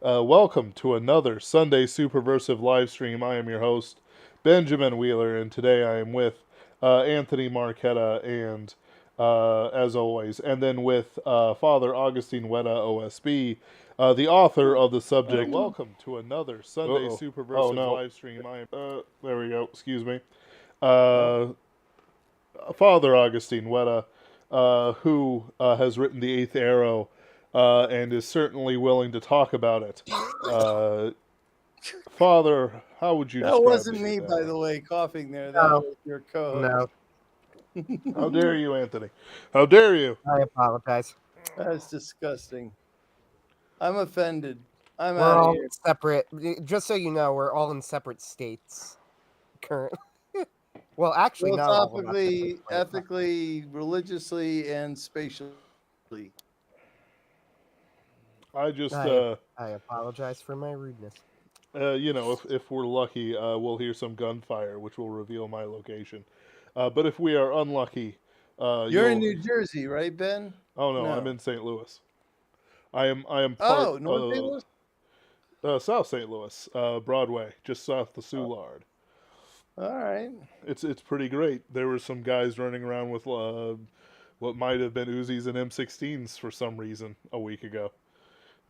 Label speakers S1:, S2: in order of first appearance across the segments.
S1: Welcome to another Sunday Superversive live stream. I am your host, Benjamin Wheeler, and today I am with Anthony Marquetta, and as always, and then with Father Augustine Wetta, OSB, the author of the subject. Welcome to another Sunday Superversive live stream. I am. There we go. Excuse me. Uh, Father Augustine Wetta, who has written The Eighth Arrow and is certainly willing to talk about it. Uh, Father, how would you
S2: That
S1: describe
S2: wasn't
S1: The
S2: me,
S1: Eighth
S2: by
S1: Arrow?
S2: the way, coughing there. That
S3: No,
S2: was your co-host.
S1: How dare you, Anthony? How dare you?
S3: I apologize.
S2: That's disgusting. I'm offended. I'm
S3: We're
S2: out of
S3: all
S2: here.
S3: separate. Just so you know, we're all in separate states currently. Well, actually, not all of us.
S2: Philosophically, ethically, religiously, and spatially.
S1: I just,
S3: I apologize for my rudeness.
S1: if we're lucky, we'll hear some gunfire, which will reveal my location. But if we are unlucky,
S2: You're in New Jersey, right, Ben?
S1: Oh no, I'm in St. Louis. I am part
S2: North St. Louis?
S1: South St. Louis, Broadway, just south of Soulard.
S2: All right.
S1: It's pretty great. There were some guys running around with what might have been Uzis and M16s for some reason a week ago.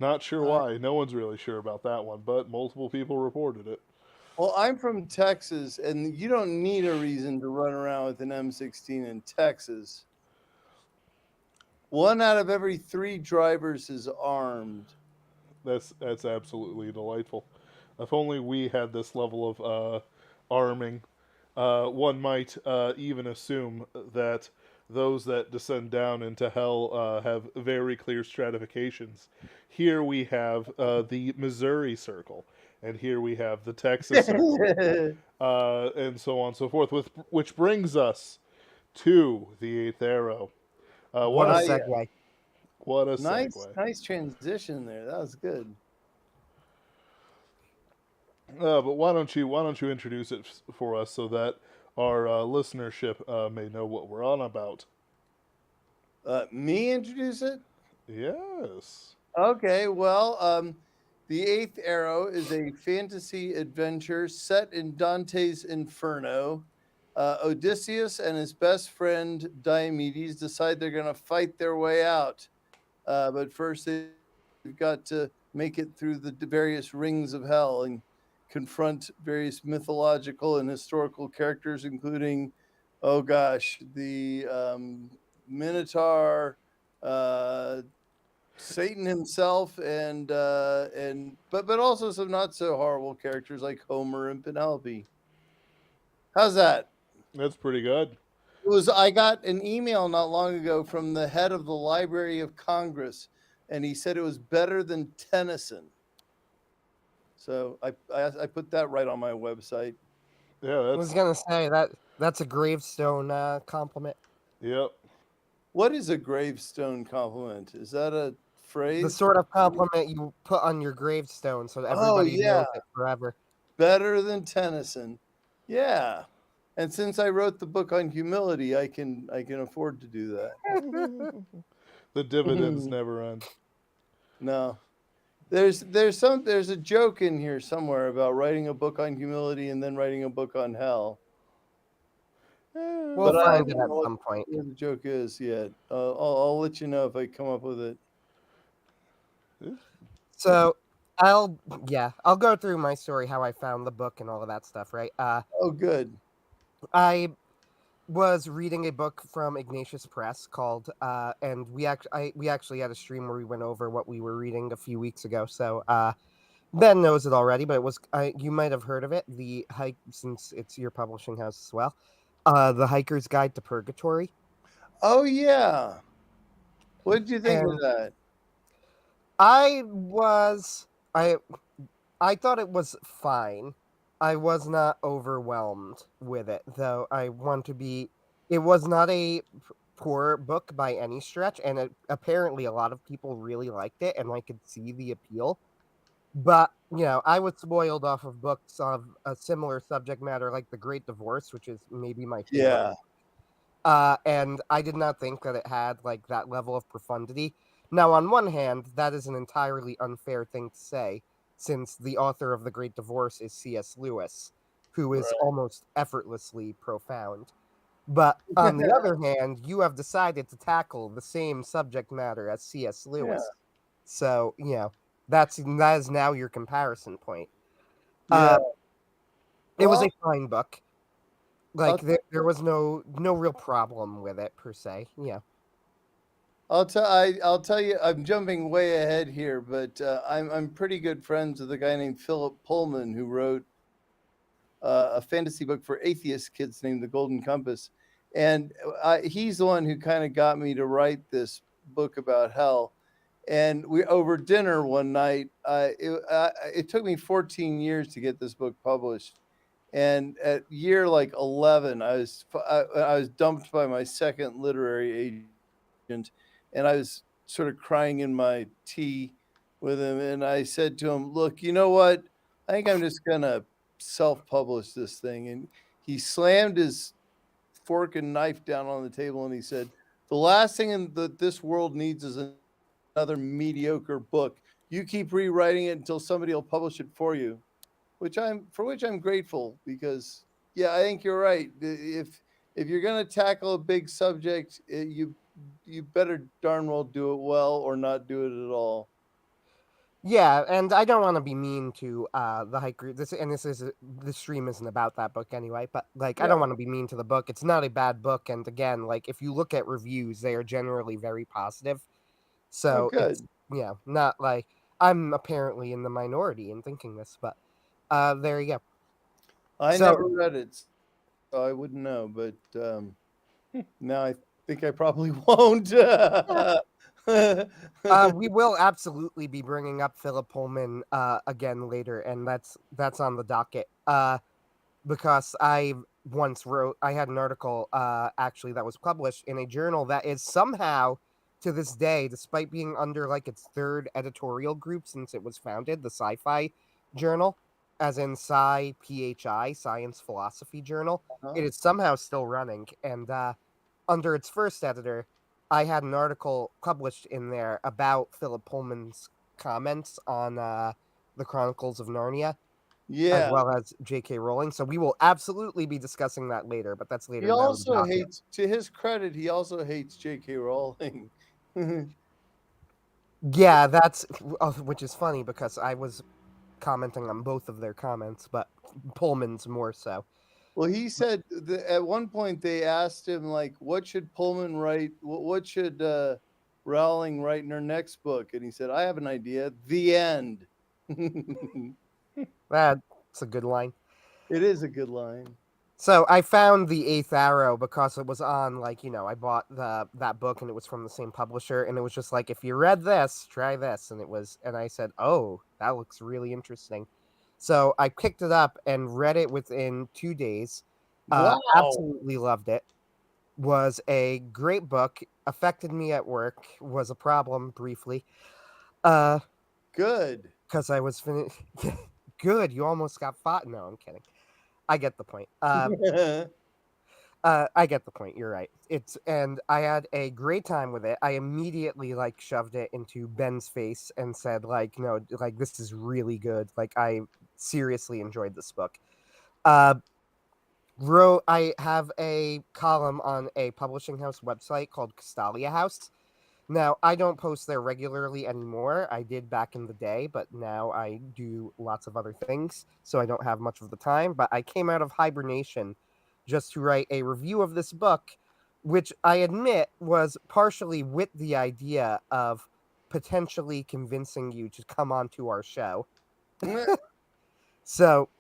S1: Not sure why. No one's really sure about that one, but multiple people reported it.
S2: Well, I'm from Texas, and you don't need a reason to run around with an M16 in Texas. 1 out of every 3 drivers is armed.
S1: That's absolutely delightful. If only we had this level of arming. One might even assume that those that descend down into hell have very clear stratifications. Here we have the Missouri Circle, and here we have the Texas Circle, and so on and so forth. Which brings us to the Eighth Arrow.
S3: What a segue!
S1: What a segue!
S2: Nice transition there. That was good.
S1: But why don't you introduce it for us so that our listenership may know what we're on about?
S2: Me introduce it?
S1: Yes.
S2: Okay. Well, The Eighth Arrow is a fantasy adventure set in Dante's Inferno. Odysseus and his best friend Diomedes decide they're going to fight their way out. But first, they've got to make it through the various rings of hell and confront various mythological and historical characters, including, the Minotaur, Satan himself, and but also some not so horrible characters like Homer and Penelope. How's that?
S1: That's pretty good.
S2: I got an email not long ago from the head of the Library of Congress, and he said it was better than Tennyson. So I put that right on my website.
S1: Yeah,
S3: I was gonna say that's a gravestone compliment.
S1: Yep.
S2: What is a gravestone compliment? Is that a phrase?
S3: The sort of compliment you put on your gravestone so that everybody knows it forever.
S2: Better than Tennyson. Yeah. And since I wrote the book on humility, I can afford to do that.
S1: The dividends never end.
S2: No. There's a joke in here somewhere about writing a book on humility and then writing a book on hell.
S3: We'll find it at some point.
S2: What the joke is yet. I'll let you know if I come up with it.
S3: So I'll go through my story, how I found the book and all of that stuff, right?
S2: Good.
S3: I was reading a book from Ignatius Press called, and we actually had a stream where we went over what we were reading a few weeks ago. So Ben knows it already, but it was you might have heard of it. The hike, since it's your publishing house as well. The Hiker's Guide to Purgatory.
S2: Oh yeah. What did you think of that?
S3: I thought it was fine. I was not overwhelmed with it, though. It was not a poor book by any stretch, and apparently a lot of people really liked it, and I could see the appeal. But, I was spoiled off of books of a similar subject matter, like The Great Divorce, which is maybe my favorite.
S2: Yeah.
S3: And I did not think that it had, like, that level of profundity. Now, on one hand, that is an entirely unfair thing to say, since the author of The Great Divorce is C.S. Lewis, who is
S2: Right.
S3: almost effortlessly profound. But on the other hand, you have decided to tackle the same subject matter as C.S.
S2: Yeah.
S3: Lewis. So, that is now your comparison point.
S2: Yeah.
S3: It was a
S2: Well,
S3: fine book.
S2: I'll
S3: Like there was no real problem with it per se. Yeah.
S2: I'll tell you. I'm jumping way ahead here, but I'm pretty good friends with a guy named Philip Pullman who wrote a fantasy book for atheist kids named The Golden Compass, and he's the one who kind of got me to write this book about hell. And we over dinner one night. It took me 14 years to get this book published, and at year like 11, I was dumped by my second literary agent, and I was sort of crying in my tea with him. And I said to him, "Look, you know what? I think I'm just gonna self-publish this thing." And he slammed his fork and knife down on the table and he said, "The last thing this world needs is another mediocre book. You keep rewriting it until somebody will publish it for you." Which I'm grateful because yeah, I think you're right. If you're gonna tackle a big subject, you better darn well do it well or not do it at all.
S3: Yeah, and I don't want to be mean to the hiker. This stream isn't about that book anyway. But like, I
S2: Yeah.
S3: don't want to be mean to the book. It's not a bad book, and again, like if you look at reviews, they are generally very positive.
S2: Oh,
S3: So it's
S2: good.
S3: not like I'm apparently in the minority in thinking this, but there you go.
S2: I
S3: So
S2: never read it, so I wouldn't know. But now I think I probably won't.
S3: we will absolutely be bringing up Philip Pullman again later, and that's on the docket. Because I had an article actually that was published in a journal that is somehow to this day, despite being under like its third editorial group since it was founded, the Sci-Fi Journal, as in PHI, Science Philosophy Journal,
S2: Huh?
S3: it is somehow still running. And under its first editor, I had an article published in there about Philip Pullman's comments on the Chronicles of Narnia as
S2: Yeah.
S3: well as J.K. Rowling. So we will absolutely be discussing that later, but that's
S2: He
S3: later down the
S2: also
S3: docket.
S2: hates, to his credit, he also hates J.K. Rowling.
S3: Yeah, that's which is funny because I was commenting on both of their comments, but Pullman's more so.
S2: Well, he said that at one point they asked him, like, what should Pullman write? What should Rowling write in her next book? And he said, I have an idea. The end. It
S3: That's a good line.
S2: is a good line.
S3: So I found the Eighth Arrow because it was on I bought that book and it was from the same publisher and it was just like if you read this, try this and I said, "Oh, that looks really interesting." So I picked it up and read it within 2 days.
S2: Wow.
S3: Absolutely loved it. Was a great book. Affected me at work. Was a problem briefly. Uh
S2: Good.
S3: cuz I was finished. Good, you almost got fought. No, I'm kidding. I get the point. I get the point. You're right. And I had a great time with it. I immediately shoved it into Ben's face and said no, this is really good. Like I seriously enjoyed this book. Uh, I have a column on a publishing house website called Castalia House. Now, I don't post there regularly anymore. I did back in the day, but now I do lots of other things, so I don't have much of the time. But I came out of hibernation just to write a review of this book, which I admit was partially with the idea of potentially convincing you to come onto our show. So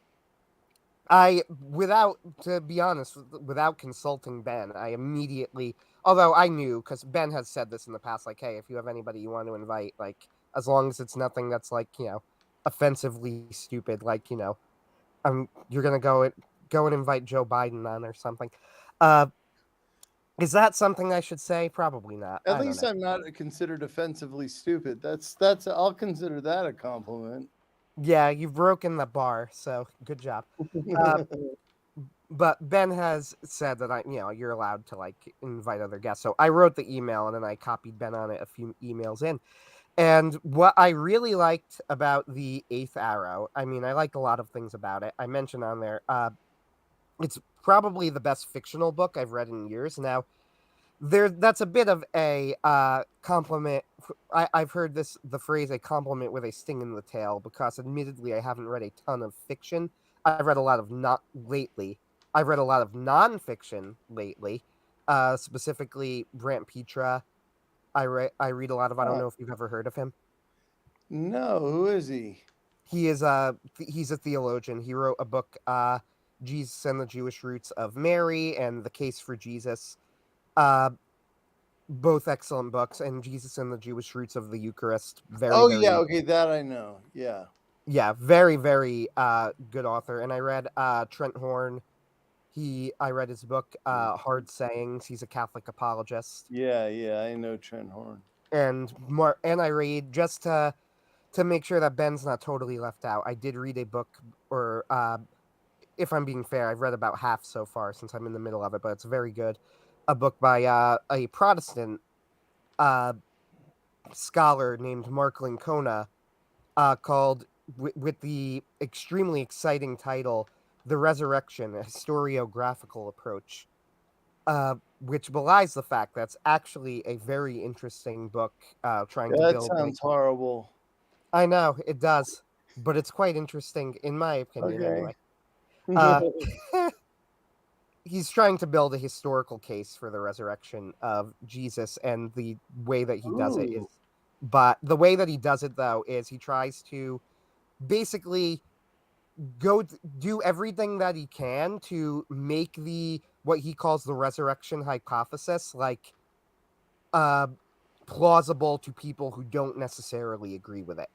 S3: to be honest, without consulting Ben, I immediately, although I knew, because Ben has said this in the past, like, hey, if you have anybody you want to invite, as long as it's nothing that's offensively stupid, you're gonna go and invite Joe Biden on or something. Is that something I should say? Probably not.
S2: At
S3: I don't
S2: least
S3: know.
S2: I'm not considered offensively stupid. That's I'll consider that a compliment.
S3: Yeah, you've broken the bar, so good job. Uh, But Ben has said that you're allowed to like invite other guests. So I wrote the email and then I copied Ben on it a few emails in. And what I really liked about the Eighth Arrow, I mean, I like a lot of things about it. I mentioned on there, it's probably the best fictional book I've read in years. Now, that's a bit of a compliment. I've heard the phrase "a compliment with a sting in the tail" because, admittedly, I haven't read a ton of fiction. I've read a lot of not lately. I've read a lot of nonfiction lately, specifically Brant Petra. I read a lot of. I don't
S2: Huh.
S3: know if you've ever heard of him.
S2: No, who is he?
S3: He's a theologian. He wrote a book, Jesus and the Jewish Roots of Mary and the Case for Jesus. Uh, both excellent books, and Jesus and the Jewish Roots of the Eucharist. Very,
S2: Oh yeah,
S3: very,
S2: okay, that I know. Yeah.
S3: very, very good author. And I read Trent Horn. I read his book, Hard Sayings. He's a Catholic apologist.
S2: Yeah, I know Trent Horn.
S3: And I read just to make sure that Ben's not totally left out. I did read a book, or if I'm being fair, I've read about half so far since I'm in the middle of it, but it's very good. A book by a Protestant scholar named Mark Lincona, called with the extremely exciting title "The Resurrection: A Historiographical Approach," which belies the fact that's actually a very interesting book trying to
S2: That
S3: build.
S2: sounds horrible.
S3: I know it does, but it's quite interesting in my opinion.
S2: Okay.
S3: Anyway, uh, he's trying to build a historical case for the resurrection of Jesus, and the way that he does it is.
S2: Ooh.
S3: But the way that he does it, though, is he tries to basically do everything that he can to make what he calls the resurrection hypothesis like plausible to people who don't necessarily agree with it.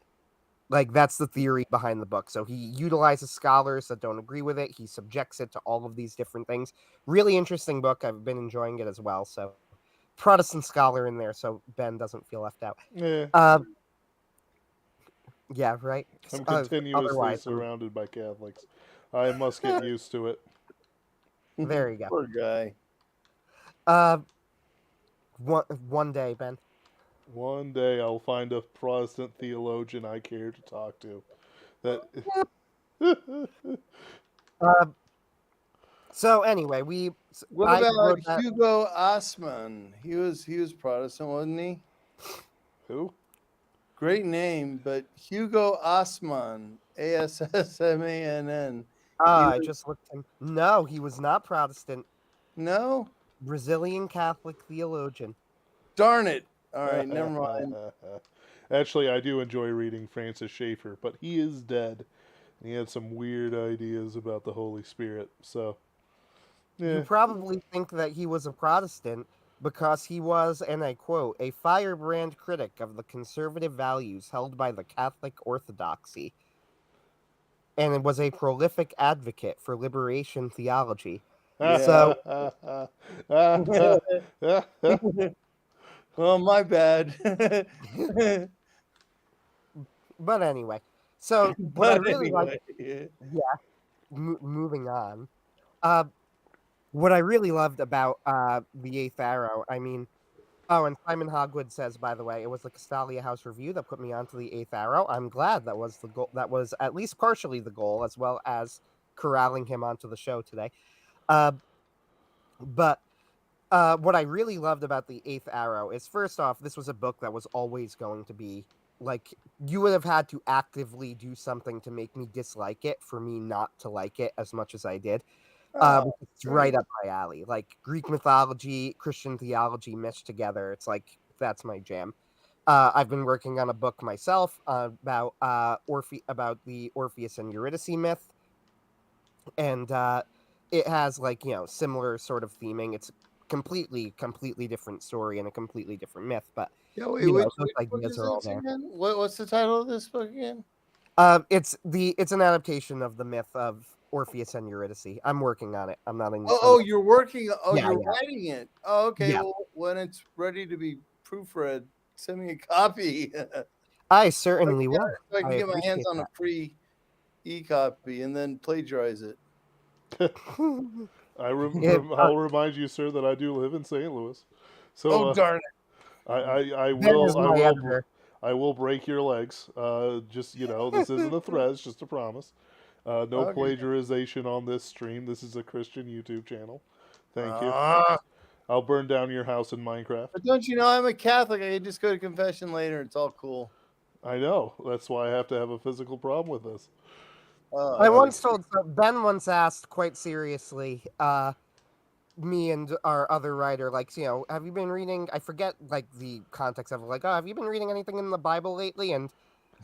S3: Like, that's the theory behind the book. So he utilizes scholars that don't agree with it. He subjects it to all of these different things. Really interesting book. I've been enjoying it as well. So Protestant scholar in there, so Ben doesn't feel left out.
S1: Yeah,
S3: Yeah, right.
S1: I'm continuously
S3: Otherwise,
S1: surrounded by Catholics. I must get used to it.
S3: there you go.
S2: Poor guy.
S3: One day, Ben.
S1: One day I'll find a Protestant theologian I care to talk to. That.
S3: So anyway,
S2: What
S3: I
S2: about
S3: wrote that.
S2: Hugo Assmann? He was Protestant, wasn't he?
S1: Who?
S2: Great name, but Hugo Assmann, Assmann.
S3: I just looked him. No, he was not Protestant.
S2: No?
S3: Brazilian Catholic theologian.
S2: Darn it. All right, never mind.
S1: Actually, I do enjoy reading Francis Schaeffer, but he is dead. He had some weird ideas about the Holy Spirit, so.
S3: You
S1: Yeah.
S3: probably think that he was a Protestant because he was, and I quote, a firebrand critic of the conservative values held by the Catholic Orthodoxy, and it was a prolific advocate for liberation theology.
S2: Yeah.
S1: So.
S2: Well, my bad.
S3: But anyway, so what I
S2: But
S3: really like,
S2: anyway.
S3: moving on, what I really loved about the Eighth Arrow, I mean, oh, and Simon Hogwood says, by the way, it was the Castalia House review that put me onto the Eighth Arrow. I'm glad that was the goal. That was at least partially the goal, as well as corralling him onto the show today. But what I really loved about the Eighth Arrow is, first off, this was a book that was always going to be like, you would have had to actively do something to make me dislike it for me not to like it as much as I did. It's right up my alley. Like, Greek mythology, Christian theology meshed together. It's like, that's my jam. I've been working on a book myself about the Orpheus and Eurydice myth, and it has similar sort of theming. It's completely different story and a completely different myth, but
S2: Yeah, wait,
S3: those
S2: which book
S3: ideas
S2: is
S3: are all
S2: this
S3: there.
S2: again? What's the title of this book again?
S3: It's an adaptation of the myth of Orpheus and Eurydice. I'm working on it. I'm not in.
S2: You're working.
S3: Yeah,
S2: you're writing it. Oh, okay.
S3: Yeah.
S2: Well, when it's ready to be proofread, send me a copy.
S3: I certainly will.
S2: So I can get my hands
S3: appreciate
S2: on a
S3: that.
S2: free e-copy and then plagiarize it.
S1: I'll remind you, sir, that I do live in St. Louis. So
S2: Oh darn
S1: I
S3: Ben is
S1: will
S3: my editor.
S1: I will break your legs. Just this isn't a threat. It's just a promise.
S2: it!
S1: No
S2: Okay.
S1: plagiarization on this stream. This is a Christian YouTube channel. Thank you.
S2: Ah.
S1: I'll burn down your house in Minecraft.
S2: But don't you know I'm a Catholic? I can just go to confession later. It's all cool.
S1: I know. That's why I have to have a physical problem with this.
S2: Oh,
S3: I
S2: I
S3: once
S2: see.
S3: told Ben once asked quite seriously, me and our other writer, like, have you been reading? I forget like the context of it, like, oh, have you been reading anything in the Bible lately? And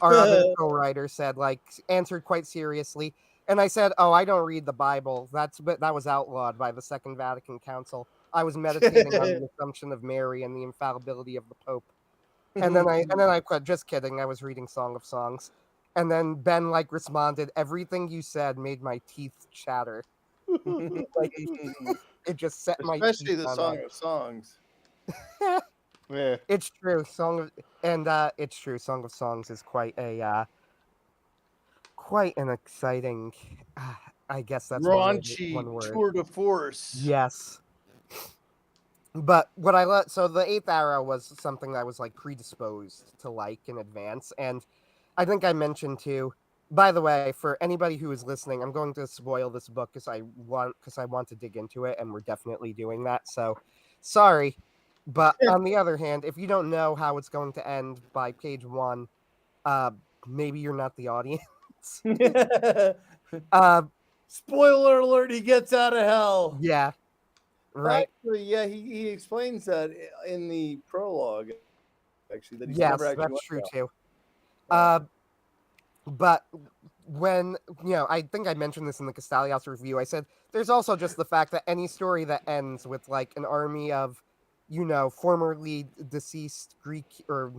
S3: our other co-writer said, like, answered quite seriously, and I said, oh, I don't read the Bible. That was outlawed by the Second Vatican Council. I was meditating on the assumption of Mary and the infallibility of the Pope. And then I quit. Just kidding. I was reading Song of Songs. And then Ben like responded, everything you said made my teeth chatter. Like it just set my teeth
S2: Especially the
S3: on
S2: Song
S3: edge.
S2: of Songs.
S1: Yeah.
S3: It's true. It's true. Song of Songs is quite an exciting. I guess that's
S2: Raunchy
S3: one word.
S2: tour de force.
S3: Yes. But what I so the Eighth Arrow was something that I was like predisposed to like in advance, and I think I mentioned too. By the way, for anybody who is listening, I'm going to spoil this book because I want to dig into it, and we're definitely doing that. So, sorry, but on the other hand, if you don't know how it's going to end by page 1, uh, maybe you're not the audience.
S2: Spoiler alert, he gets out of hell.
S3: Yeah, right.
S2: Actually, yeah, he explains that in the prologue. Actually, that he's
S3: Yes,
S2: never actually
S3: that's true
S2: went
S3: too.
S2: down.
S3: But when, I think I mentioned this in the Castalios review, I said there's also just the fact that any story that ends with like an army of, formerly deceased Greek or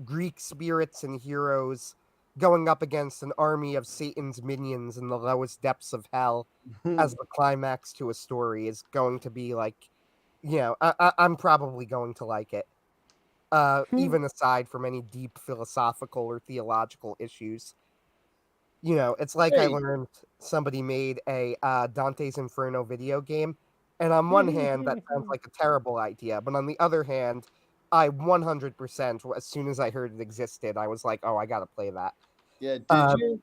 S3: Greek spirits and heroes going up against an army of Satan's minions in the lowest depths of hell as the climax to a story is going to be like, I'm probably going to like it. Even aside from any deep philosophical or theological issues. It's like I
S2: Hey.
S3: learned somebody made a Dante's Inferno video game, and on one hand, that sounds like a terrible idea, but on the other hand, I 100%, as soon as I heard it existed, I was like, oh, I gotta play that.
S2: Yeah, did you?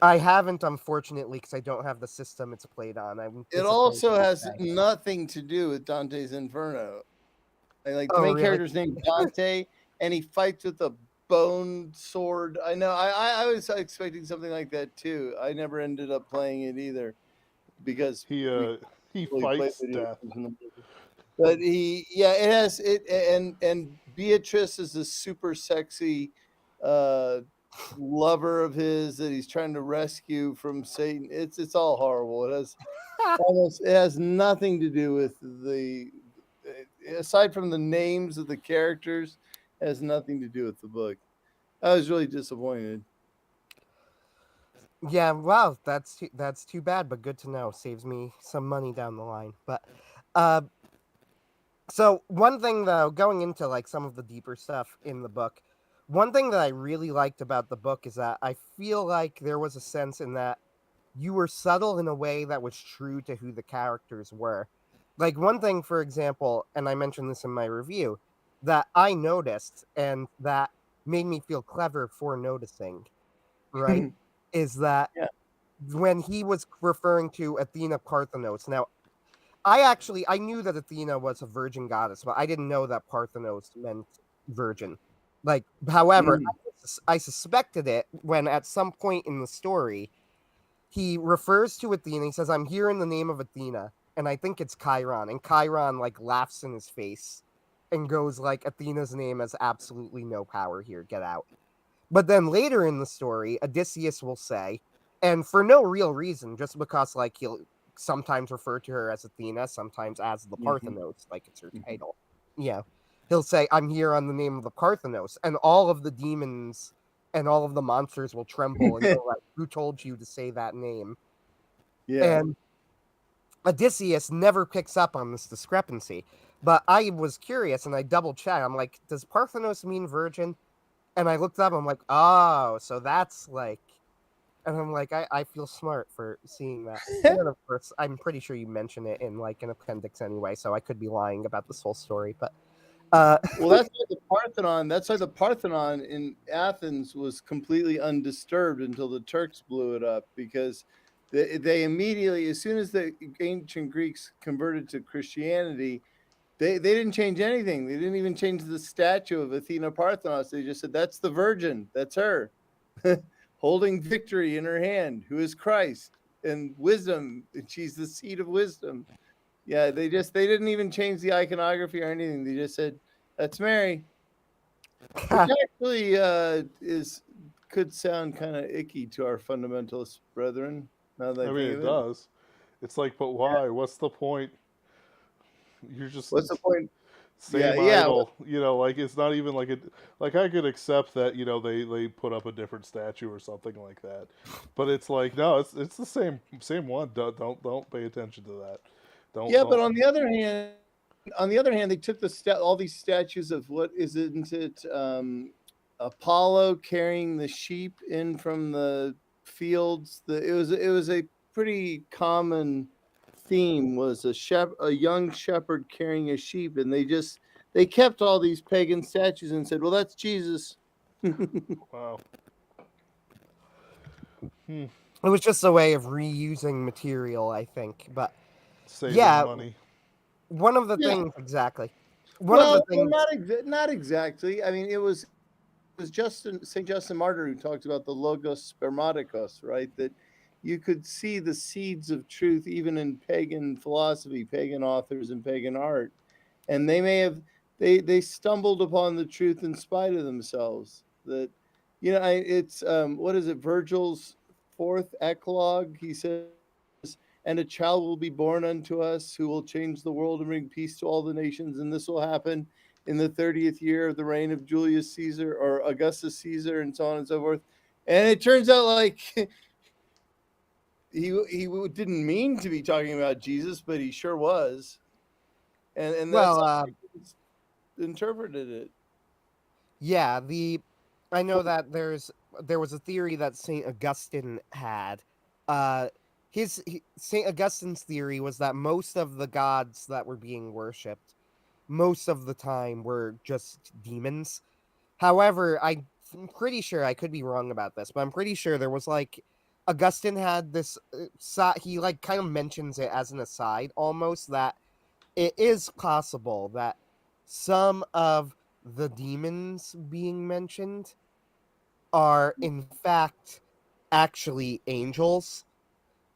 S3: I haven't, unfortunately, because I don't have the system it's played on.
S2: It also has nothing to do with Dante's Inferno. Like the
S3: Oh,
S2: main
S3: really?
S2: character's named Dante, and he fights with a bone sword. I know. I was expecting something like that too. I never ended up playing it either because
S1: He
S2: we played
S1: fights
S2: video
S1: death.
S2: games in the movie. But it has it, and Beatrice is a super sexy lover of his that he's trying to rescue from Satan. It's all horrible. It has nothing to do with aside from the names of the characters, it has nothing to do with the book. I was really disappointed.
S3: Yeah, wow, that's too bad, but good to know. Saves me some money down the line. But so one thing though, going into like some of the deeper stuff in the book, one thing that I really liked about the book is that I feel like there was a sense in that you were subtle in a way that was true to who the characters were. Like one thing, for example, and I mentioned this in my review, that I noticed and that made me feel clever for noticing, right? Is that
S2: Yeah.
S3: when he was referring to Athena Parthenos. Now, I knew that Athena was a virgin goddess, but I didn't know that Parthenos meant virgin. Like, however, I suspected it when at some point in the story he refers to Athena. He says, "I'm here in the name of Athena," and I think it's Chiron. And Chiron like laughs in his face and goes like, "Athena's name has absolutely no power here. Get out." But then later in the story, Odysseus will say, and for no real reason, just because like he'll sometimes refer to her as Athena, sometimes as the Parthenos, like it's her title. He'll say, "I'm here on the name of the Parthenos," and all of the demons and all of the monsters will tremble and go like, "Who told you to say that name?"
S2: Yeah.
S3: And Odysseus never picks up on this discrepancy. But I was curious and I double checked. I'm like, does Parthenos mean virgin? And I looked up, I'm like, oh, so that's like And I'm like, I feel smart for seeing that. And then, of course, I'm pretty sure you mention it in like an appendix anyway, so I could be lying about this whole story. But
S2: Well, that's why the Parthenon. That's why the Parthenon in Athens was completely undisturbed until the Turks blew it up, because they immediately, as soon as the ancient Greeks converted to Christianity, they didn't change anything. They didn't even change the statue of Athena Parthenos. They just said, "That's the Virgin. That's her, holding victory in her hand, who is Christ and wisdom. And she's the seat of wisdom." Yeah, they didn't even change the iconography or anything. They just said, "That's Mary," which actually could sound kind of icky to our fundamentalist brethren. Now that
S1: I
S2: I
S1: mean,
S2: think
S1: it
S2: of it,
S1: does. It's like, but
S2: yeah.
S1: why? What's the point? You're just
S2: What's the point? Yeah,
S1: same
S2: yeah.
S1: idol. Like it's not even like it. Like I could accept that they put up a different statue or something like that, but it's like no, it's the same one. Don't pay attention to that.
S2: Yeah, but
S1: Don't.
S2: on the other hand, they took all these statues of what isn't it? Apollo carrying the sheep in from the fields. It was a pretty common theme, was a young shepherd carrying a sheep, and they kept all these pagan statues and said, "Well, that's Jesus."
S1: Wow. Hmm.
S3: it was just a way of reusing material, I think. But
S1: Saving
S3: yeah,
S1: money.
S3: one of the
S2: Yeah.
S3: things exactly. One of the
S2: Well,
S3: things.
S2: not exactly. I mean, it was Saint Justin Martyr who talked about the logos spermaticos, right? That you could see the seeds of truth even in pagan philosophy, pagan authors, and pagan art, and they may have they stumbled upon the truth in spite of themselves. That it's what is it? Virgil's fourth eclogue. He says, "And a child will be born unto us, who will change the world and bring peace to all the nations, and this will happen in the 30th year of the reign of Julius Caesar or Augustus Caesar," and so on and so forth. And it turns out like he didn't mean to be talking about Jesus, but he sure was, and that's
S3: Well,
S2: how I interpreted it.
S3: yeah, I know that there was a theory that Saint Augustine had. Uh, Saint Augustine's theory was that most of the gods that were being worshipped, most of the time, were just demons. However, I'm pretty sure I could be wrong about this, but I'm pretty sure there was like Augustine had this. He like kind of mentions it as an aside, almost that it is possible that some of the demons being mentioned are in fact actually angels.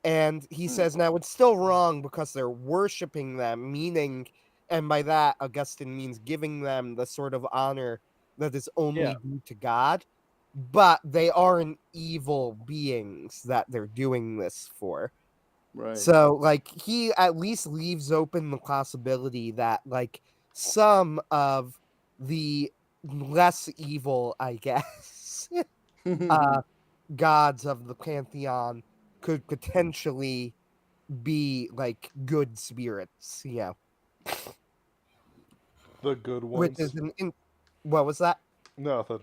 S3: And he
S2: Hmm.
S3: says now it's still wrong because they're worshiping them, meaning, and by that, Augustine means giving them the sort of honor that is
S2: Yeah,
S3: only due to God, but they aren't evil beings that they're doing this for.
S2: right.
S3: So, like, he at least leaves open the possibility that, like, some of the less evil, I guess, uh, gods of the pantheon could potentially be like good spirits,
S1: The good
S3: which is
S1: ones.
S3: what was that?
S1: Nothing.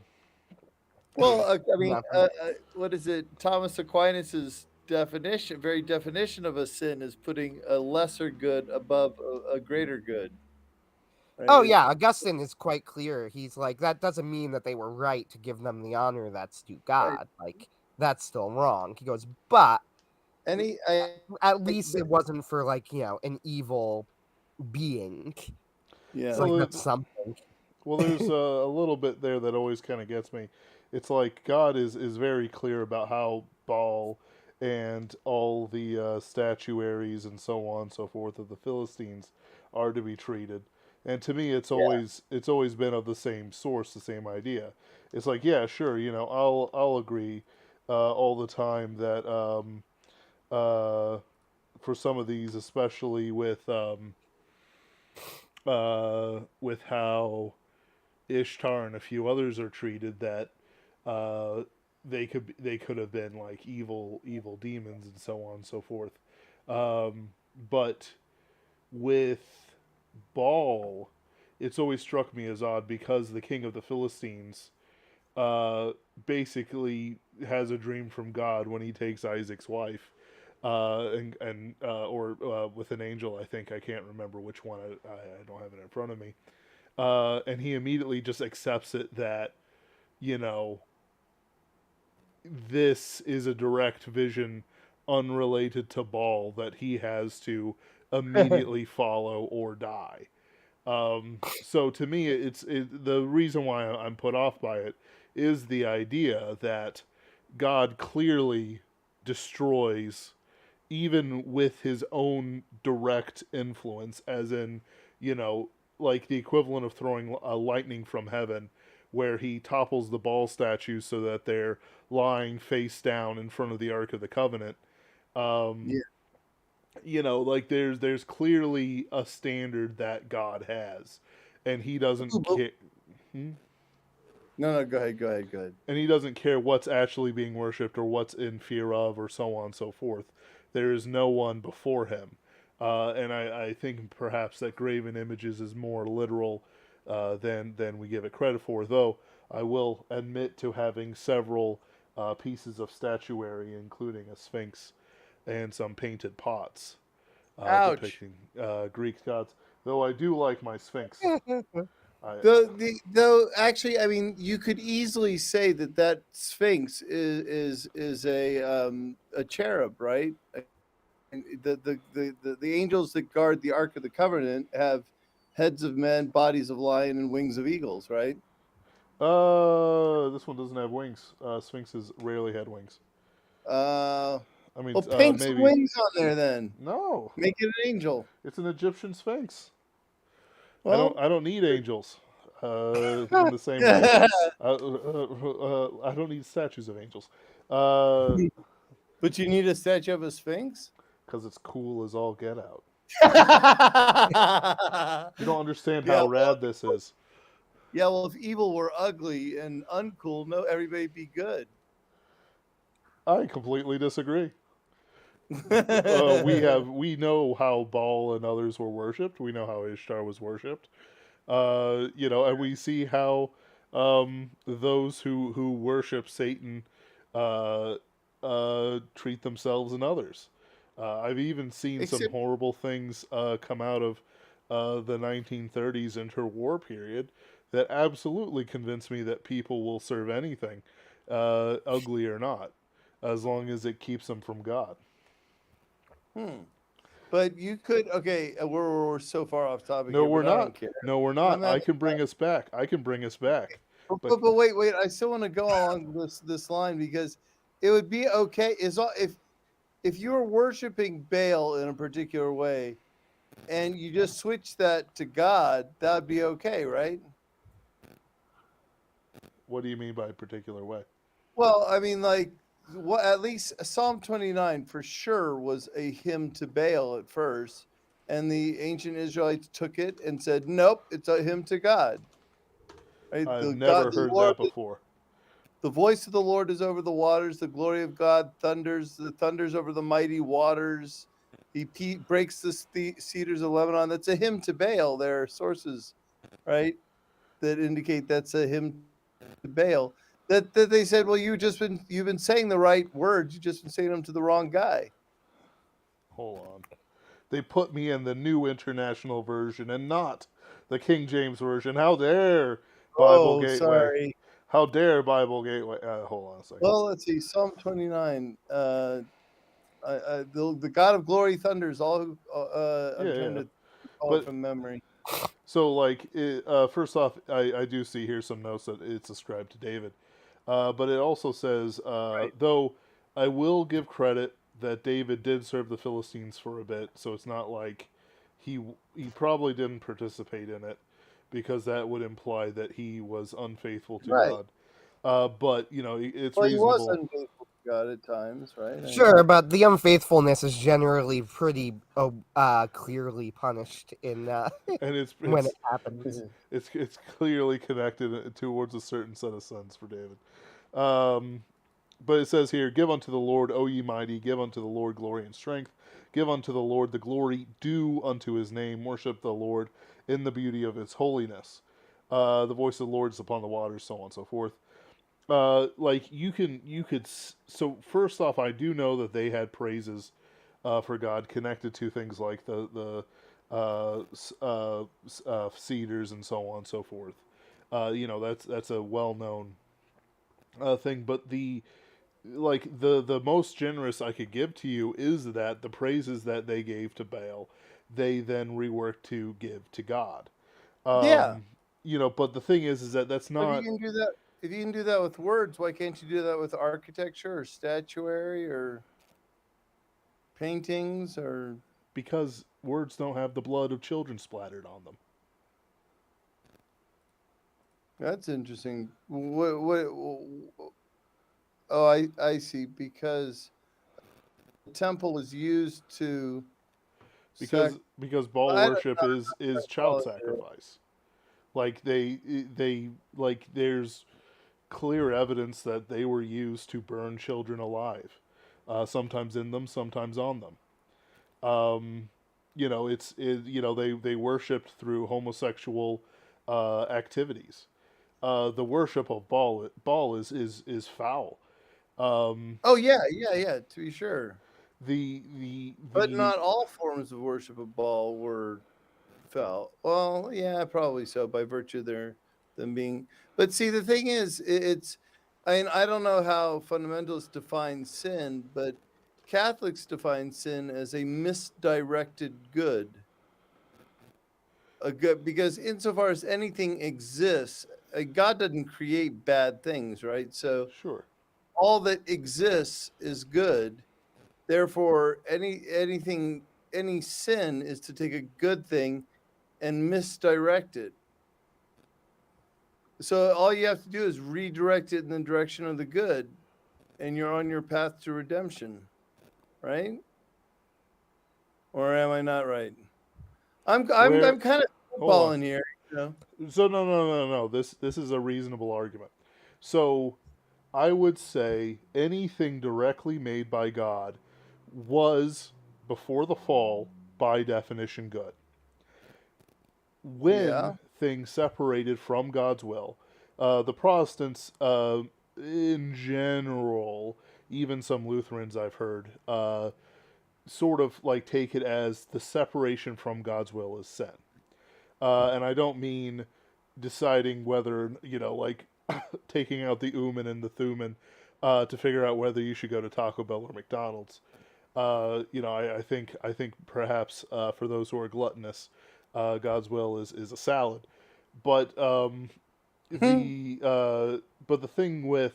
S2: Well, I mean,
S3: Nothing.
S2: what is it? Thomas Aquinas's very definition of a sin is putting a lesser good above a greater good, right?
S3: Oh
S2: It's
S3: yeah, Augustine is quite clear. He's like that doesn't mean that they were right to give them the honor that's due
S2: right.
S3: God. Like that's still wrong. He goes, but
S2: Any,
S3: at
S2: I,
S3: least it wasn't for like an evil being. It's
S2: yeah.
S3: like
S1: Well,
S3: that's something.
S1: there's a little bit there that always kind of gets me. It's like God is very clear about how Baal and all the statuaries and so on and so forth of the Philistines are to be treated. And to me, it's always been of the same source, the same idea. It's like, yeah, sure, I'll agree all the time that uh, for some of these, especially with how Ishtar and a few others are treated, that uh, they could have been like evil demons and so on and so forth. But with Baal, it's always struck me as odd because the king of the Philistines uh, basically has a dream from God when he takes Isaac's wife, and or with an angel. I think I can't remember which one. I don't have it in front of me. And he immediately just accepts it that you know this is a direct vision unrelated to Baal that he has to immediately follow or die. So to me, the reason why I'm put off by it is the idea that God clearly destroys even with his own direct influence, as in, you know, like the equivalent of throwing a lightning from heaven, where he topples the Baal statues so that they're lying face down in front of the Ark of the Covenant. Um,
S2: Yeah.
S1: you know, like there's clearly a standard that God has, and he doesn't care. Hmm?
S2: No, no, go ahead, go ahead, go ahead.
S1: And he doesn't care what's actually being worshipped or what's in fear of, or so on and so forth. There is no one before him, and I think perhaps that graven images is more literal than we give it credit for. Though I will admit to having several pieces of statuary, including a sphinx and some painted pots
S2: Ouch.
S1: depicting Greek gods. Though I do like my sphinx. I,
S2: Though actually, I mean, you could easily say that that Sphinx is a cherub, right? And the angels that guard the Ark of the Covenant have heads of men, bodies of lion, and wings of eagles, right?
S1: this one doesn't have wings. Sphinxes rarely had wings.
S2: Uh,
S1: I mean,
S2: well, paint some
S1: maybe
S2: wings on there then.
S1: no.
S2: Make it an angel.
S1: It's an Egyptian sphinx.
S2: Well,
S1: I don't need angels. In the same way, I don't need statues of angels. Uh,
S2: but you need a statue of a Sphinx.
S1: because it's cool as all get out.
S2: yeah,
S1: You don't understand how
S2: well,
S1: rad this is.
S2: yeah. Well, if evil were ugly and uncool, no, everybody'd be good.
S1: I completely disagree. We know how Baal and others were worshipped. We know how Ishtar was worshipped. You know, and we see how those who worship Satan uh, treat themselves and others. I've even seen some
S2: Except,
S1: horrible things come out of the 1930s interwar period that absolutely convince me that people will serve anything, ugly or not, as long as it keeps them from God.
S2: hmm. But you could, okay, we're so far off topic
S1: No,
S2: here,
S1: we're
S2: but I
S1: not.
S2: don't care.
S1: No, we're
S2: I'm
S1: not.
S2: at,
S1: I can bring us back. I can bring us back. But
S2: but wait, I still want to go along this line because it would be okay if you were worshiping Baal in a particular way and you just switch that to God, that would be okay, right?
S1: what do you mean by a particular way?
S2: Well, I mean, like, what at least Psalm 29 for sure was a hymn to Baal at first, and the ancient Israelites took it and said, "Nope, it's a hymn to God." Right?
S1: I've
S2: The God,
S1: never
S2: the
S1: heard
S2: Lord,
S1: that before.
S2: the voice of the Lord is over the waters. The glory of God thunders. The thunders over the mighty waters. He breaks the cedars of Lebanon. That's a hymn to Baal. There are sources, right, that indicate that's a hymn to Baal. That they said, well, you've been saying the right words. You've just been saying them to the wrong guy.
S1: Hold on. They put me in the New International Version and not the King James Version. How dare Bible
S2: Oh,
S1: Gateway?
S2: sorry.
S1: How dare Bible Gateway? Hold on a second.
S2: Well, let's see. Psalm 29. The God of glory thunders. All who I'm
S1: Yeah,
S2: trying
S1: yeah.
S2: to recall it
S1: But
S2: from memory.
S1: so, like, first off, I do see here some notes that it's ascribed to David. But it also says,
S2: Right.
S1: though I will give credit that David did serve the Philistines for a bit, so it's not like he he probably didn't participate in it because that would imply that he was unfaithful to
S2: Right.
S1: God. But you know, it's
S2: Well, he was
S1: reasonable,
S2: unfaithful to God at times, right? I
S3: Sure,
S2: mean,
S3: but the unfaithfulness is generally pretty clearly punished in
S1: and
S3: when it happens.
S1: it's clearly connected towards a certain set of sons for David. Um, But it says here, give unto the Lord, O ye mighty, give unto the Lord glory and strength. Give unto the Lord the glory due unto his name. Worship the Lord in the beauty of his holiness. The voice of the Lord is upon the waters, so on and so forth. like you could. So first off, I do know that they had praises for God connected to things like the cedars and so on and so forth. That's a well known thing. But the most generous I could give to you is that the praises that they gave to Baal, they then reworked to give to God.
S2: Yeah.
S1: But the thing is that that's
S2: If you
S1: not
S2: can do that, if you can do that with words, why can't you do that with architecture or statuary or paintings or?
S1: because words don't have the blood of children splattered on them.
S2: That's interesting. Oh, I see. Because the temple is used to sac.
S1: Because Baal
S2: I don't
S1: worship is child
S2: follow you.
S1: sacrifice. Like they like there's clear evidence that they were used to burn children alive, sometimes in them, sometimes on them. Um, they worshipped through homosexual activities. The worship of Baal is foul. Um,
S2: Oh yeah, yeah, yeah. To be sure, but
S1: the
S2: not all forms of worship of Baal were fell. Well, yeah, probably so by virtue of them being. But see, the thing is, it's. I mean, I don't know how fundamentalists define sin, but Catholics define sin as a misdirected good. A good because insofar as anything exists, God doesn't create bad things, right? So
S1: sure.
S2: all that exists is good. Therefore, any sin is to take a good thing and misdirect it. So all you have to do is redirect it in the direction of the good, and you're on your path to redemption, right? Or am I not right?
S1: Where
S2: I'm kind of
S1: hold on.
S2: balling here, you know.
S1: So no. This is a reasonable argument. So I would say anything directly made by God was before the fall by definition good.
S2: Yeah.
S1: When things separated from God's will, the Protestants, in general, even some Lutherans I've heard, sort of like take it as the separation from God's will is sin. And I don't mean deciding whether, like taking out the Uman and the Thuman to figure out whether you should go to Taco Bell or McDonald's. I think perhaps for those who are gluttonous, God's will is a salad. But the thing with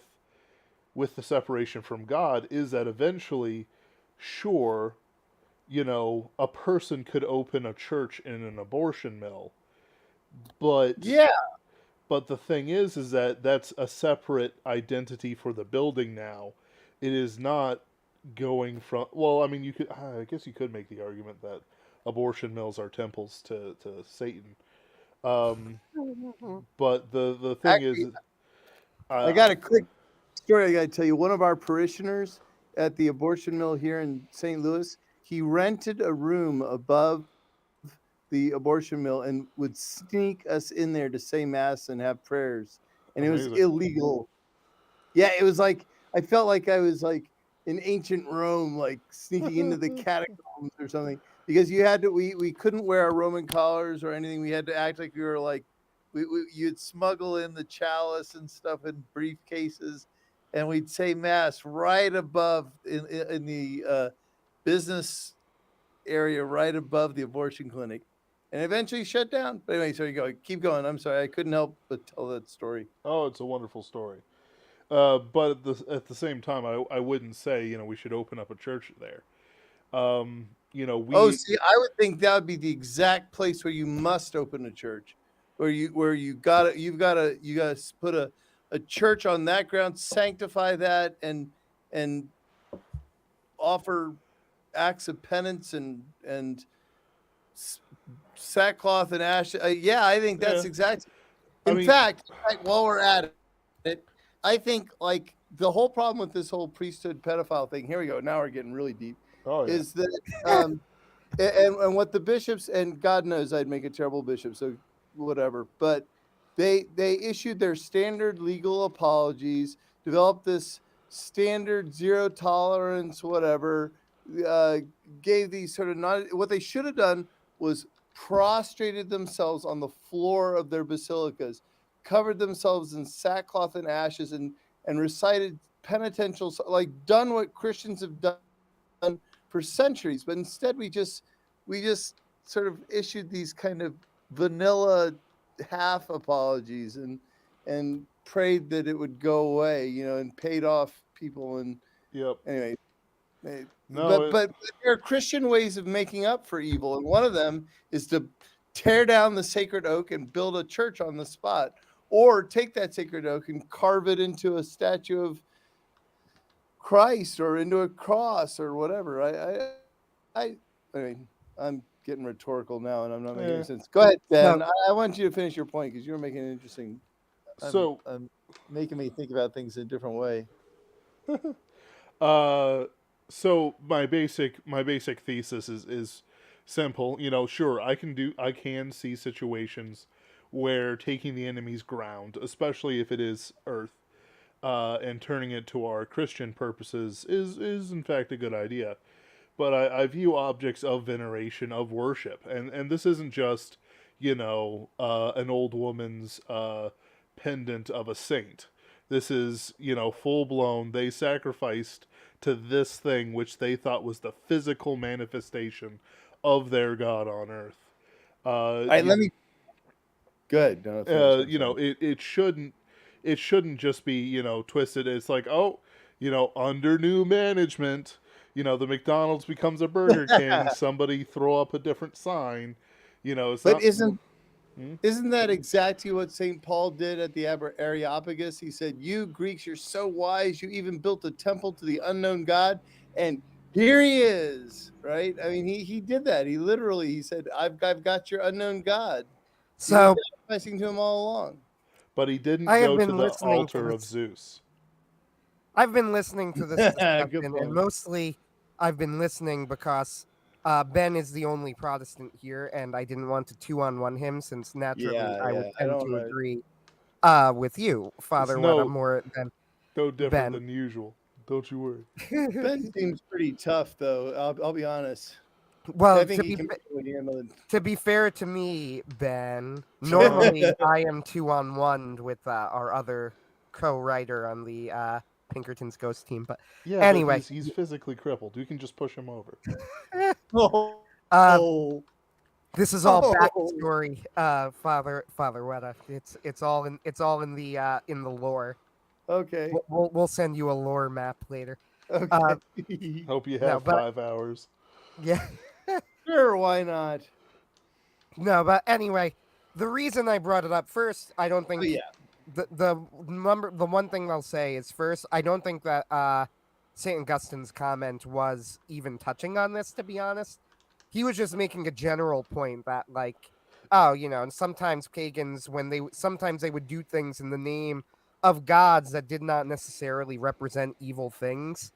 S1: the separation from God is that eventually, sure, a person could open a church in an abortion mill, but
S2: Yeah.
S1: the thing is that that's a separate identity for the building now. It is not going from. Well, I mean, I guess you could make the argument that abortion mills are temples to Satan. Um, but the thing is,
S2: Actually, I got a quick story I got to tell you. One of our parishioners at the abortion mill here in St. Louis, he rented a room above the abortion mill and would sneak us in there to say mass and have prayers. And it was
S1: amazing.
S2: illegal. Yeah, it was like I felt like I was like in ancient Rome, like sneaking into the catacombs or something. Because you had to, we couldn't wear our Roman collars or anything. We had to act like we were like, you'd smuggle in the chalice and stuff in briefcases, and we'd say mass right above in the business area, right above the abortion clinic, and eventually shut down. But anyway, so you go, keep going. I'm sorry, I couldn't help but tell that story.
S1: Oh, it's a wonderful story. But at the same time, I wouldn't say we should open up a church there.
S2: Oh,
S1: We
S2: see, I would think that would be the exact place where you must open a church, where you gotta put a church on that ground, sanctify that, and offer acts of penance and sackcloth and ash. Yeah, I think that's
S1: yeah.
S2: exactly.
S1: I
S2: In
S1: mean,
S2: fact, while we're at it, I think like the whole problem with this whole priesthood pedophile thing. Here we go. Now we're getting really deep.
S1: oh yeah.
S2: Is that and what the bishops, and God knows I'd make a terrible bishop, so whatever. But They issued their standard legal apologies, developed this standard zero tolerance, whatever. Uh, Gave these sort of not what they should have done was prostrated themselves on the floor of their basilicas, covered themselves in sackcloth and ashes, and recited penitential, like done what Christians have done for centuries. But instead, we just sort of issued these kind of vanilla half apologies and prayed that it would go away, and paid off people. And
S1: Yep.
S2: anyway,
S1: No,
S2: but there are Christian ways of making up for evil, and one of them is to tear down the sacred oak and build a church on the spot, or take that sacred oak and carve it into a statue of Christ or into a cross or whatever. I mean, I'm getting rhetorical now, and I'm not making any sense. Go ahead, Ben. I want you to finish your point because you were making an interesting.
S1: So,
S2: making me think about things in a different way.
S1: so my basic thesis is simple. Sure, I can see situations where taking the enemy's ground, especially if it is Earth, and turning it to our Christian purposes is in fact a good idea. But I view objects of veneration, of worship, and this isn't just an old woman's pendant of a saint. This is full blown. They sacrificed to this thing which they thought was the physical manifestation of their god on earth.
S2: All right, let me. Good. No,
S1: it shouldn't just be twisted. It's like, oh, under new management, the McDonald's becomes a Burger King. Somebody throw up a different sign. It's
S2: but
S1: not,
S2: isn't that exactly what St. Paul did at the Areopagus? He said, "You Greeks, you're so wise. You even built a temple to the unknown God, and here he is." Right? I mean, he did that. He said, "I've got your unknown God."
S3: So
S2: sacrificing to him all along.
S1: But he didn't go to the altar of Zeus.
S3: I've been listening to this discussion, and mostly I've been listening because Ben is the only Protestant here, and I didn't want to 2-on-1 him, since naturally I would tend to agree with you, Father Wetta, more than
S1: no different
S3: Ben.
S1: than usual. Don't you worry.
S2: Ben seems pretty tough, though. I'll be honest.
S3: Well, to be fair to me, Ben, normally I am 2-on-1 with our other co-writer on the Pinkerton's Ghost team, but
S1: yeah,
S3: anyway,
S1: but he's physically crippled. You can just push him over.
S3: This is all backstory, Father Wetta. It's all in the lore.
S2: Okay,
S3: we'll send you a lore map later.
S2: Okay.
S1: Hope you have 5 hours.
S3: Yeah.
S2: Sure, why not?
S3: No, but anyway, the reason I brought it up first, I don't think the one thing I'll say is, first, I don't think that St. Augustine's comment was even touching on this, to be honest. He was just making a general point that, like, and sometimes pagans, sometimes they would do things in the name of gods that did not necessarily represent evil things.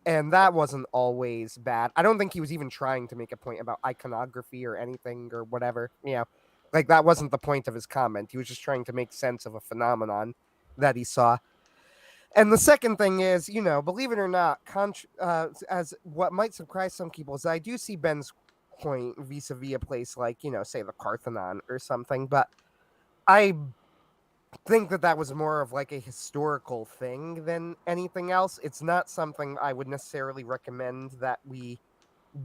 S3: And that wasn't always bad. I don't think he was even trying to make a point about iconography or anything or whatever. Like, that wasn't the point of his comment. He was just trying to make sense of a phenomenon that he saw. And the second thing is, believe it or not, as what might surprise some people, is I do see Ben's point vis-a-vis a place like, say the Parthenon or something. But I think that was more of like a historical thing than anything else. It's not something I would necessarily recommend that we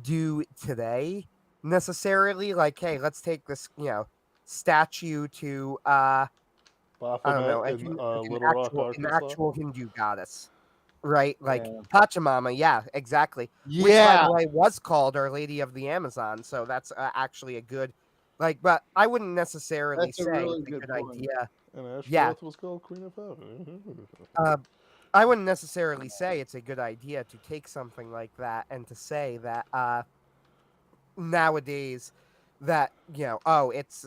S3: do today necessarily. Like, hey, let's take this statue to I don't know, an actual Hindu goddess, right? Like Pachamama. Yeah, exactly. Which, by the way, was called Our Lady of the Amazon, so that's actually a good, but I wouldn't necessarily say it's a good idea.
S1: And Ashtoreth was called Queen of Heaven.
S3: I wouldn't necessarily say it's a good idea to take something like that and to say that nowadays that it's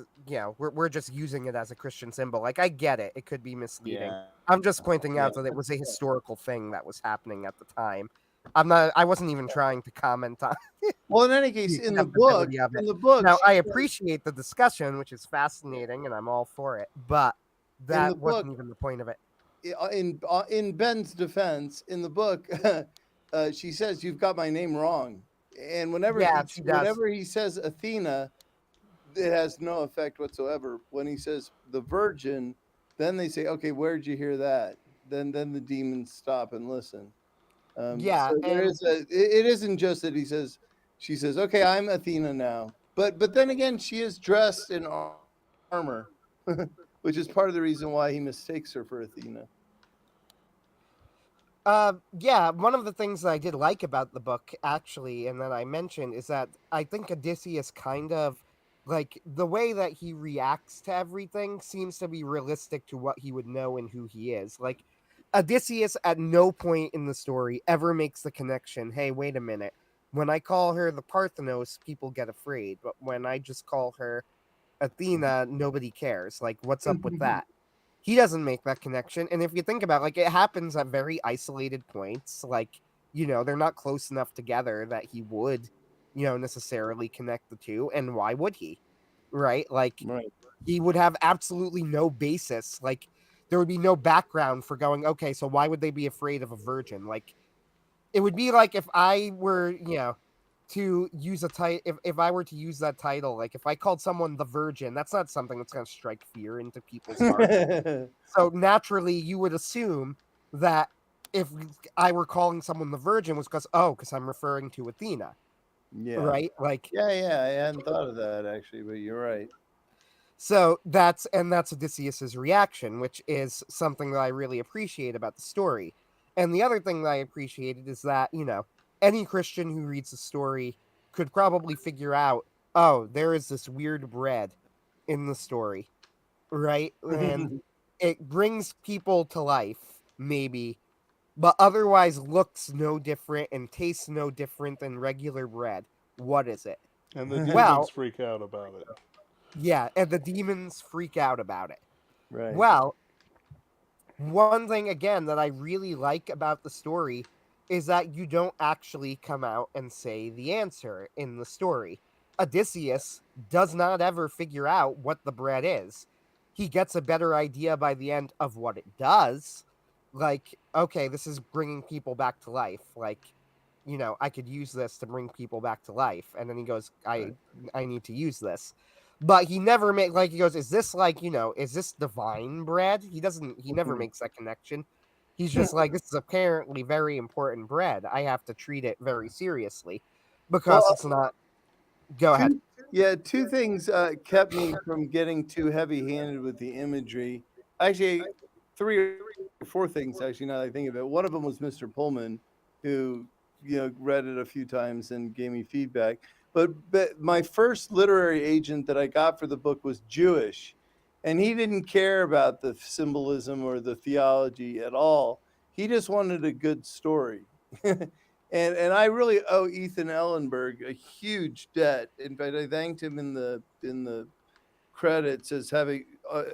S3: we're just using it as a Christian symbol. Like, I get it; it could be misleading. I'm just pointing out that it was a historical thing that was happening at the time. I wasn't even trying to comment on.
S2: Well, in any case, in the book,
S3: now I appreciate the discussion, which is fascinating, and I'm all for it. But
S2: In the
S3: That
S2: book,
S3: wasn't even the point of it.
S2: in Ben's defense, in the book, she says, "You've got my name wrong." And
S3: Yeah, she does.
S2: whenever he says Athena, it has no effect whatsoever. When he says the Virgin, then they say, "Okay, where'd you hear that?" Then the demons stop and listen.
S3: Yeah,
S2: So there
S3: and
S2: is it isn't just that she says, "Okay, I'm Athena now," but then again, she is dressed in armor, which is part of the reason why he mistakes her for Athena.
S3: yeah, one of the things that I did like about the book, actually, and that I mentioned, is that I think Odysseus kind of like the way that he reacts to everything seems to be realistic to what he would know and who he is. Like, Odysseus at no point in the story ever makes the connection, hey, wait a minute. When I call her the Parthenos, people get afraid, but when I just call her Athena, nobody cares. Like, what's up with that? He doesn't make that connection. And if you think about it, like, it happens at very isolated points. Like, they're not close enough together that he would, necessarily connect the two. And why would he? Right? Like,
S2: Right.
S3: he would have absolutely no basis. Like, there would be no background for going, okay, so why would they be afraid of a virgin? Like, it would be like if I were, to use a title, if I were to use that title, like if I called someone the Virgin, that's not something that's going to strike fear into people's hearts. So naturally, you would assume that if I were calling someone the Virgin was because I'm referring to Athena,
S2: Yeah.
S3: right? Like,
S2: Yeah, I hadn't thought of that actually, but you're right.
S3: so that's Odysseus's reaction, which is something that I really appreciate about the story. And the other thing that I appreciated is that, any Christian who reads the story could probably figure out, oh, there is this weird bread in the story, right? And it brings people to life, maybe, but otherwise looks no different and tastes no different than regular bread. What is it?
S1: And the demons
S3: Well,
S1: freak out about it.
S3: yeah, and the demons freak out about it.
S2: Right.
S3: Well, one thing again that I really like about the story is that you don't actually come out and say the answer in the story. Odysseus does not ever figure out what the bread is. He gets a better idea by the end of what it does. Like, okay, this is bringing people back to life. Like, I could use this to bring people back to life. And then he goes, I
S2: Right.
S3: I need to use this. But he never make like he goes, is this like, is this divine bread? He never makes that connection. He's just like, this is apparently very important bread. I have to treat it very seriously because
S2: Well,
S3: it's not. Go ahead.
S2: two things kept me from getting too heavy-handed with the imagery. Actually, three or four things. Actually, now that I think of it, one of them was Mr. Pullman, who read it a few times and gave me feedback. But my first literary agent that I got for the book was Jewish, and he didn't care about the symbolism or the theology at all. He just wanted a good story. And I really owe Ethan Ellenberg a huge debt. In fact, I thanked him in the credits as having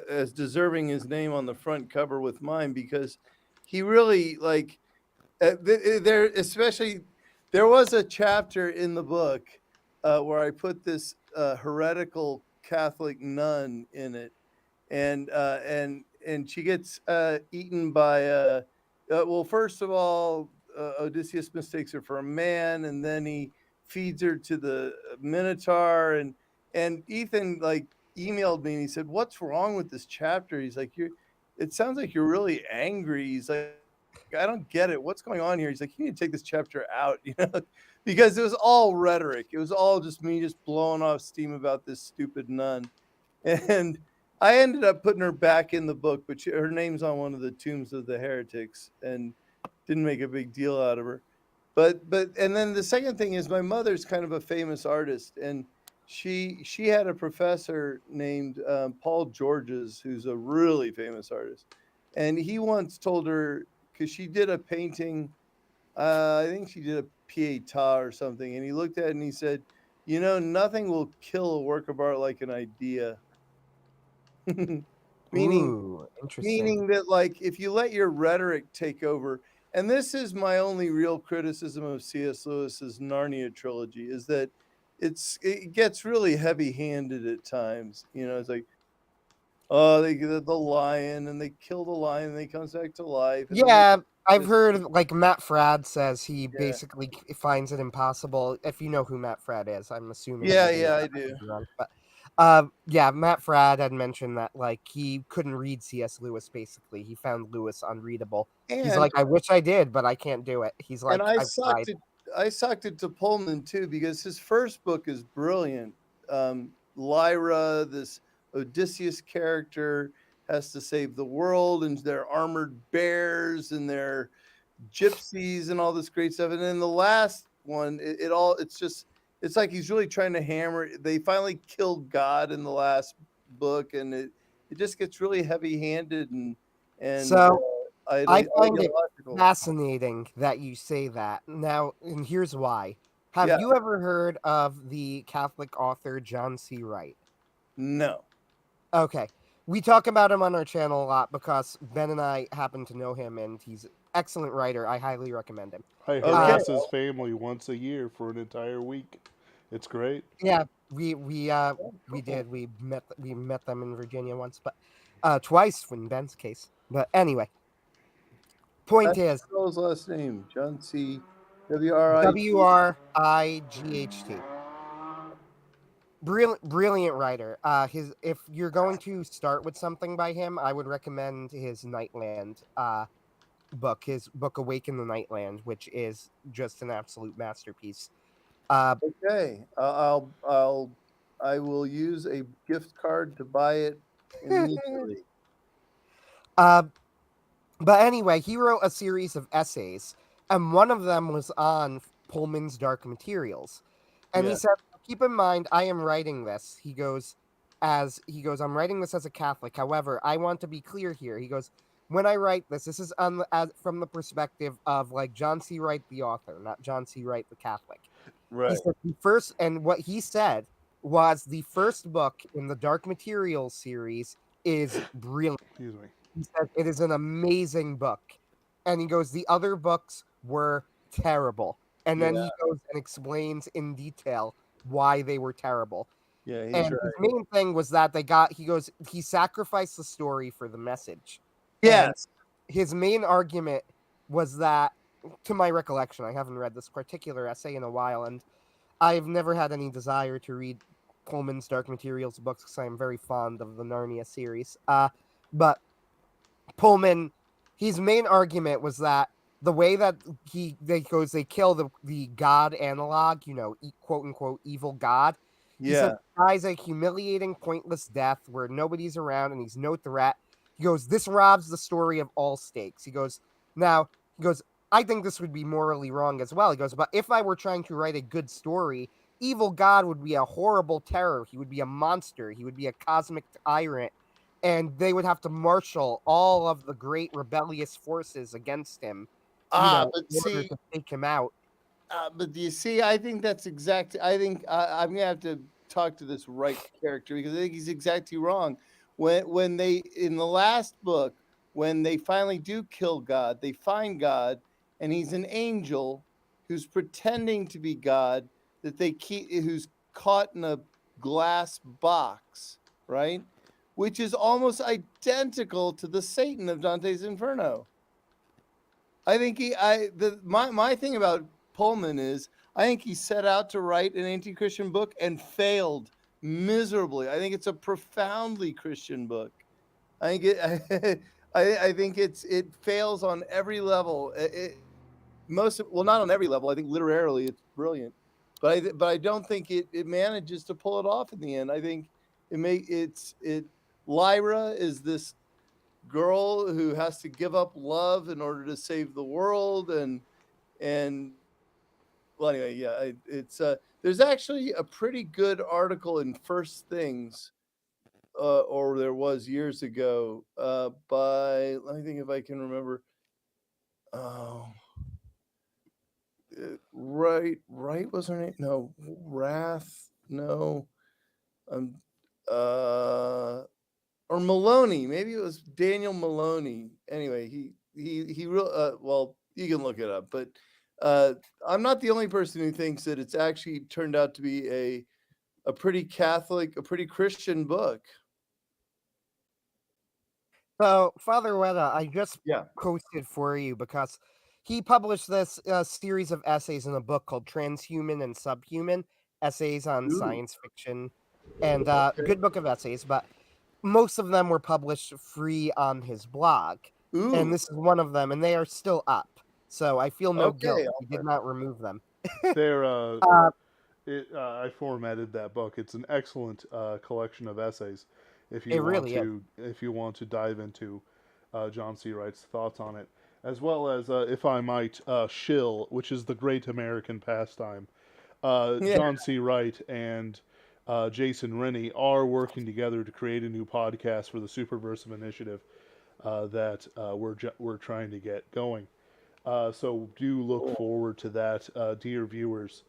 S2: as deserving his name on the front cover with mine, because he really like there, especially there was a chapter in the book where I put this heretical Catholic nun in it, and she gets eaten by well, first of all, Odysseus mistakes her for a man, and then he feeds her to the Minotaur, and Ethan like emailed me and he said, "What's wrong with this chapter?" He's like, "You're it sounds like you're really angry." He's like, "I don't get it. What's going on here?" He's like, "You need to take this chapter out," because it was all rhetoric. It was all just me just blowing off steam about this stupid nun. And I ended up putting her back in the book, but her name's on one of the tombs of the heretics, and didn't make a big deal out of her. But and then the second thing is my mother's kind of a famous artist, and she had a professor named Paul Georges, who's a really famous artist, and he once told her, because she did a painting, I think she did a Pietà or something, and he looked at it and he said, "Nothing will kill a work of art like an idea." meaning
S3: Ooh, interesting.
S2: meaning that, like, if you let your rhetoric take over, and this is my only real criticism of C.S. Lewis's Narnia trilogy, is that it gets really heavy-handed at times. It's like, Oh, they get the lion, and they kill the lion, and he comes back to life, and then
S3: Yeah, I've
S2: just
S3: heard like Matt Frad says he
S2: yeah,
S3: basically finds it impossible. If you know who Matt Frad is, I'm assuming
S2: yeah,
S3: you do.
S2: yeah,
S3: I
S2: I
S3: could
S2: do.
S3: be wrong, but yeah, Matt Frad had mentioned that like he couldn't read C.S. Lewis. Basically, he found Lewis unreadable. He's
S2: And
S3: like, I wish I did, but I can't do it. He's
S2: and
S3: like, I've tried.
S2: I sucked it to Pullman too because his first book is brilliant. Lyra, this Odysseus character, has to save the world, and they're armored bears, and they're gypsies, and all this great stuff. And then the last one, it's like he's really trying to hammer. They finally killed God in the last book, and it just gets really heavy handed and
S3: So I find it
S2: ideological.
S3: fascinating that you say that. Now, and here's why. Have
S2: Yeah,
S3: you ever heard of the Catholic author John C. Wright?
S2: no.
S3: Okay. We talk about him on our channel a lot because Ben and I happen to know him and he's an excellent writer. I highly recommend him.
S1: I
S2: Okay.
S1: harass his family once a year for an entire week. It's great.
S3: Yeah, we did. We met them in Virginia once, but twice in Ben's case. But anyway, point
S2: That's
S3: is
S2: the last name. John C. Wright.
S3: Wright. Brilliant writer. His if you're going to start with something by him, I would recommend his Nightland book, his book Awaken the Nightland, which is just an absolute masterpiece. Uh,
S2: Okay. I will use a gift card to buy it immediately.
S3: uh, but anyway, he wrote a series of essays, and one of them was on Pullman's Dark Materials. And he
S2: Yeah.
S3: said, "Keep in mind, I am writing this." I'm writing this as a Catholic. However, I want to be clear here. He goes, when I write this, this is from the perspective of like John C. Wright, the author, not John C. Wright, the Catholic. He
S2: Right.
S3: said the first, and what he said was the first book in the Dark Materials series is brilliant.
S1: Excuse me.
S3: He said it is an amazing book. And he goes, the other books were terrible. And then
S2: Yeah.
S3: he goes and explains in detail why they were terrible.
S2: Yeah. He's
S3: And
S2: right.
S3: his main thing was that he goes, he sacrificed the story for the message. And
S2: Yes.
S3: his main argument was that, to my recollection, I haven't read this particular essay in a while, and I've never had any desire to read Pullman's Dark Materials books because I'm very fond of the Narnia series. But Pullman, his main argument was that the way that they kill the god analog, quote unquote evil god. He said
S2: Yeah.
S3: the guy's a humiliating, pointless death where nobody's around and he's no threat. He goes, this robs the story of all stakes. He goes, I think this would be morally wrong as well. He goes, but if I were trying to write a good story, evil god would be a horrible terror. He would be a monster. He would be a cosmic tyrant, and they would have to marshal all of the great rebellious forces against him,
S2: But
S3: in order
S2: see,
S3: to take him out.
S2: but do you see? I think that's exactly. I think I'm gonna have to talk to this Wright character because I think he's exactly wrong. When they in the last book, when they finally do kill God, they find God, and he's an angel who's pretending to be God that they keep, who's caught in a glass box, right? Which is almost identical to the Satan of Dante's Inferno. I think my thing about Pullman is I think he set out to write an anti-Christian book and failed miserably. I think it's a profoundly Christian book. I think I think it fails on every level. Not on every level. I think literarily it's brilliant, but I don't think it manages to pull it off in the end. I think it Lyra is this girl who has to give up love in order to save the world, and well, anyway, yeah, it's there's actually a pretty good article in First Things, or there was years ago, by, let me think if I can remember. Oh, right was her name? No, Wrath. No, um, uh, or Maloney. Maybe it was Daniel Maloney. Anyway, he real well, you can look it up, but uh, I'm not the only person who thinks that it's actually turned out to be a pretty Catholic, a pretty Christian book.
S3: So, Father Wetta, I just
S2: Yeah.
S3: posted for you because he published this series of essays in a book called Transhuman and Subhuman Essays on
S2: Ooh.
S3: Science Fiction. And
S2: Okay.
S3: good book of essays, but most of them were published free on his blog. And
S2: Ooh.
S3: this is one of them, and they are still up. So I feel no guilt.
S2: Okay.
S3: He did not remove them.
S1: They're
S3: Uh,
S1: I formatted that book. It's an excellent collection of essays.
S3: it really is.
S1: If you want to dive into John C. Wright's thoughts on it, as well as if I might shill, which is the great American pastime.
S2: Yeah.
S1: John C. Wright and Jason Rennie are working together to create a new podcast for the Superversive initiative that we're trying to get going. So do look
S2: Cool.
S1: forward to that, dear viewers.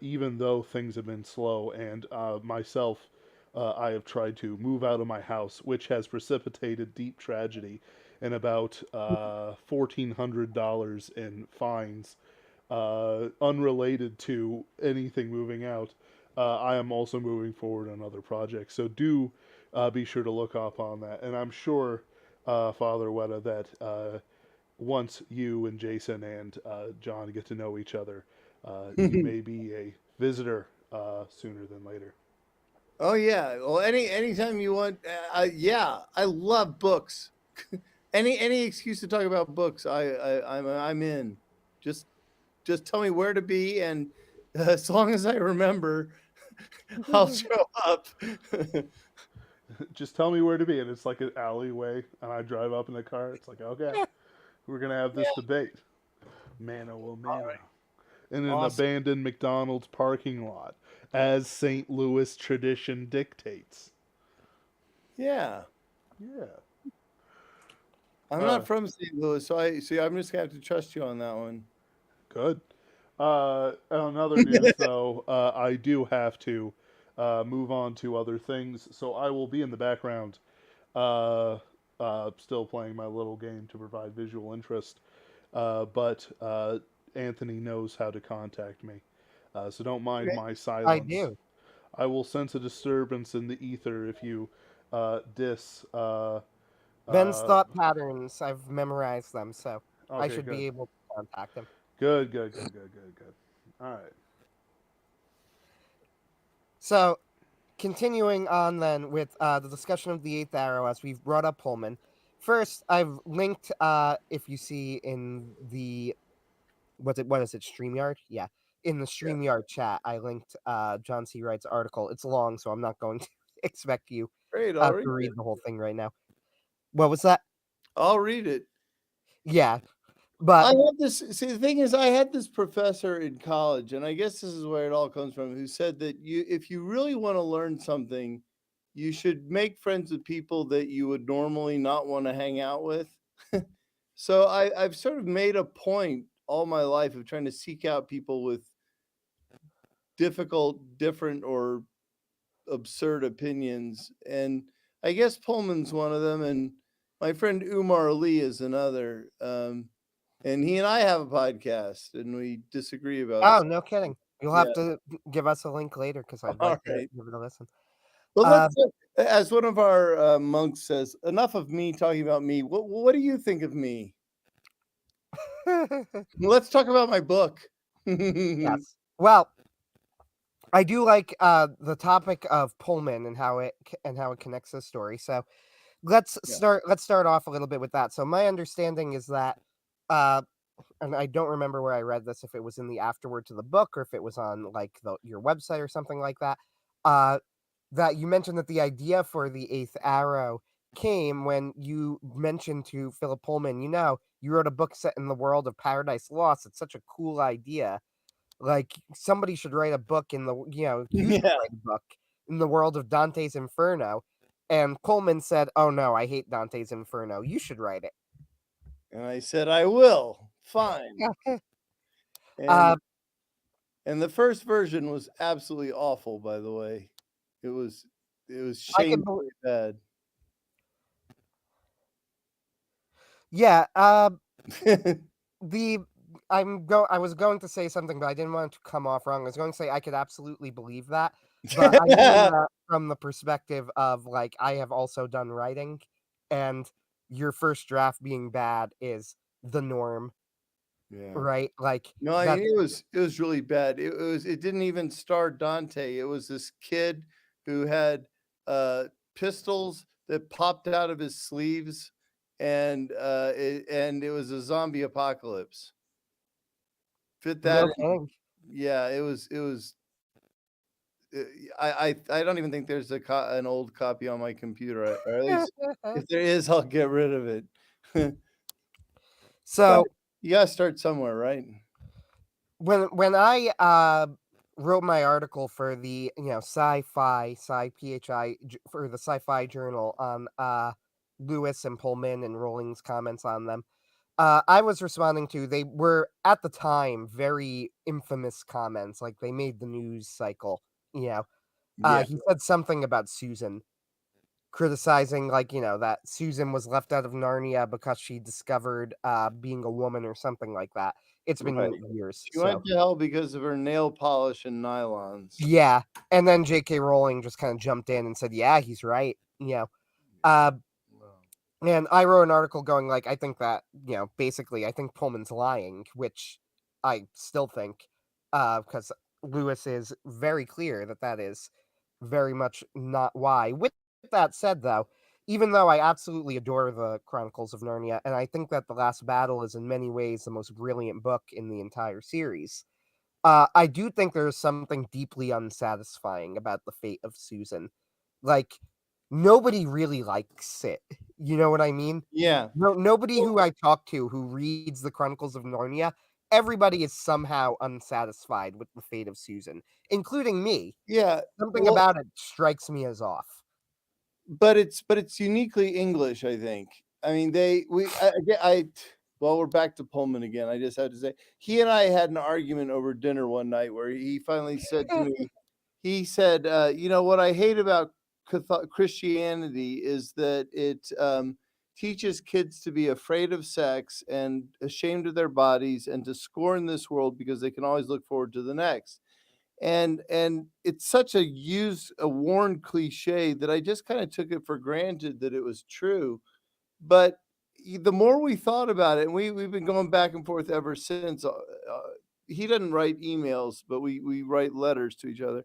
S1: Even though things have been slow, and myself, I have tried to move out of my house, which has precipitated deep tragedy and about $1,400 in fines, unrelated to anything moving out. I am also moving forward on other projects, so do be sure to look up on that. And I'm sure, Father Wetta, that once you and Jason and John get to know each other, you may be a visitor sooner than later.
S2: Oh yeah. Well, anytime you want. Yeah, I love books. Any excuse to talk about books, I'm in. Just just tell me where to be, and as long as I remember, I'll show up.
S1: Just tell me where to be, and it's like an alleyway, and I drive up in the car. It's like, okay, we're gonna have this
S2: Yeah.
S1: debate, mano a
S2: All
S1: mano,
S2: right.
S1: in an
S2: Awesome.
S1: abandoned McDonald's parking lot, as St. Louis tradition dictates.
S2: Yeah.
S1: Yeah.
S2: I'm
S1: Uh,
S2: not from St. Louis, so I see. I'm just gonna have to trust you on that one.
S1: Good. On other news, though, I do have to move on to other things, so I will be in the background, uh, still playing my little game to provide visual interest. But Anthony knows how to contact me, so don't mind
S2: Okay.
S1: my
S3: I
S1: silence.
S3: do.
S1: I will sense a disturbance in the ether if you diss.
S3: Ben's
S1: Uh,
S3: thought patterns, I've memorized them, so I
S1: okay,
S3: should
S1: good.
S3: be able to contact him.
S1: Good. All right.
S3: So, continuing on then with the discussion of the Eighth Arrow, as we've brought up Pullman. First, I've linked, if you see in the what is it, StreamYard? Yeah. In the
S2: Yeah.
S3: StreamYard chat, I linked John C. Wright's article. It's long, so I'm not going to expect you
S2: Great. I'll
S3: to
S2: read
S3: read
S2: it.
S3: the whole thing right now. What was that?
S2: I'll read it.
S3: Yeah,
S2: I
S3: but
S2: had this. See, the thing is, I had this professor in college, and I guess this is where it all comes from, who said that if you really want to learn something, you should make friends with people that you would normally not want to hang out with. So I've sort of made a point all my life of trying to seek out people with difficult, different, or absurd opinions. And I guess Pullman's one of them, and my friend Umar Lee is another. And he and I have a podcast, and we disagree about
S3: oh,
S2: stuff.
S3: no kidding. You'll
S2: Yeah.
S3: have to give us a link later because I'd
S2: All
S3: like to
S2: right.
S3: give it a listen.
S2: Well,
S3: Uh,
S2: as one of our monks says, enough of me talking about me. What do you think of me? Let's talk about my book. Yeah.
S3: yes. Well, I do like the topic of Pullman and how it connects the story. So let's start off a little bit with that. So my understanding is that uh and I don't remember where I read this, if it was in the afterword to the book or if it was on like your website or something like that. Uh that you mentioned that the idea for the Eighth Arrow came when you mentioned to Philip Pullman, you wrote a book set in the world of Paradise Lost. It's such a cool idea. Like, somebody should write a book you should
S2: Yeah.
S3: write a book in the world of Dante's Inferno. And Pullman said, "Oh no, I hate Dante's Inferno. You should write it."
S2: And I said, I will. Fine.
S3: Yeah.
S2: And and the first version was absolutely awful, by the way. It was
S3: I can, bel
S2: shamefully bad.
S3: yeah. The I was going to say something, but I didn't want it to come off wrong. I was going to say I could absolutely believe that, but I mean that from the perspective of like I have also done writing, and your first draft being bad is the norm,
S2: Yeah.
S3: right? Like
S2: No, I
S3: that.
S2: mean, it was really bad. It didn't even star Dante. It was this kid who had pistols that popped out of his sleeves, and it was a zombie apocalypse. Fit that
S3: No
S2: in.
S3: kidding.
S2: Yeah, it was. I don't even think there's an old copy on my computer, or at least if there is, I'll get rid of it. But
S3: So
S2: you gotta start somewhere, right?
S3: when I wrote my article for the sci PHI for the sci-fi journal on Lewis and Pullman and Rowling's comments on them, I was responding to, they were at the time very infamous comments, like they made the news cycle. You know,
S2: Yeah,
S3: he said something about Susan, criticizing, like, that Susan was left out of Narnia because she discovered being a woman or something like that. It's
S2: right.
S3: been years,
S2: She
S3: so
S2: went to hell because of her nail polish and nylons.
S3: yeah. And then J.K. Rowling just kind of jumped in and said, "Yeah, he's right." Uh,
S2: Wow.
S3: and I wrote an article going like, I think that basically, I think Pullman's lying, which I still think, because Lewis is very clear that that is very much not why. With that said, though, even though I absolutely adore the Chronicles of Narnia, and I think that The Last Battle is in many ways the most brilliant book in the entire series, I do think there's something deeply unsatisfying about the fate of Susan. Like, nobody really likes it. You know what I mean?
S2: Yeah.
S3: No, nobody
S2: Well,
S3: who I talk to who reads the Chronicles of Narnia, everybody is somehow unsatisfied with the fate of Susan, including me.
S2: yeah.
S3: Something
S2: Well,
S3: about it strikes me as off.
S2: but it's uniquely English, I think. I mean, again, well, we're back to Pullman again. I just have to say, he and I had an argument over dinner one night where he finally said to me, he said, what I hate about Christianity is that it teaches kids to be afraid of sex and ashamed of their bodies and to scorn this world because they can always look forward to the next. And it's such a worn cliche that I just kind of took it for granted that it was true. But the more we thought about it, and we've been going back and forth ever since. He doesn't write emails, but we write letters to each other,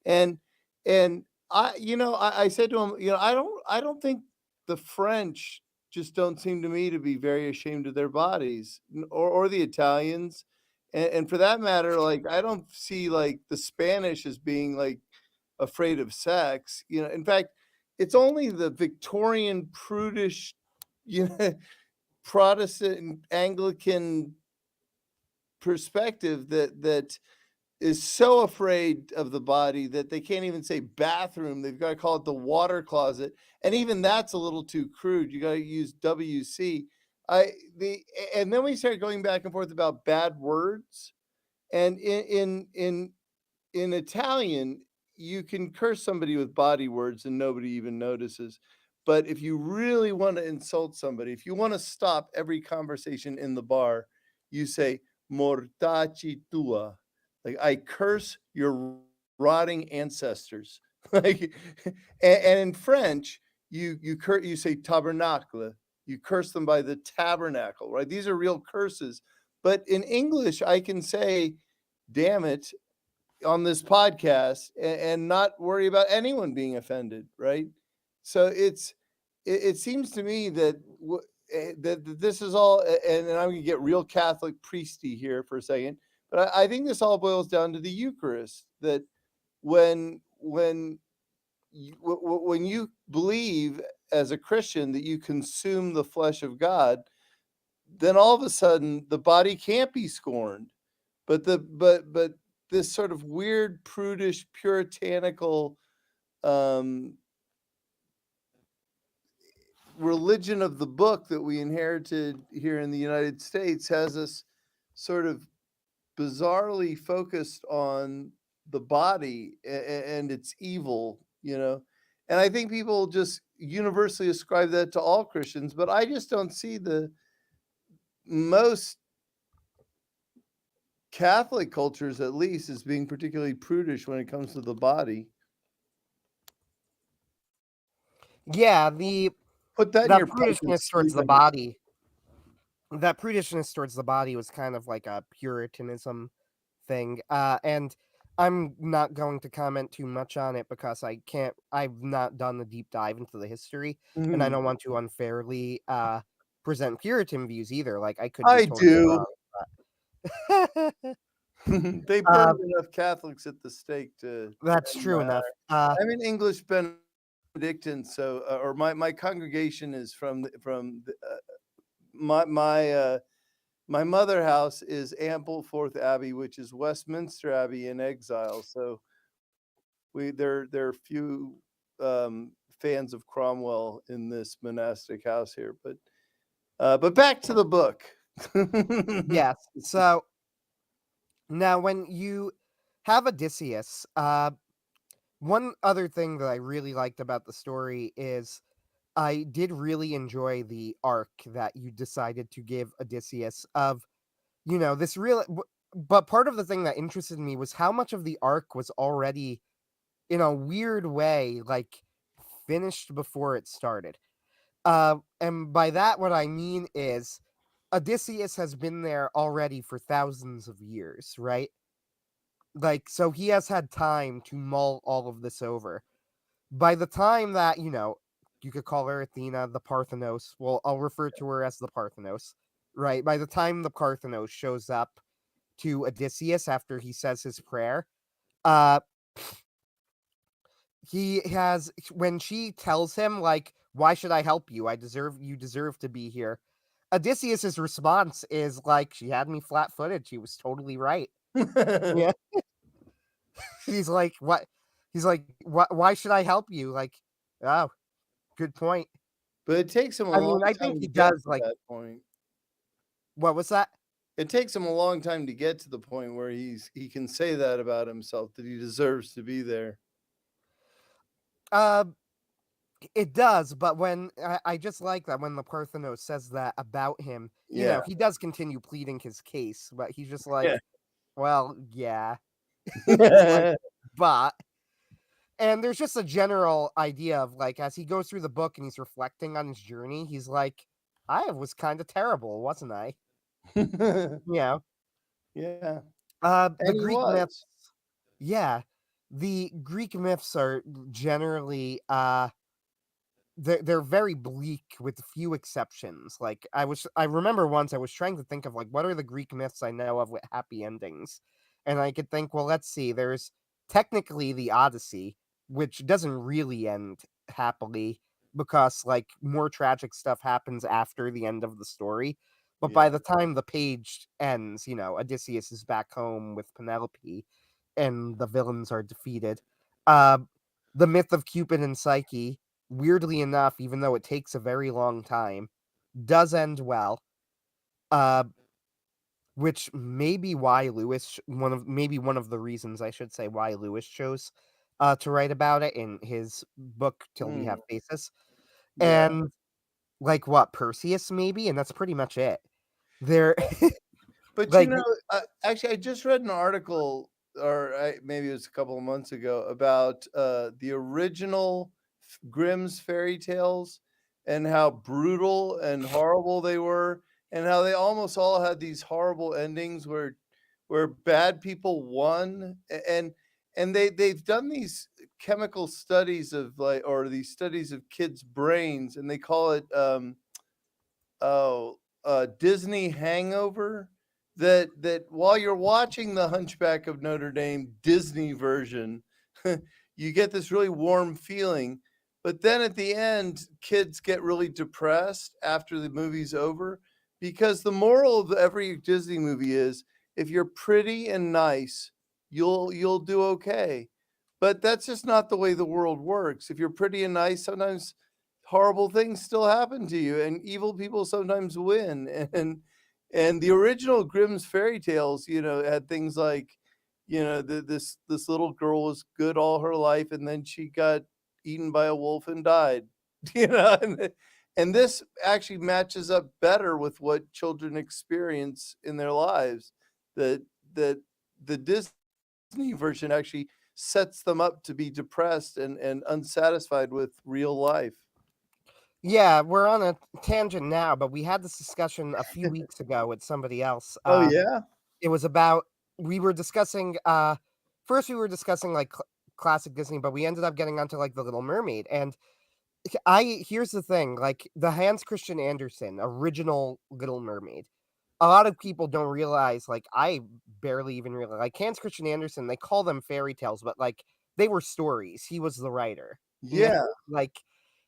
S2: and and I said to him, I don't think the French just don't seem to me to be very ashamed of their bodies, or the Italians, and for that matter, like I don't see like the Spanish as being like afraid of sex. In fact, it's only the Victorian prudish, you know, Protestant Anglican perspective that is so afraid of the body that they can't even say bathroom. They've got to call it the water closet, and even that's a little too crude. You got to use WC. And then we start going back and forth about bad words, and in Italian, you can curse somebody with body words and nobody even notices. But if you really want to insult somebody, if you want to stop every conversation in the bar, you say mortaci tua. Like I curse your rotting ancestors. Like and in French, you say tabernacle. You curse them by the tabernacle, right? These are real curses. But in English, I can say, damn it, on this podcast and not worry about anyone being offended, right? So it seems to me that that this is all, and I'm going to get real Catholic priesty here for a second, but I think this all boils down to the Eucharist. That when you believe as a Christian that you consume the flesh of God, then all of a sudden the body can't be scorned, but this sort of weird, prudish, puritanical um, religion of the book that we inherited here in the United States has us sort of bizarrely focused on the body and its evil, And I think people just universally ascribe that to all Christians, but I just don't see the most Catholic cultures, at least, as being particularly prudish when it comes to the body.
S3: Yeah, the
S2: Put that in
S3: that
S2: your pipe and
S3: prudishness towards
S2: sleep
S3: the
S2: on it.
S3: body. That prudishness towards the body was kind of like a puritanism thing. And I'm not going to comment too much on it because I've not done a deep dive into the history, and I
S2: Mhm.
S3: don't want to unfairly present Puritan views either. Like, I could be
S2: I
S3: totally
S2: do.
S3: wrong. But
S2: They burned enough Catholics at the stake to
S3: that's
S2: end
S3: true
S2: my
S3: enough.
S2: I'm an English Benedictine, so or my congregation is from my mother house is Ampleforth Abbey, which is Westminster Abbey in exile. So there are few fans of Cromwell in this monastic house here, but back to the book.
S3: Yes. So now, when you have Odysseus, one other thing that I really liked about the story is I did really enjoy the arc that you decided to give Odysseus of, this real. But part of the thing that interested me was how much of the arc was already, in a weird way, like finished before it started. And by that, what I mean is Odysseus has been there already for thousands of years, right? Like, so he has had time to mull all of this over. By the time that, you could call her Athena, the Parthenos. Well, I'll refer to her as the Parthenos, right? By the time the Parthenos shows up to Odysseus after he says his prayer, uh, he has, when she tells him, like, why should I help you? You deserve to be here. Odysseus's response is like, she had me flat footed. She was totally right. Yeah. He's like, what? He's like, why should I help you? Like, oh, good point.
S2: But it takes him a
S3: I
S2: long
S3: mean, I think
S2: time to
S3: he
S2: get
S3: does,
S2: to
S3: like,
S2: that point.
S3: what was that?
S2: It takes him a long time to get to the point where he can say that about himself, that he deserves to be there.
S3: Uh, it does, but when I just like that when the Parthenos says that about him,
S2: Yeah.
S3: he does continue pleading his case, but he's just like,
S2: Yeah.
S3: well, yeah. He's like, but. And there's just a general idea of, like, as he goes through the book and he's reflecting on his journey, he's like, I was kind of terrible, wasn't I? You know,
S2: Yeah.
S3: the
S2: And he
S3: Greek myths,
S2: was.
S3: yeah, the Greek myths are generally, they're very bleak with few exceptions. Like, I remember once I was trying to think of, like, what are the Greek myths I know of with happy endings, and I could think, well, let's see. There's technically the Odyssey, which doesn't really end happily because, like, more tragic stuff happens after the end of the story. But by
S2: Yeah.
S3: the time the page ends, Odysseus is back home with Penelope, and the villains are defeated. Uh, the myth of Cupid and Psyche, weirdly enough, even though it takes a very long time, does end well. Uh, which may be why maybe one of the reasons I should say why Lewis chose to write about it in his book Till We
S2: Mm,
S3: Have Faces.
S2: yeah.
S3: And like what, Perseus maybe, and that's pretty much it. There
S2: But
S3: like
S2: actually, I just read an article, or maybe it was a couple of months ago, about the original Grimm's fairy tales and how brutal and horrible they were, and how they almost all had these horrible endings where bad people won, and they've done these chemical studies of like, or these studies of kids' brains, and they call it oh, Disney Hangover, that while you're watching the Hunchback of Notre Dame Disney version, you get this really warm feeling, but then at the end, kids get really depressed after the movie's over, because the moral of every Disney movie is if you're pretty and nice, you'll do okay. But that's just not the way the world works. If you're pretty and nice, sometimes horrible things still happen to you, and evil people sometimes win. And the original Grimm's fairy tales, had things like, this little girl was good all her life, and then she got eaten by a wolf and died. And this actually matches up better with what children experience in their lives. That the Disney version actually sets them up to be depressed and unsatisfied with real life.
S3: Yeah, we're on a tangent now, but we had this discussion a few weeks ago with somebody else.
S2: Oh yeah.
S3: It was about we were discussing. First we were discussing like classic Disney, but we ended up getting onto like the Little Mermaid. And here's the thing, like the Hans Christian Andersen original Little Mermaid. A lot of people don't realize, like I barely even realize, like Hans Christian Andersen, they call them fairy tales, but like they were stories. He was the writer. You know,
S2: Yeah.
S3: like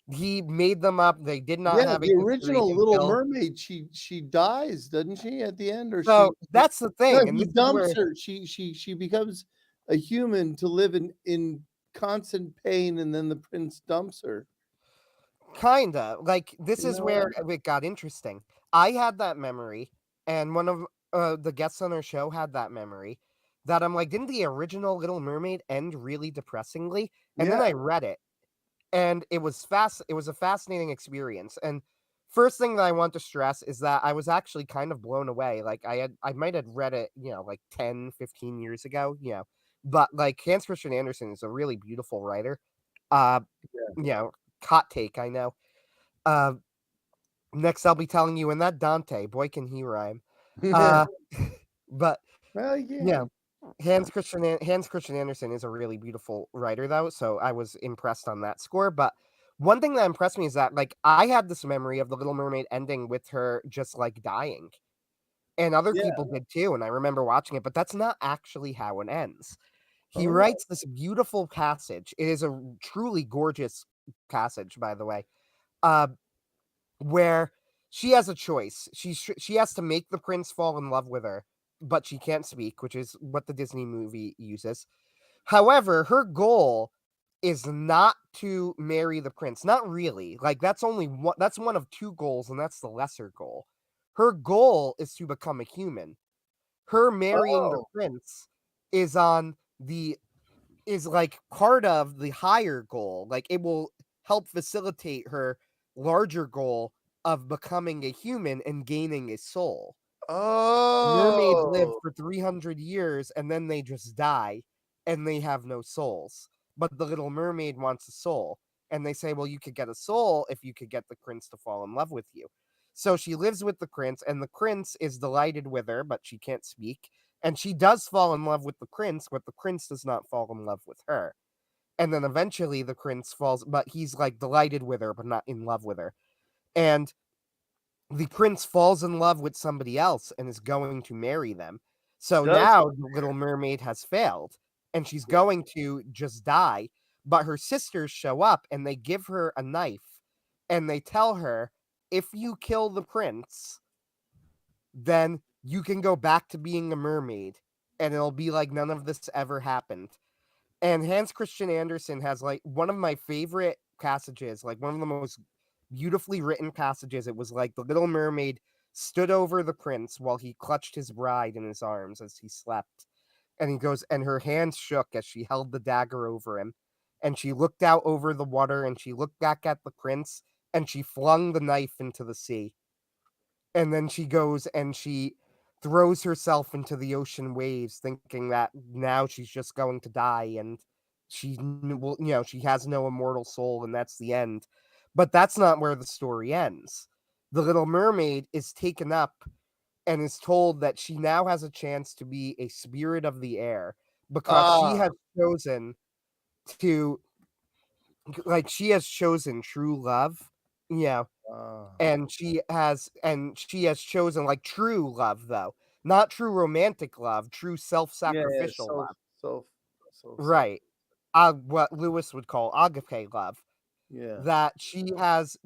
S3: he made them up. They did not
S2: Yeah,
S3: have a
S2: the
S3: history
S2: original Little
S3: until.
S2: Mermaid, she dies, doesn't she, at the end? Or
S3: So that's the
S2: no,
S3: thing, and
S2: he
S3: this is
S2: dumps
S3: where
S2: her. She becomes a human to live in constant pain, and then the prince dumps her.
S3: kinda like this
S2: You
S3: is
S2: know
S3: where
S2: what?
S3: it got interesting. I had that memory, and one of the guests on our show had that memory. That I'm like, didn't the original Little Mermaid end really depressingly? And then
S2: Yeah.
S3: I read it, and it was fast. It was a fascinating experience. And first thing that I want to stress is that I was actually kind of blown away. Like I might have read it, like 10, 15 years ago, but like Hans Christian Andersen is a really beautiful writer. Uh,
S2: Yeah.
S3: you know, hot take, I know. Uh, Next I'll be telling you in that Dante, boy can he rhyme. Uh, but
S2: Well,
S3: you
S2: yeah.
S3: know, Hans Christian Andersen is a really beautiful writer, though, so I was impressed on that score. But one thing that impressed me is that, like, I had this memory of the Little Mermaid ending with her just like dying, and other
S2: Yeah.
S3: people did too. And I remember watching it, but that's not actually how it ends. He
S2: Oh.
S3: writes this beautiful passage. It is a truly gorgeous passage, by the way. Uh, where she has a choice. She has to make the prince fall in love with her, but she can't speak, which is what the Disney movie uses. However, her goal is not to marry the prince. Not really. Like that's one of two goals, and that's the lesser goal. Her goal is to become a human. Her marrying the
S2: Oh.
S3: prince is on the is like part of the higher goal. Like it will help facilitate her larger goal of becoming a human and gaining a soul. Mermaids live
S2: Oh.
S3: for 300 years and then they just die and they have no souls. But the little mermaid wants a soul. And they say, well, you could get a soul if you could get the prince to fall in love with you. So she lives with the prince, and the prince is delighted with her, but she can't speak. And she does fall in love with the prince, but the prince does not fall in love with her. And then eventually the prince falls, but he's like delighted with her, but not in love with her. And the prince falls in love with somebody else and is going to marry them. So
S2: Does
S3: now the little mermaid has failed and she's going to just die. But her sisters show up and they give her a knife and they tell her, if you kill the prince, then you can go back to being a mermaid and it'll be like none of this ever happened. And Hans Christian Andersen has like one of my favorite passages, like one of the most beautifully written passages. It was like the little mermaid stood over the prince while he clutched his bride in his arms as he slept. And he goes, and her hands shook as she held the dagger over him. And she looked out over the water and she looked back at the prince and she flung the knife into the sea. And then she goes and she throws herself into the ocean waves, thinking that now she's just going to die and she has no immortal soul and that's the end. But that's not where the story ends. The little mermaid is taken up and is told that she now has a chance to be a spirit of the air because she
S2: ah.
S3: has chosen to she has chosen true love. Yeah,
S2: Ah.
S3: and she has chosen like true love, though not true romantic love, true
S2: Yeah, yeah.
S3: self-sacrificial
S2: So
S3: love,
S2: so so sad.
S3: right? What Lewis would call agape love,
S2: Yeah.
S3: that she has,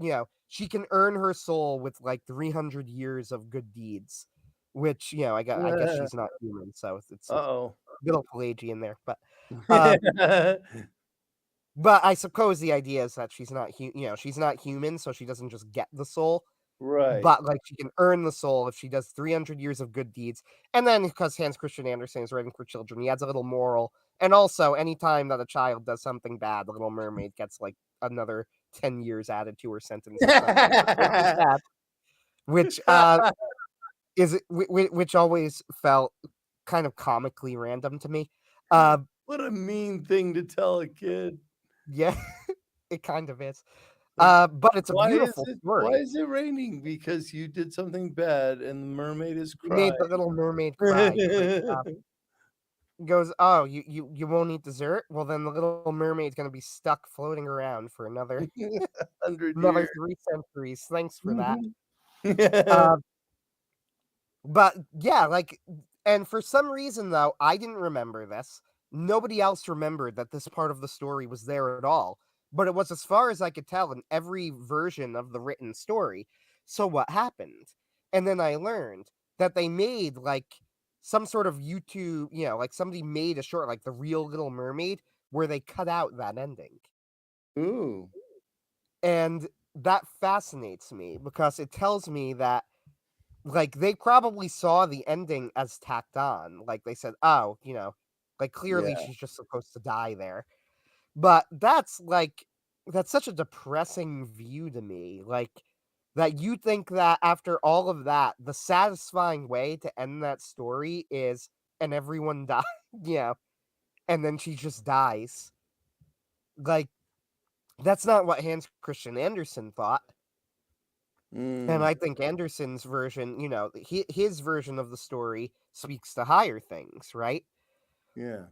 S3: she can earn her soul with like 300 years of good deeds, which I guess she's not human, so it's
S2: Uh-oh.
S3: a little Pelagian there, uh but I suppose the idea is that she's not human, so she doesn't just get the soul.
S2: Right.
S3: But, like, she can earn the soul if she does 300 years of good deeds, and then because Hans Christian Andersen is writing for children, he adds a little moral, and also, anytime that a child does something bad, The Little Mermaid gets, like, another 10 years added to her sentence or something, which is sad, which, which always felt kind of comically random to me. Uh,
S2: What a mean thing to tell a kid.
S3: yeah, it kind of is. But it's a
S2: Why is
S3: beautiful
S2: it? Why
S3: story.
S2: is it raining? Because you did something bad, and the mermaid is
S3: You made
S2: crying.
S3: the Little Mermaid cry. Great job. Goes, oh, you won't eat dessert? Well, then the Little Mermaid's gonna be stuck floating around for another
S2: 100 years.
S3: 3 centuries. Thanks for that.
S2: Mhm.
S3: Uh, but yeah, like, and for some reason though, I didn't remember this. Nobody else remembered that this part of the story was there at all. But it was as far as I could tell in every version of the written story. So what happened? And then I learned that they made like some sort of YouTube, like somebody made a short, like The Real Little Mermaid, where they cut out that ending.
S2: Ooh,
S3: And that fascinates me because it tells me that like they probably saw the ending as tacked on. Like they said, "Oh, like clearly
S2: yeah.
S3: she's just supposed to die there." But that's such a depressing view to me. Like that you think that after all of that, the satisfying way to end that story is and everyone dies, and then she just dies. Like that's not what Hans Christian Andersen thought. And
S2: Mm,
S3: I think Anderson's version, his version of the story speaks to higher things, right?
S2: yeah.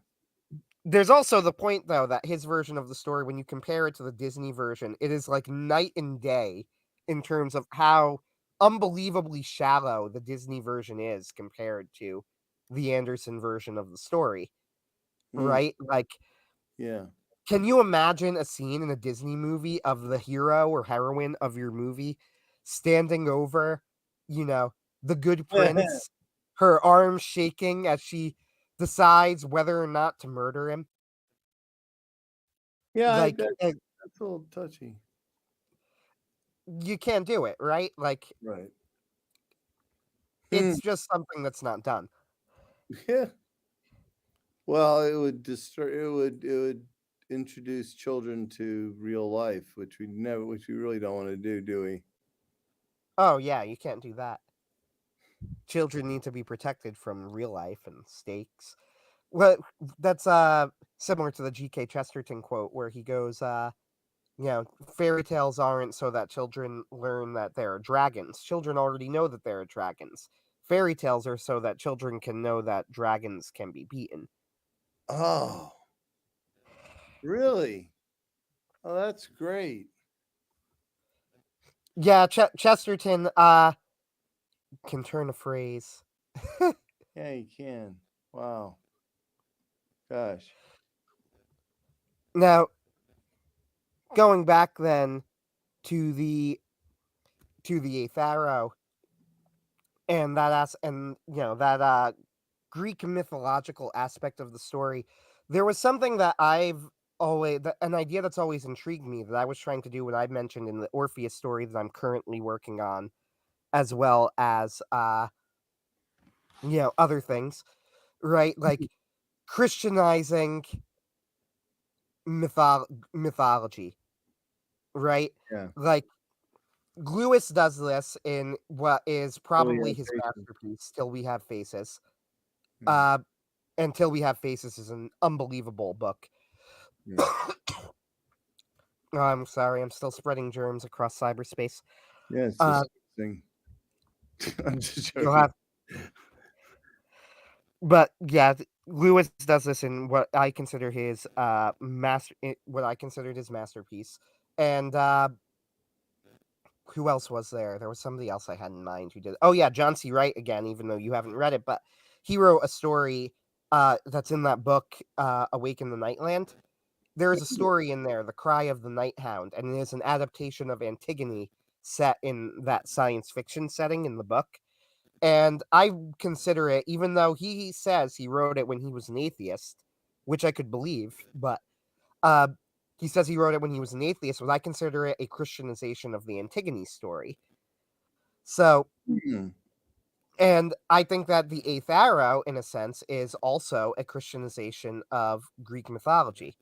S3: There's also the point, though, that his version of the story, when you compare it to the Disney version, it is like night and day in terms of how unbelievably shallow the Disney version is compared to the Anderson version of the story,
S2: Mm,
S3: right? Like,
S2: yeah.
S3: can you imagine a scene in a Disney movie of the hero or heroine of your movie standing over, you know, the good prince, her arms shaking as she decides whether or not to murder him?
S2: Yeah,
S3: Like,
S2: that's a little touchy.
S3: you can't do it, right? Like,
S2: Right. Hmm.
S3: it's just something that's not done.
S2: Yeah. Well, it would introduce children to real life, which we really don't want to do we?
S3: Oh, yeah, you can't do that. Children need to be protected from real life and stakes. Well, that's similar to the G.K. Chesterton quote where he goes, fairy tales aren't so that children learn that there are dragons. Children already know that there are dragons. Fairy tales are so that children can know that dragons can be beaten.
S2: Oh, really? Oh, that's great.
S3: Yeah, Chesterton can turn a phrase.
S2: Yeah, you can. Wow. Gosh.
S3: Now, going back then to the eighth arrow and that Greek mythological aspect of the story, there was something that an idea that's always intrigued me that I was trying to do what I mentioned in the Orpheus story that I'm currently working on, as well as other things, right? Like Christianizing mythology, right?
S2: Yeah.
S3: Like Lewis does this in what is
S2: Really
S3: probably his
S2: irritation.
S3: masterpiece, Till We Have Faces.
S2: Yeah.
S3: Uh, Until We Have Faces is an unbelievable book.
S2: Yeah.
S3: Oh, I'm sorry, I'm still spreading germs across cyberspace.
S2: Yeah, it's
S3: Uh,
S2: disgusting. I'm just
S3: you'll
S2: joking.
S3: have, but yeah, Lewis does this in what I consider his what I considered his masterpiece. And who else was there? There was somebody else I had in mind who did. Oh yeah, John C. Wright again, even though you haven't read it, but he wrote a story that's in that book, Awake in the Nightland. There is a story in there, The Cry of the Night Hound, and it is an adaptation of Antigone set in that science fiction setting in the book. And I consider it, even though he says he wrote it when he was an atheist, which I could believe, but uh, he says he wrote it when he was an atheist, but I consider it a Christianization of the Antigone story. So,
S2: Hmm.
S3: and I think that the eighth arrow, in a sense, is also a Christianization of Greek mythology.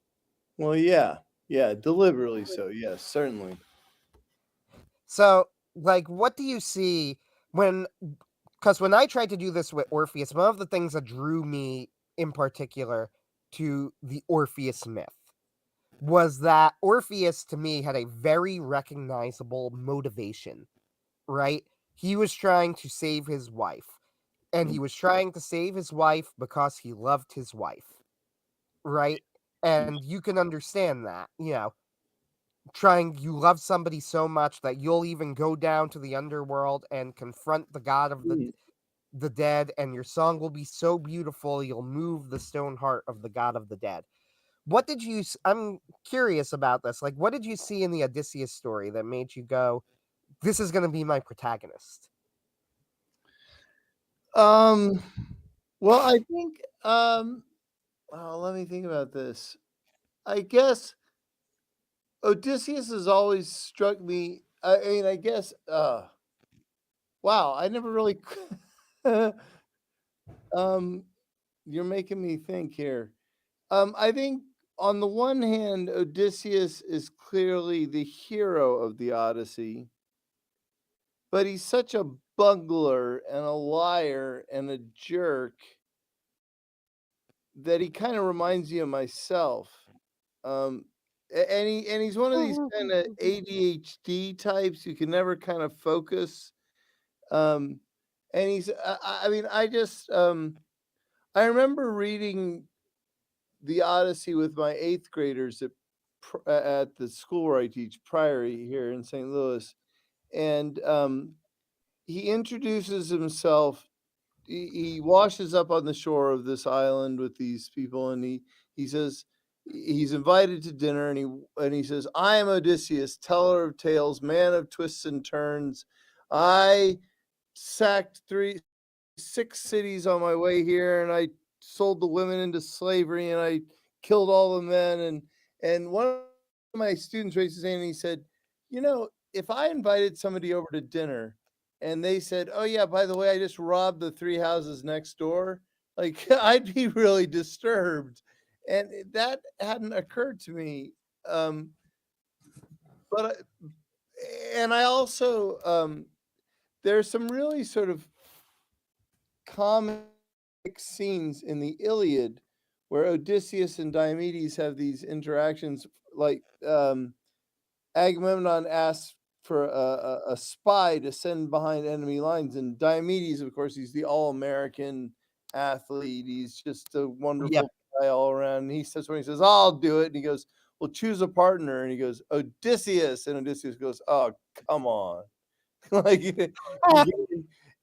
S2: Well, yeah. Yeah, deliberately so. Yes, certainly.
S3: So, like, what do you see when? Because when I tried to do this with Orpheus, one of the things that drew me in particular to the Orpheus myth was that Orpheus to me had a very recognizable motivation, right? He was trying to save his wife, and he was trying to save his wife because he loved his wife, right? And you can understand that, you love somebody so much that you'll even go down to the underworld and confront the god of
S2: Mm.
S3: the dead, and your song will be so beautiful you'll move the stone heart of the god of the dead. I'm curious about this. Like, what did you see in the Odysseus story that made you go, this is going to be my protagonist?
S2: Um, well, I think, let me think about this. I guess Odysseus has always struck me. I mean, I guess, wow, I never really, um, you're making me think here. I think on the one hand, Odysseus is clearly the hero of the Odyssey, but he's such a bungler and a liar and a jerk that he kind of reminds you of myself. Um, and he's one of these kind of ADHD types who can never kind of focus. Um, and I mean, I remember reading the Odyssey with my eighth graders at the school where I teach, Priory here in St. Louis, and he introduces himself. He washes up on the shore of this island with these people, and he says he's invited to dinner, and he says, "I am Odysseus, teller of tales, man of twists and turns. I sacked 6 cities on my way here, and I sold the women into slavery, and I killed all the men." And one of my students raised his hand and he said, if I invited somebody over to dinner and they said, "Oh yeah, by the way, I just robbed the 3 houses next door," like I'd be really disturbed. And that hadn't occurred to me. Um, but and I also there's some really sort of comic scenes in the Iliad where Odysseus and Diomedes have these interactions, like Agamemnon asks for a spy to send behind enemy lines, and Diomedes, of course, he's the all-American athlete. He's just a
S3: Yep.
S2: wonderful guy all around. And he says, when he says, "I'll do it," and he goes, "Well, choose a partner," and he goes, "Odysseus," and Odysseus goes, "Oh, come on." like,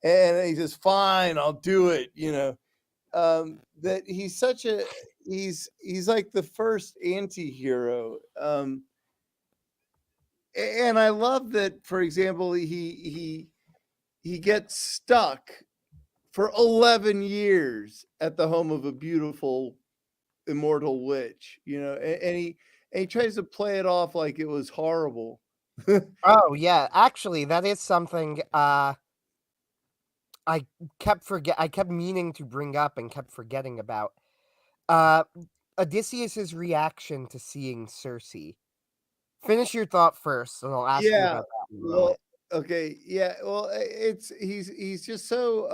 S2: and he says, "Fine, I'll do it." That he's such a he's like the first anti-hero. And I love that, for example, he gets stuck for 11 years at the home of a beautiful immortal witch, and he tries to play it off like it was horrible.
S3: Oh, yeah. Actually, that is something I kept meaning to bring up and kept forgetting about. Uh Odysseus's reaction to seeing Circe. Finish your thought first, and I'll ask you
S2: Yeah.
S3: about that in a
S2: Well,
S3: moment.
S2: okay. Yeah. Well, it's he's just so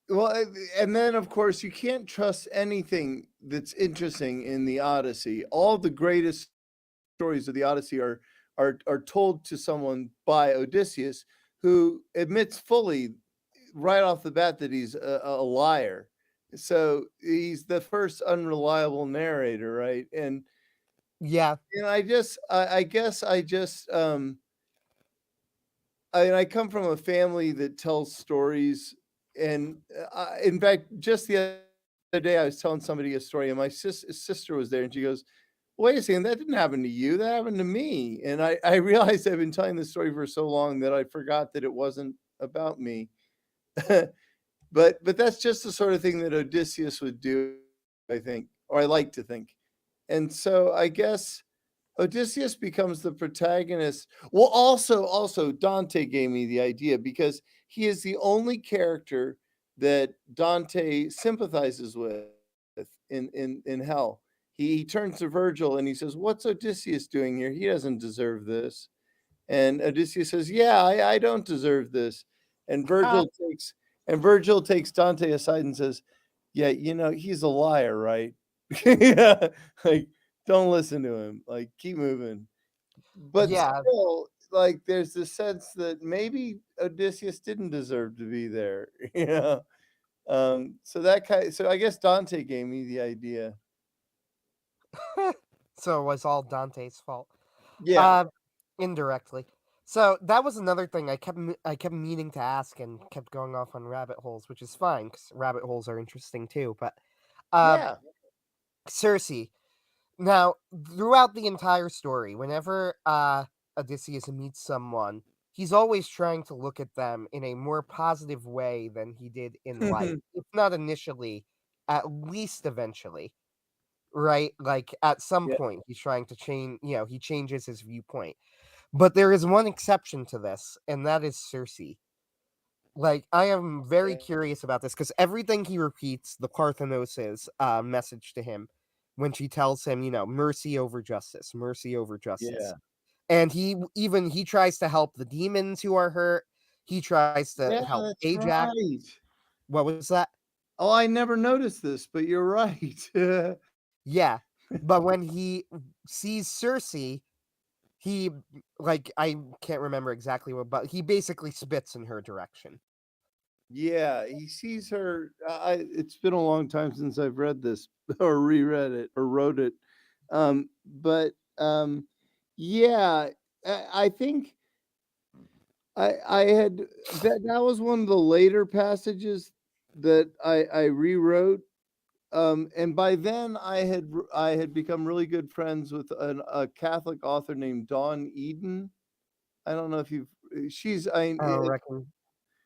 S2: well, and then of course you can't trust anything that's interesting in the Odyssey. All the greatest stories of the Odyssey are told to someone by Odysseus, who admits fully right off the bat that he's a liar. So he's the first unreliable narrator, right?
S3: Yeah.
S2: And I guess I come from a family that tells stories, and in fact, just the other day, I was telling somebody a story, and my sister was there, and she goes, "Wait a second, that didn't happen to you. That happened to me." And I realized I've been telling this story for so long that I forgot that it wasn't about me. But that's just the sort of thing that Odysseus would do, I think, or I like to think. And so I guess Odysseus becomes the protagonist. Well, also Dante gave me the idea because he is the only character that Dante sympathizes with in hell. He turns to Virgil and he says, "What's Odysseus doing here? He doesn't deserve this." And Odysseus says, "Yeah, I don't deserve this." And Virgil takes Dante aside and says, "Yeah, he's a liar, right?" Yeah, like don't listen to him. Like keep moving. But
S3: Yeah,
S2: still, like there's the sense that maybe Odysseus didn't deserve to be there. So that so I guess Dante gave me the idea.
S3: so it was all Dante's fault.
S2: Yeah.
S3: Uh, indirectly. So that was another thing I kept meaning to ask and kept going off on rabbit holes, which is fine because rabbit holes are interesting too. But uh,
S2: Yeah.
S3: Circe. Now, throughout the entire story, whenever Odysseus meets someone, he's always trying to look at them in a more positive way than he did in life. If not initially, at least eventually. Right? Like at some
S2: Yeah.
S3: point he's trying to change, he changes his viewpoint. But there is one exception to this, and that is Circe. Like, I am very curious about this because everything he repeats, the Parthenos' message to him when she tells him, mercy over justice, mercy over justice.
S2: Yeah.
S3: And he tries to help the demons who are hurt. He tries to
S2: Yeah,
S3: help
S2: that's
S3: Ajax.
S2: right.
S3: What was that?
S2: Oh, I never noticed this, but you're right.
S3: Yeah. But when he sees Circe, he like I can't remember exactly what, but he basically spits in her direction.
S2: Yeah, he sees her. It's been a long time since I've read this or reread it or wrote it. But yeah, I think I had that was one of the later passages that I rewrote. And by then I had become really good friends with a Catholic author named Dawn Eden. I don't know if you've she's
S3: I reckon.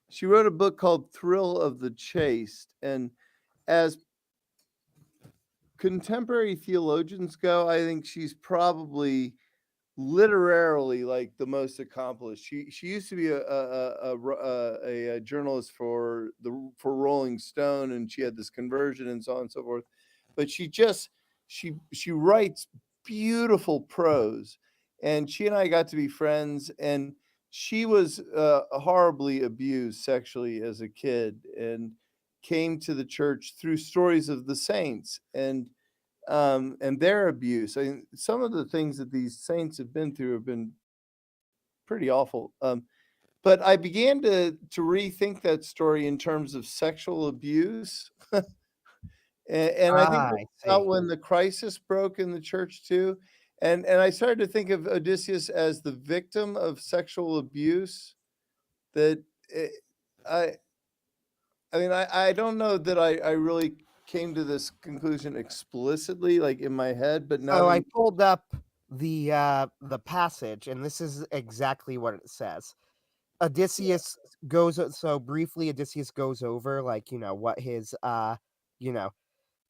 S2: she wrote a book called Thrill of the Chaste, and as contemporary theologians go, I think she's probably literarily like the most accomplished. She used to be a journalist for Rolling Stone, and she had this conversion and so on and so forth. But she writes beautiful prose, and she and I got to be friends. And she was horribly abused sexually as a kid, and came to the church through stories of the saints and their abuse. I mean, some of the things that these saints have been through have been pretty awful. But I began to rethink that story in terms of sexual abuse, and I think
S3: I
S2: about
S3: see.
S2: when the crisis broke in the church too, and I started to think of Odysseus as the victim of sexual abuse. That it, I I mean I don't know that I really came to this conclusion explicitly like in my head, but now
S3: So
S2: that
S3: I pulled up the passage, and this is exactly what it says. Odysseus Odysseus goes over, like, what his you know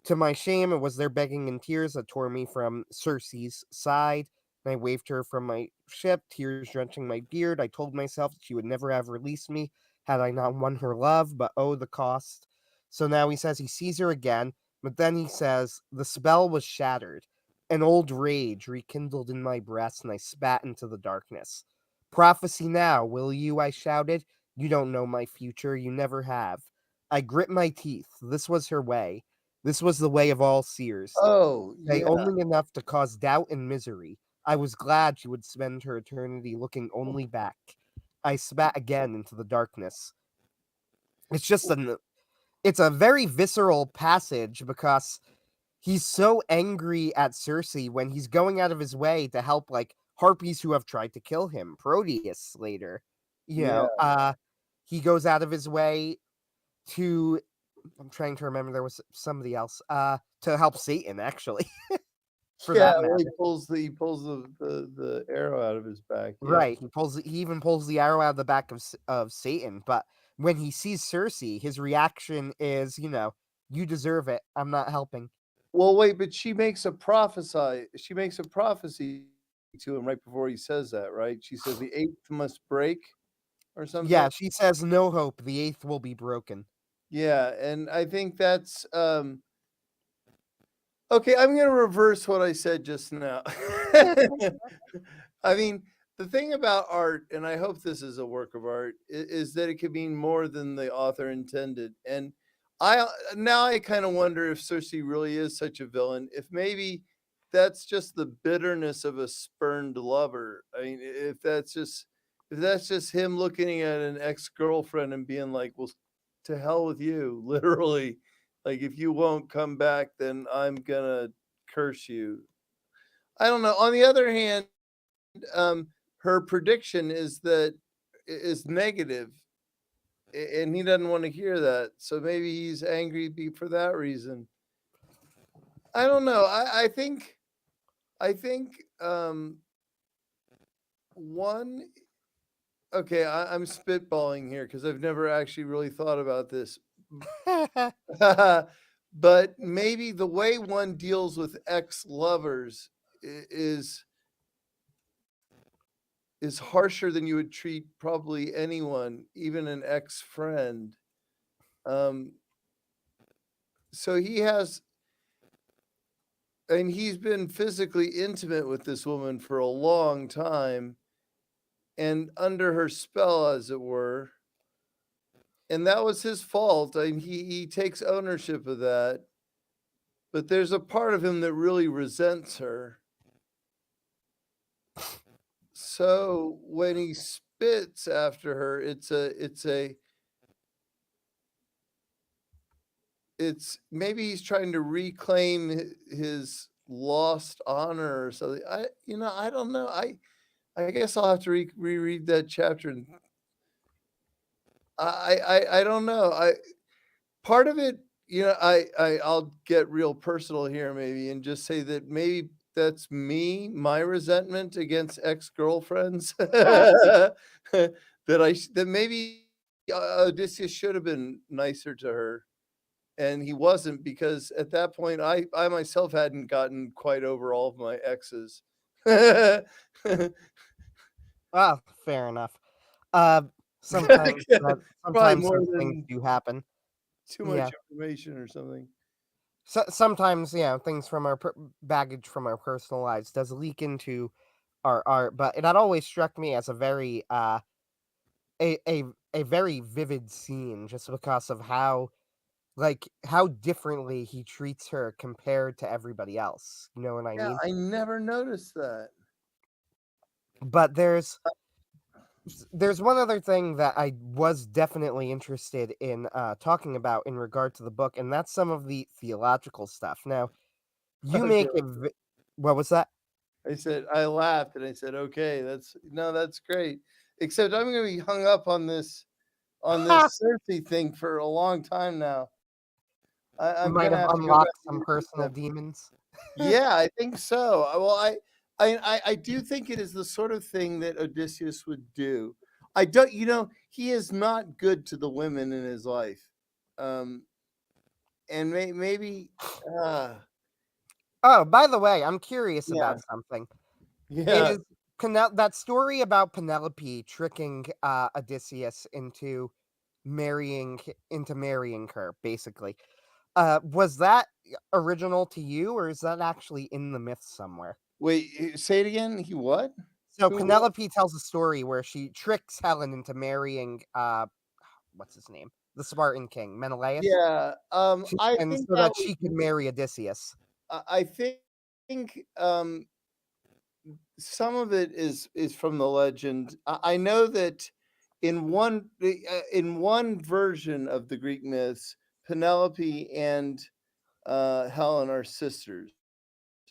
S3: to my shame, it was their begging in tears that tore me from Circe's side, and I waved her from my ship, tears drenching my beard. I told myself that she would never have released me had I not won her love, but oh, the cost. So now he says he sees her again, but then he says, the spell was shattered. An old rage rekindled in my breast, and I spat into the darkness. Prophecy now, will you? I shouted. You don't know my future, you never have. I grit my teeth. This was her way. This was the way of all seers.
S2: oh
S3: Say
S2: yeah.
S3: only enough to cause doubt and misery. I was glad she would spend her eternity looking only back. I spat again into the darkness. It's just it's a very visceral passage because he's so angry at Circe when he's going out of his way to help like harpies who have tried to kill him, Proteus later.
S2: Yeah.
S3: He goes out of his way to I'm trying to remember there was somebody else to help Satan actually for
S2: Yeah,
S3: that
S2: well,
S3: matter.
S2: the arrow out of his back, yeah.
S3: Right, he even pulls the arrow out of the back of Satan, but when he sees Circe, his reaction is, you deserve it. I'm not helping.
S2: Well, wait, but she makes a prophecy to him right before he says that, right? She says the eighth must break or something?
S3: Yeah, she says no hope. The eighth will be broken.
S2: Yeah, and I think that's, okay, I'm gonna reverse what I said just now. I mean, the thing about art, and I hope this is a work of art, is that it can mean more than the author intended. And now I kind of wonder if Cersei really is such a villain. If maybe that's just the bitterness of a spurned lover. I mean, if that's just him looking at an ex-girlfriend and being like, "Well, to hell with you," literally. Like, if you won't come back, then I'm gonna curse you. I don't know. On the other hand, her prediction is negative, and he doesn't want to hear that. So maybe he's angry for that reason. I don't know. I think one. Okay, I'm spitballing here because I've never actually really thought about this. But maybe the way one deals with ex-lovers is harsher than you would treat probably anyone, even an ex-friend. Um, so he's been physically intimate with this woman for a long time and under her spell, as it were. And that was his fault. And he takes ownership of that. But there's a part of him that really resents her. So when he spits after her, it's maybe he's trying to reclaim his lost honor or something. I don't know. I guess I'll have to reread that chapter. And I don't know. I part of it, I'll get real personal here maybe and just say that maybe that's me, my resentment against ex-girlfriends that that maybe Odysseus should have been nicer to her and he wasn't because at that point I myself hadn't gotten quite over all of my exes.
S3: Ah, fair enough. Uh, sometimes
S2: Probably
S3: sometimes
S2: more
S3: those things
S2: than
S3: do happen.
S2: too much
S3: Yeah.
S2: information or something.
S3: So sometimes, things from our baggage from our personal lives does leak into our art, but that always struck me as a very a a a very vivid scene just because of how differently he treats her compared to everybody else. You know what I
S2: Yeah,
S3: mean?
S2: I never noticed that.
S3: But there's one other thing that I was definitely interested in talking about in regard to the book, and that's some of the theological stuff. Now, you
S2: Okay.
S3: make what was that?
S2: I said I laughed and I said, "Okay, that's great." Except I'm gonna be hung up on this Cersei thing for a long time now. I'm
S3: Might
S2: gonna
S3: have
S2: have to go back
S3: unlocked
S2: and
S3: some
S2: read this
S3: personal
S2: book.
S3: demons.
S2: Yeah, I think so. Well, I do think it is the sort of thing that Odysseus would do. I don't, he is not good to the women in his life, um, and maybe, uh,
S3: Oh, by the way, I'm curious
S2: yeah,
S3: about something.
S2: yeah.
S3: Is that story about Penelope tricking Odysseus into marrying her, basically? Was that original to you, or is that actually in the myth somewhere?
S2: Wait, say it again. He what?
S3: So
S2: Who? What?
S3: Penelope tells a story where she tricks Helen into marrying what's his name? The Spartan king, Menelaus.
S2: Yeah. I
S3: And
S2: think
S3: so
S2: that
S3: that
S2: was.
S3: she could marry Odysseus.
S2: I think some of it is from the legend. I know that in one version of the Greek myths, Penelope and Helen are sisters.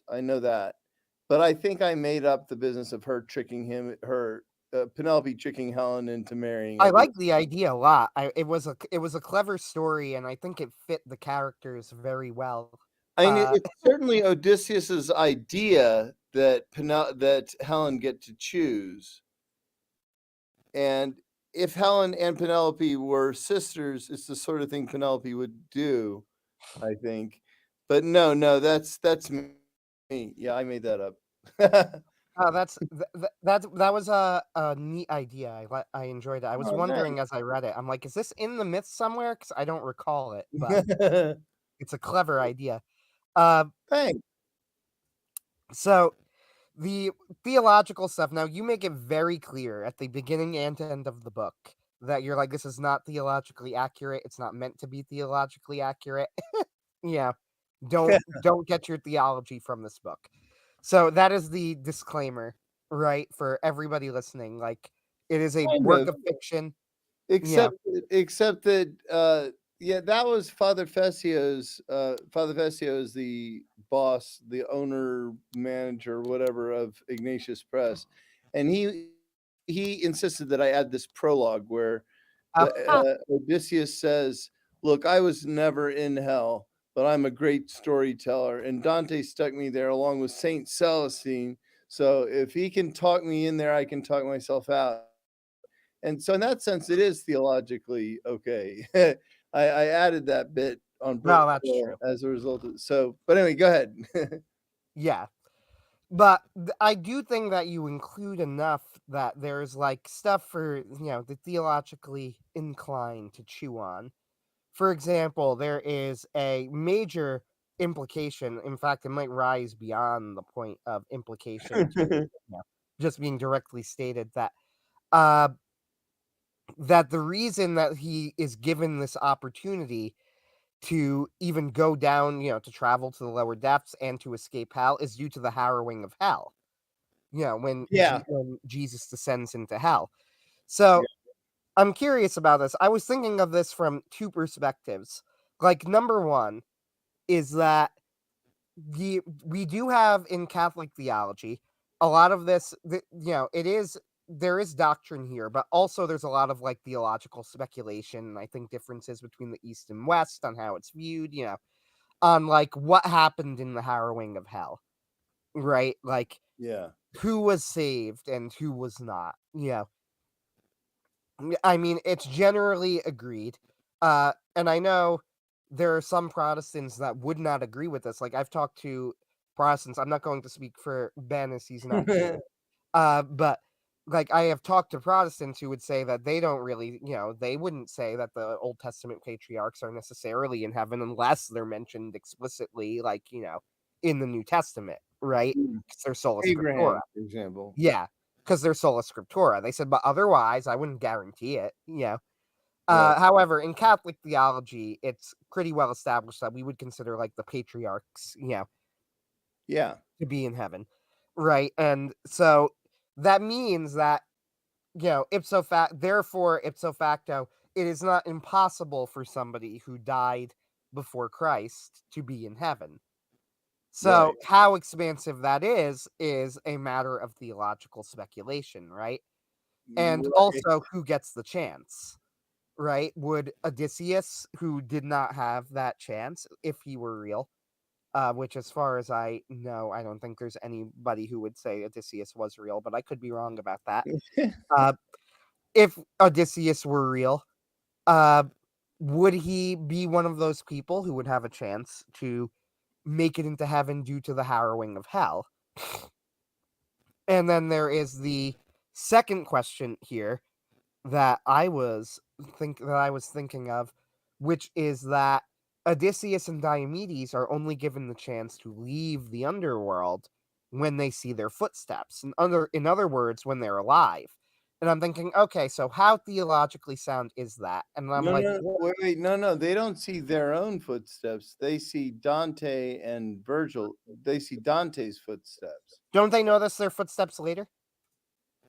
S2: I know that, but I think I made up the business of her tricking Penelope tricking Helen into marrying
S3: I like
S2: Odysseus.
S3: the idea a lot. It was a clever story, and I think it fit the characters very well.
S2: I mean,
S3: Uh,
S2: it's certainly Odysseus's idea that Helen get to choose. And if Helen and Penelope were sisters, it's the sort of thing Penelope would do, I think. But no, that's me. Yeah, I made that up.
S3: that was a neat idea. I enjoyed it. I was
S2: Oh, thanks.
S3: wondering as I read it. I'm like, is this in the myth somewhere? Because I don't recall it, but it's a clever idea. Uh,
S2: Thanks.
S3: so the theological stuff. Now you make it very clear at the beginning and end of the book that you're like, this is not theologically accurate. It's not meant to be theologically accurate. Yeah. Don't get your theology from this book. So that is the disclaimer, right? For everybody listening. Like, it is a
S2: Kind
S3: work
S2: of.
S3: of fiction. Yeah.
S2: Except that yeah, that was Father Fessio is the boss, the owner, manager, whatever of Ignatius Press, and he insisted that I add this prologue where
S3: Uh-huh.
S2: Odysseus says, "Look, I was never in hell, but I'm a great storyteller, and Dante stuck me there along with Saint Celestine. So if he can talk me in there, I can talk myself out." And so in that sense, it is theologically okay. I added that bit on book
S3: Well, that's true.
S2: as a result of so. But anyway, go ahead.
S3: Yeah. But I do think that you include enough that there's like stuff for, the theologically inclined to chew on. For example, there is a major implication. In fact, it might rise beyond the point of implication to just being directly stated uh, that the reason that he is given this opportunity to even go down, to travel to the lower depths and to escape hell is due to the harrowing of hell.
S2: Yeah.
S3: When Jesus descends into hell. So I'm curious about this. I was thinking of this from two perspectives. Like, number one is that we do have in Catholic theology a lot of this. It is there is doctrine here, but also there's a lot of like theological speculation. And I think differences between the East and West on how it's viewed. On like what happened in the harrowing of hell, right? Like
S2: Yeah.
S3: who was saved and who was not. I mean, it's generally agreed. And I know there are some Protestants that would not agree with this. Like, I've talked to Protestants. I'm not going to speak for Ben as he's not here. But like, I have talked to Protestants who would say that they don't really, they wouldn't say that the Old Testament patriarchs are necessarily in heaven unless they're mentioned explicitly, like, in the New Testament, right? Because they're sola scriptura.
S2: Abraham, for example.
S3: Yeah, because they're sola scriptura. They said, but otherwise, I wouldn't guarantee it.
S2: Right.
S3: However, in Catholic theology, it's pretty well established that we would consider like the patriarchs,
S2: Yeah.
S3: to be in heaven, right? And so that means that therefore ipso facto, it is not impossible for somebody who died before Christ to be in heaven.
S2: Right.
S3: So how expansive that is a matter of theological speculation, right? And
S2: Right.
S3: also who gets the chance, right? Would Odysseus, who did not have that chance if he were real, which as far as I know, I don't think there's anybody who would say Odysseus was real, but I could be wrong about that. Uh, if Odysseus were real, uh, would he be one of those people who would have a chance to make it into heaven due to the harrowing of hell? And then there is the second question here that I was thinking of, which is that Odysseus and Diomedes are only given the chance to leave the underworld when they see their footsteps. In other words, when they're alive. And I'm thinking, okay, so how theologically sound is that? And I'm
S2: No,
S3: like,
S2: no, wait, no. They don't see their own footsteps. They see Dante and Virgil. They see Dante's footsteps.
S3: don't they notice their footsteps later?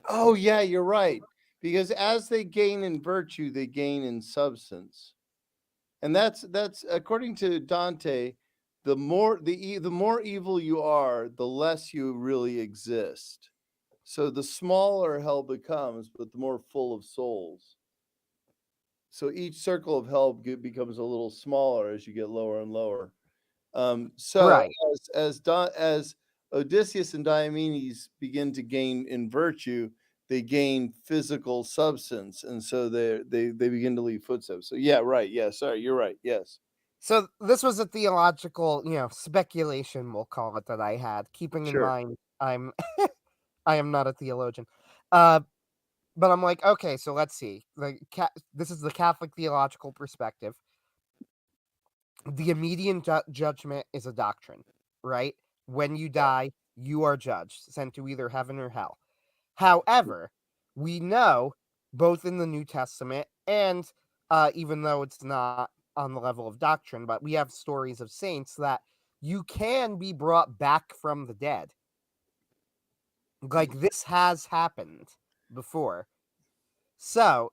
S2: Oh, yeah, you're right. Because as they gain in virtue, they gain in substance. And that's according to Dante, the more evil you are, the less you really exist. So the smaller hell becomes, but the more full of souls. So each circle of hell becomes a little smaller as you get lower and lower. So
S3: Right.
S2: as Odysseus and Diomedes begin to gain in virtue, they gain physical substance, and so they begin to leave footsteps. So yeah, right. Yeah, sorry, you're right. Yes.
S3: So this was a theological, speculation, we'll call it, that I had, keeping in
S2: Sure.
S3: mind I am not a theologian. Uh, but I'm like, okay, so let's see. This is the Catholic theological perspective. The immediate judgment is a doctrine, right? When you die, you are judged, sent to either heaven or hell. However, we know both in the New Testament and even though it's not on the level of doctrine, but we have stories of saints that you can be brought back from the dead. Like this has happened before. So,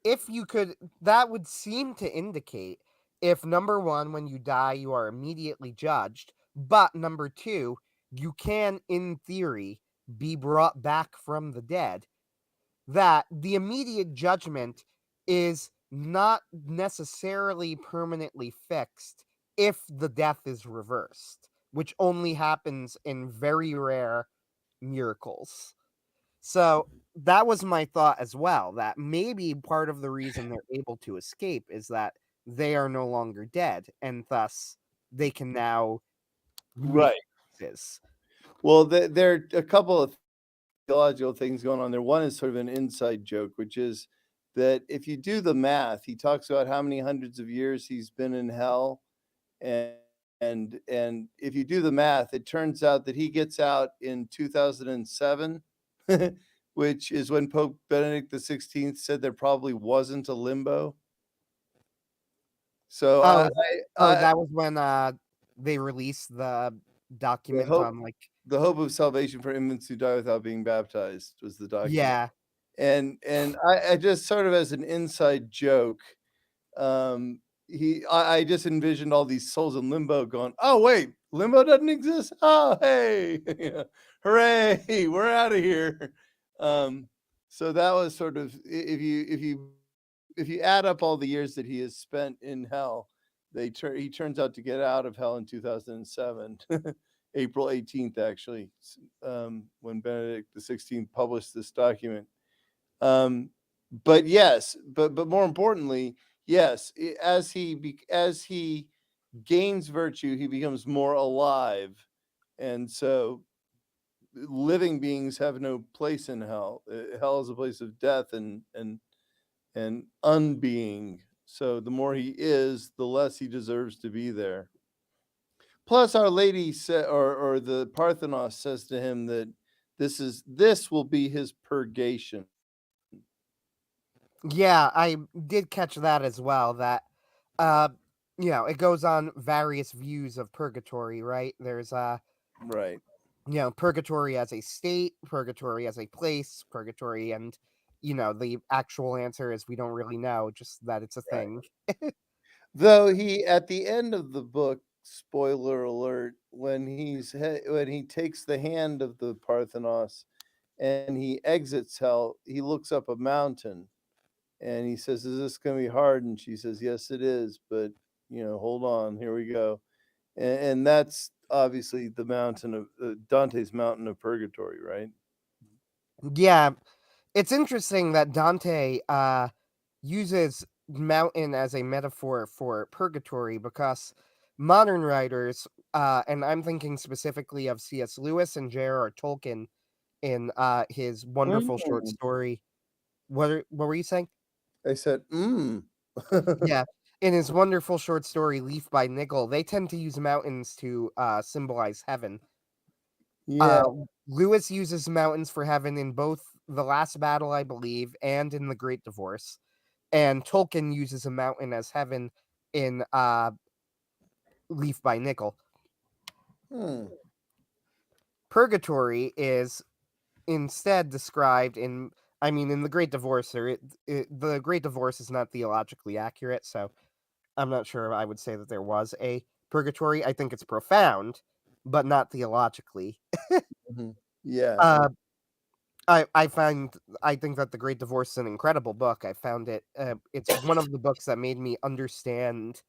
S3: if you could, that would seem to indicate if number one, when you die, you are immediately judged, but number two, you can, in theory, be brought back from the dead, that the immediate judgment is not necessarily permanently fixed if the death is reversed, which only happens in very rare miracles. So that was my thought as well, that maybe part of the reason they're able to escape is that they are no longer dead, and thus they can now make
S2: Right.
S3: choices.
S2: Well, there are a couple of theological things going on there. One is sort of an inside joke, which is that if you do the math, he talks about how many hundreds of years he's been in hell, and and if you do the math, it turns out that he gets out in 2007, which is when Pope Benedict XVI said there probably wasn't a limbo. So
S3: Oh,
S2: I
S3: that was when they released the
S2: the
S3: document
S2: hope
S3: on like
S2: the hope of salvation for infants who die without being baptized was the document.
S3: yeah.
S2: And I just sort of as an inside joke, um, I just envisioned all these souls in limbo going, "Oh wait, limbo doesn't exist? Oh hey, yeah, hooray, we're out of here." Um, so that was sort of if you add up all the years that he has spent in hell, he turns out to get out of hell in 2007, April 18th actually, when Benedict the 16th published this document. Um, but yes, but more importantly, yes, as he gains virtue, he becomes more alive, and so living beings have no place in hell. Hell is a place of death and unbeing. So the more he is, the less he deserves to be there. Plus, Our Lady said, or the Parthenos says to him that this will be his purgation.
S3: Yeah, I did catch that as well, that uh it goes on various views of purgatory, right? There's
S2: Right.
S3: purgatory as a state, purgatory as a place, purgatory, and the actual answer is we don't really know, just that it's a
S2: Right.
S3: thing.
S2: Though he at the end of the book, spoiler alert, when he takes the hand of the Parthenos and he exits hell, he looks up a mountain and he says, "Is this going to be hard?" And she says, "Yes, it is, but hold on, here we go." And that's obviously the mountain of Dante's mountain of purgatory, right?
S3: Yeah, it's interesting that Dante uses mountain as a metaphor for purgatory because modern writers, and I'm thinking specifically of C.S. Lewis and J.R.R. Tolkien in his wonderful short
S2: Mm.
S3: story. What were you saying?
S2: I said,
S3: Yeah. In his wonderful short story, Leaf by Nickel, they tend to use mountains to symbolize heaven.
S2: Yeah.
S3: Uh, Lewis uses mountains for heaven in both The Last Battle, I believe, and in The Great Divorce. And Tolkien uses a mountain as heaven in Leaf by Nickel.
S2: Hmm.
S3: Purgatory is instead described in, I mean, in The Great Divorce, The Great Divorce is not theologically accurate, so I'm not sure if I would say that there was a purgatory. I think it's profound, but not theologically.
S2: Mhm. Yeah.
S3: Uh, I think that The Great Divorce is an incredible book. I found it. It's one of the books that made me understand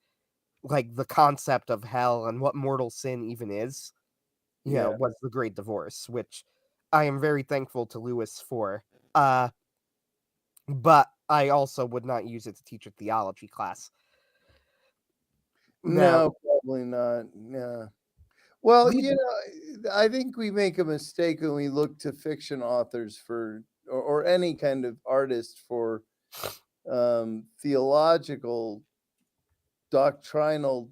S3: like the concept of hell and what mortal sin even is.
S2: Yeah.
S3: Was The Great Divorce, which I am very thankful to Lewis for. Uh, but I also would not use it to teach a theology class. Now,
S2: No, probably not. Yeah. Well,
S3: we
S2: I think we make a mistake when we look to fiction authors or any kind of artist for theological, doctrinal,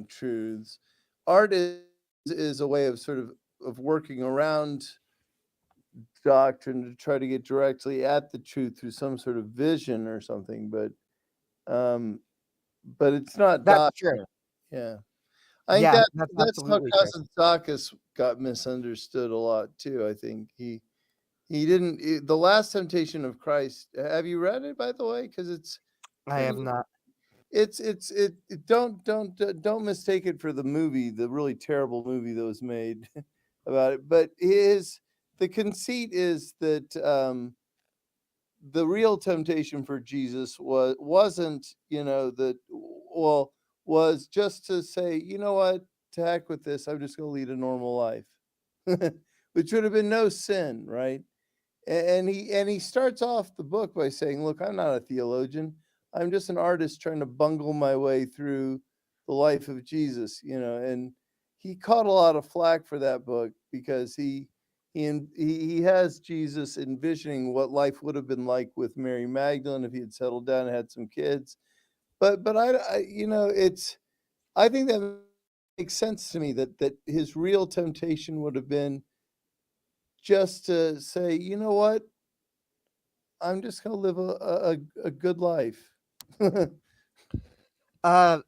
S2: truths. Art is a way of sort of working around doctrine to try to get directly at the truth through some sort of vision or something, um, but it's not
S3: That's true.
S2: doctrine. Yeah, I think
S3: Yeah,
S2: that
S3: that's
S2: that's how
S3: absolutely true.
S2: Kazantzakis got misunderstood a lot too. I think he didn't. The Last Temptation of Christ. Have you read it, by the way? Because it's
S3: I have
S2: pretty.
S3: not.
S2: Don't mistake it for the movie, the really terrible movie that was made about it. But the conceit is that the real temptation for Jesus wasn't, that, well, was just to say, you know what, to heck with this, I'm just going to lead a normal life, which would have been no sin, right? And he starts off the book by saying, "Look, I'm not a theologian. I'm just an artist trying to bungle my way through the life of Jesus." And he caught a lot of flack for that book because he has Jesus envisioning what life would have been like with Mary Magdalene if he had settled down and had some kids. But I think that makes sense to me, that his real temptation would have been just to say, you know what, I'm just gonna live a good life.
S3: Uh,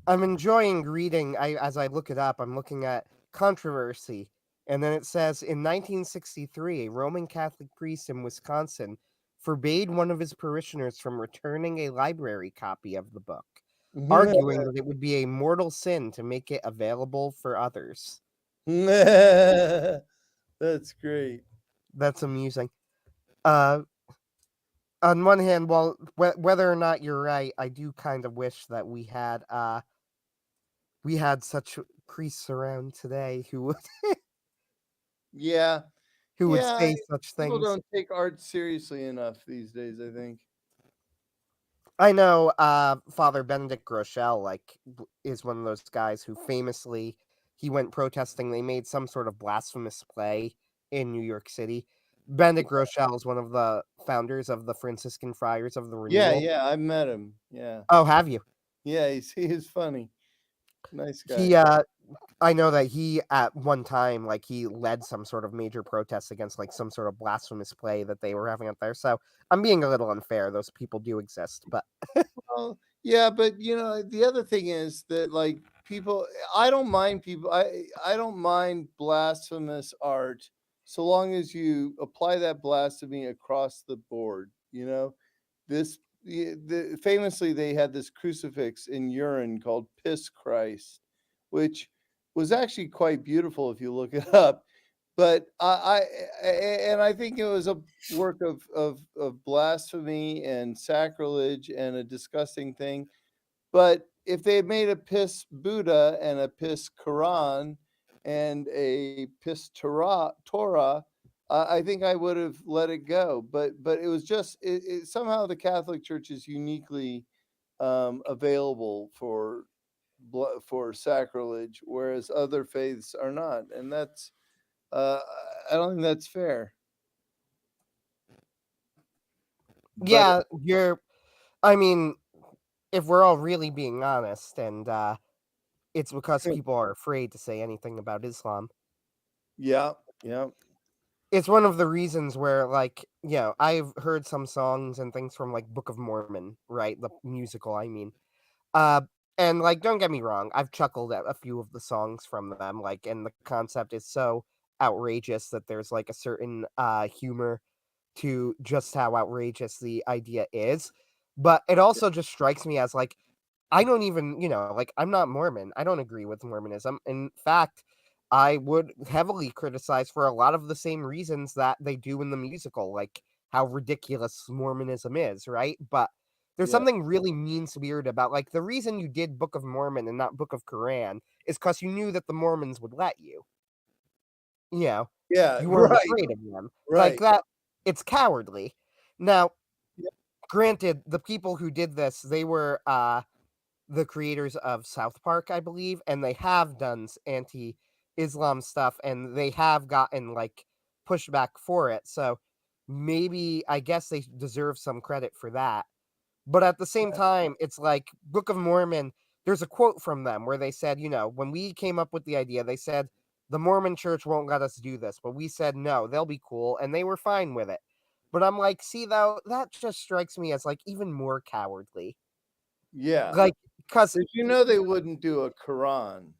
S3: I'm enjoying reading. As I look it up, I'm looking at controversy, and then it says in 1963, a Roman Catholic priest in Wisconsin forbade one of his parishioners from returning a library copy of the book, arguing that it would be a mortal sin to make it available for others.
S2: That's great.
S3: That's amusing. Uh, on one hand, well, whether or not you're right, I do kind of wish that we had such priests around today
S2: Yeah,
S3: who would
S2: yeah.
S3: say such
S2: People
S3: things.
S2: don't take art seriously enough these days, I think.
S3: I know Father Benedict Groeschel is one of those guys who famously he went protesting. They made some sort of blasphemous play in New York City. Benedict Groeschel is one of the founders of the Franciscan Friars of the
S2: Yeah,
S3: Renewal.
S2: yeah. I've met him. Yeah,
S3: Oh, have you?
S2: yeah. He's funny. Nice guy.
S3: He I know that he at one time he led some sort of major protest against some sort of blasphemous play that they were having up there. So I'm being a little unfair. Those people do exist, but
S2: Well, yeah, but the other thing is that, like, people, I don't mind people. I don't mind blasphemous art so long as you apply that blasphemy across the board. Famously they had this crucifix in urine called Piss Christ, which was actually quite beautiful if you look it up. But I think it was a work of blasphemy and sacrilege and a disgusting thing. But if they had made a piss Buddha and a piss Quran and a piss Torah, I think I would have let it go. But it was just somehow the Catholic Church is uniquely available for sacrilege, whereas other faiths are not, and that's uh, I don't think that's fair. But
S3: yeah, I mean, if we're all really being honest, and it's because people are afraid to say anything about Islam.
S2: yeah, yeah,
S3: It's one of the reasons where, I've heard some songs and things from Book of Mormon, right? The musical, I mean. Uh, and don't get me wrong, I've chuckled at a few of the songs from them, and the concept is so outrageous that there's a certain humor to just how outrageous the idea is. But it also just strikes me as I don't even, I'm not Mormon. I don't agree with Mormonism. In fact, I would heavily criticize for a lot of the same reasons that they do in the musical, like how ridiculous Mormonism is, right? But there's
S2: yeah,
S3: something really mean spirited about the reason you did Book of Mormon and not Book of Quran is because you knew that the Mormons would let you. You know,
S2: yeah.
S3: you weren't
S2: Right,
S3: afraid of them. Like
S2: right.
S3: that, it's cowardly. Now,
S2: Yeah,
S3: granted, the people who did this, they were the creators of South Park, I believe, and they have done anti-Islam stuff, and they have gotten pushback for it. So maybe I guess they deserve some credit for that. But at the same time, it's Book of Mormon. There's a quote from them where they said, when we came up with the idea, they said the Mormon church won't let us do this, but we said no, they'll be cool, and they were fine with it. But I'm like, see, though, that just strikes me as like even more cowardly.
S2: Yeah.
S3: Like, because
S2: Did you know they wouldn't do a Quran?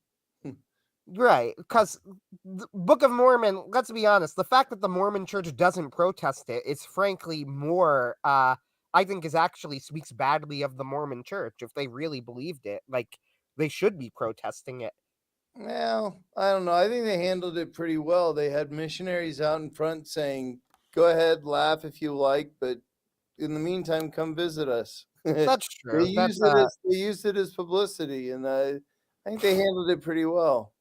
S3: right, because the Book of Mormon, let's be honest, the fact that the Mormon church doesn't protest it is frankly more, I think is actually speaks badly of the Mormon church. If they really believed it, like, they should be protesting it.
S2: Well, I don't know. I think they handled it pretty well. They had missionaries out in front saying, "Go ahead, laugh if you like, but in the meantime, come visit us."
S3: That's true. That's
S2: They used it as publicity, and I think they handled it pretty well.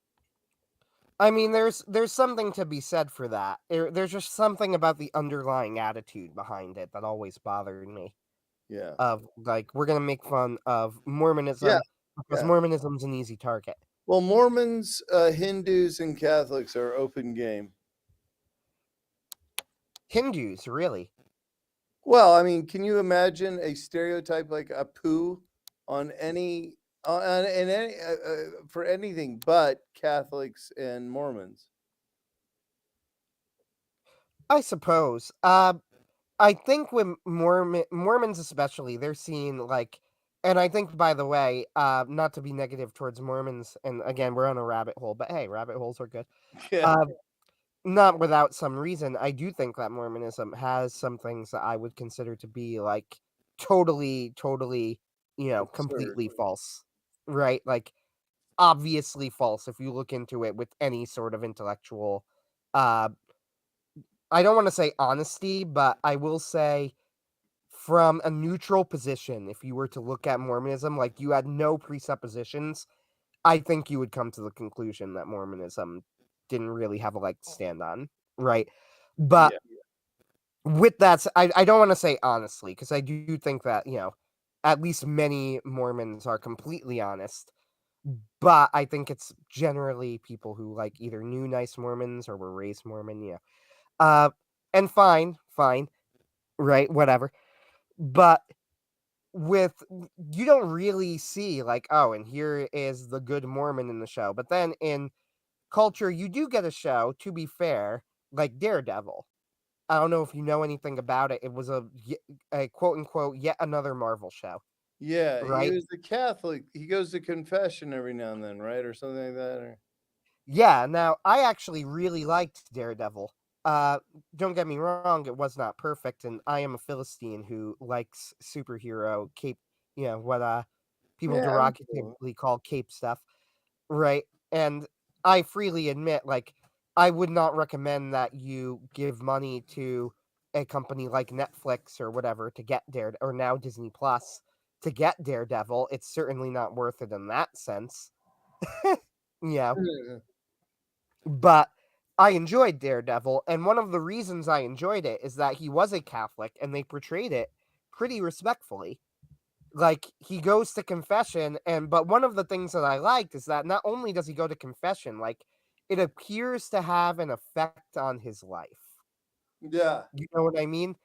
S3: I mean, there's something to be said for that. There's just something about the underlying attitude behind it that always bothered me.
S2: Yeah,
S3: Of like, we're gonna make fun of
S2: yeah,
S3: Mormonism because
S2: yeah.
S3: Mormonism's an easy target.
S2: Well, Mormons, Hindus, and Catholics are open game.
S3: Hindus, really.
S2: Well, I mean, can you imagine a stereotype like a poo on any in any for anything but Catholics and Mormons?
S3: I suppose. I think with Mormons especially, they're seen like, and I think by the way, not to be negative towards Mormons, and again we're on a rabbit hole, but hey, rabbit holes are good.
S2: Yeah,
S3: Uh, Not without some reason. I do think that Mormonism has some things that I would consider to be like totally,
S2: absurd.
S3: completely false, right? Like obviously false if you look into it with any sort of intellectual. Uh, I don't want to say honesty, but I will say from a neutral position, if you were to look at Mormonism, like you had no presuppositions, I think you would come to the conclusion that Mormonism didn't really have a leg to stand on, right? But
S2: Yeah,
S3: with that, I don't want to say honestly, because I do think that, at least many Mormons are completely honest. But I think it's generally people who like either knew nice Mormons or were raised Mormon, yeah. Uh, and fine, right? Whatever. But with you don't really see like, oh, and here is the good Mormon in the show. But then in culture, you do get a show, to be fair, like Daredevil. I don't know if you know anything about it. It was a quote unquote yet another Marvel show,
S2: yeah. He
S3: right?
S2: was a Catholic. He goes to confession every now and then, right, or something like that. Or...
S3: Yeah, now I actually really liked Daredevil. Uh don't get me wrong, it was not perfect, and I am a Philistine who likes superhero cape, what people
S2: Yeah, I'm cool.
S3: derogatively call cape stuff, right? And I freely admit, like, I would not recommend that you give money to a company like Netflix or whatever to get or now Disney Plus to get Daredevil. It's certainly not worth it in that sense. Yeah. But I enjoyed Daredevil, and one of the reasons I enjoyed it is that he was a Catholic and they portrayed it pretty respectfully. Like he goes to confession, and but one of the things that I liked is that not only does he go to confession, like it appears to have an effect on his life.
S2: Yeah,
S3: You know what I mean?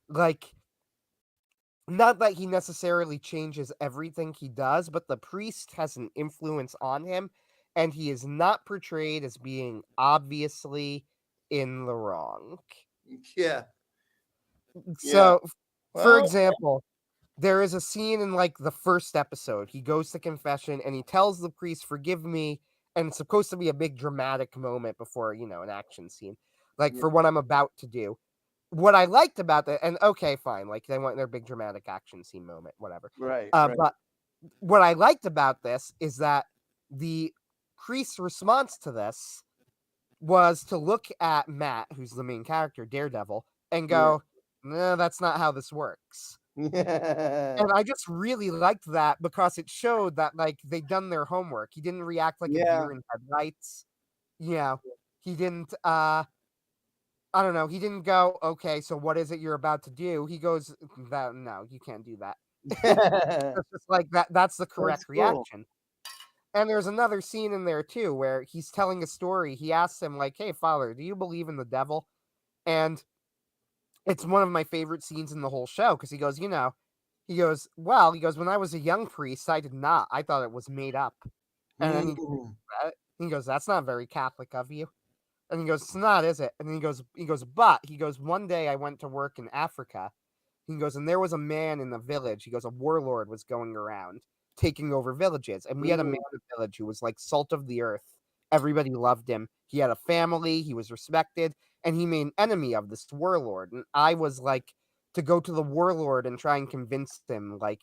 S3: Like, not that he necessarily changes everything he does, but the priest has an influence on him, and he is not portrayed as being obviously in the wrong.
S2: yeah, yeah.
S3: So, for
S2: Well,
S3: example, there is a scene in like the first episode. He goes to confession and he tells the priest, "Forgive me." And it's supposed to be a big dramatic moment before, an action scene, like
S2: yeah,
S3: for what I'm about to do. What I liked about that, and okay, fine, like they want their big dramatic action scene moment, whatever.
S2: right, right.
S3: But what I liked about this is that the priest's response to this was to look at Matt, who's the main character, Daredevil, and
S2: Yeah,
S3: go, "No, that's not how this works."
S2: yeah,
S3: And I just really liked that because it showed that, like, they'd done their homework. He didn't react like a
S2: yeah,
S3: deer in headlights. You know, he didn't, I don't know, he didn't go, "Okay, so what is it you're about to do?" He goes, "That no, you can't do that."
S2: yeah.
S3: It's just like that's the
S2: That's
S3: correct
S2: cool.
S3: reaction. And there's another scene in there too where he's telling a story. He asks him, like, "Hey, father, do you believe in the devil?" And it's one of my favorite scenes in the whole show because he goes, "Well," he goes, "when I was a young priest, I did not. I thought it was made up." And then he
S2: Mm.
S3: And he goes, "That's not very Catholic of you." And he goes, "It's not, is it?" And then but he goes, "One day I went to work in Africa." He goes, "And there was a man in the village." He goes, "A warlord was going around taking over villages. And we had a man
S2: Ooh.
S3: in the village who was like salt of the earth. Everybody loved him. He had a family, he was respected, and he made an enemy of this warlord. And I was like to go to the warlord and try and convince him, like,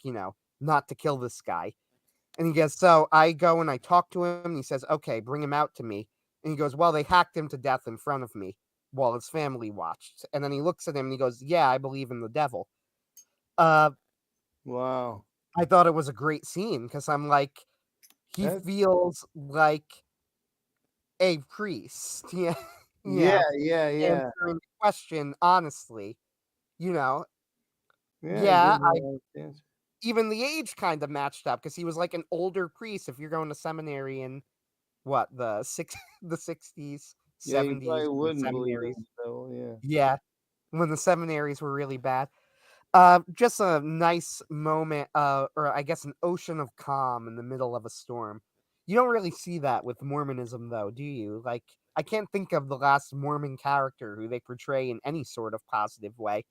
S3: not to kill this guy." And he goes, "So I go and I talk to him. And he says, 'Okay, bring him out to me.' And he goes, 'Well, they hacked him to death in front of me while his family watched.' And then he looks at him and he goes, 'Yeah, I believe in the devil.'" Uh,
S2: Wow.
S3: I thought it was a great scene because I'm like, he
S2: That's
S3: feels like a priest, yeah,
S2: yeah,
S3: yeah,
S2: yeah, yeah.
S3: answering the question honestly, you know.
S2: Yeah,
S3: Yeah,
S2: give me a chance.
S3: even the age kind of matched up because he was like an older priest. If you're going to seminary in what the 60s,
S2: Yeah, you probably
S3: 70s, when the
S2: wouldn't believe in
S3: seminaries,
S2: the devil, yeah.
S3: yeah, when the seminaries were really bad. Just a nice moment, or I guess an ocean of calm in the middle of a storm. You don't really see that with Mormonism, though, do you? Like, I can't think of the last Mormon character who they portray in any sort of positive way.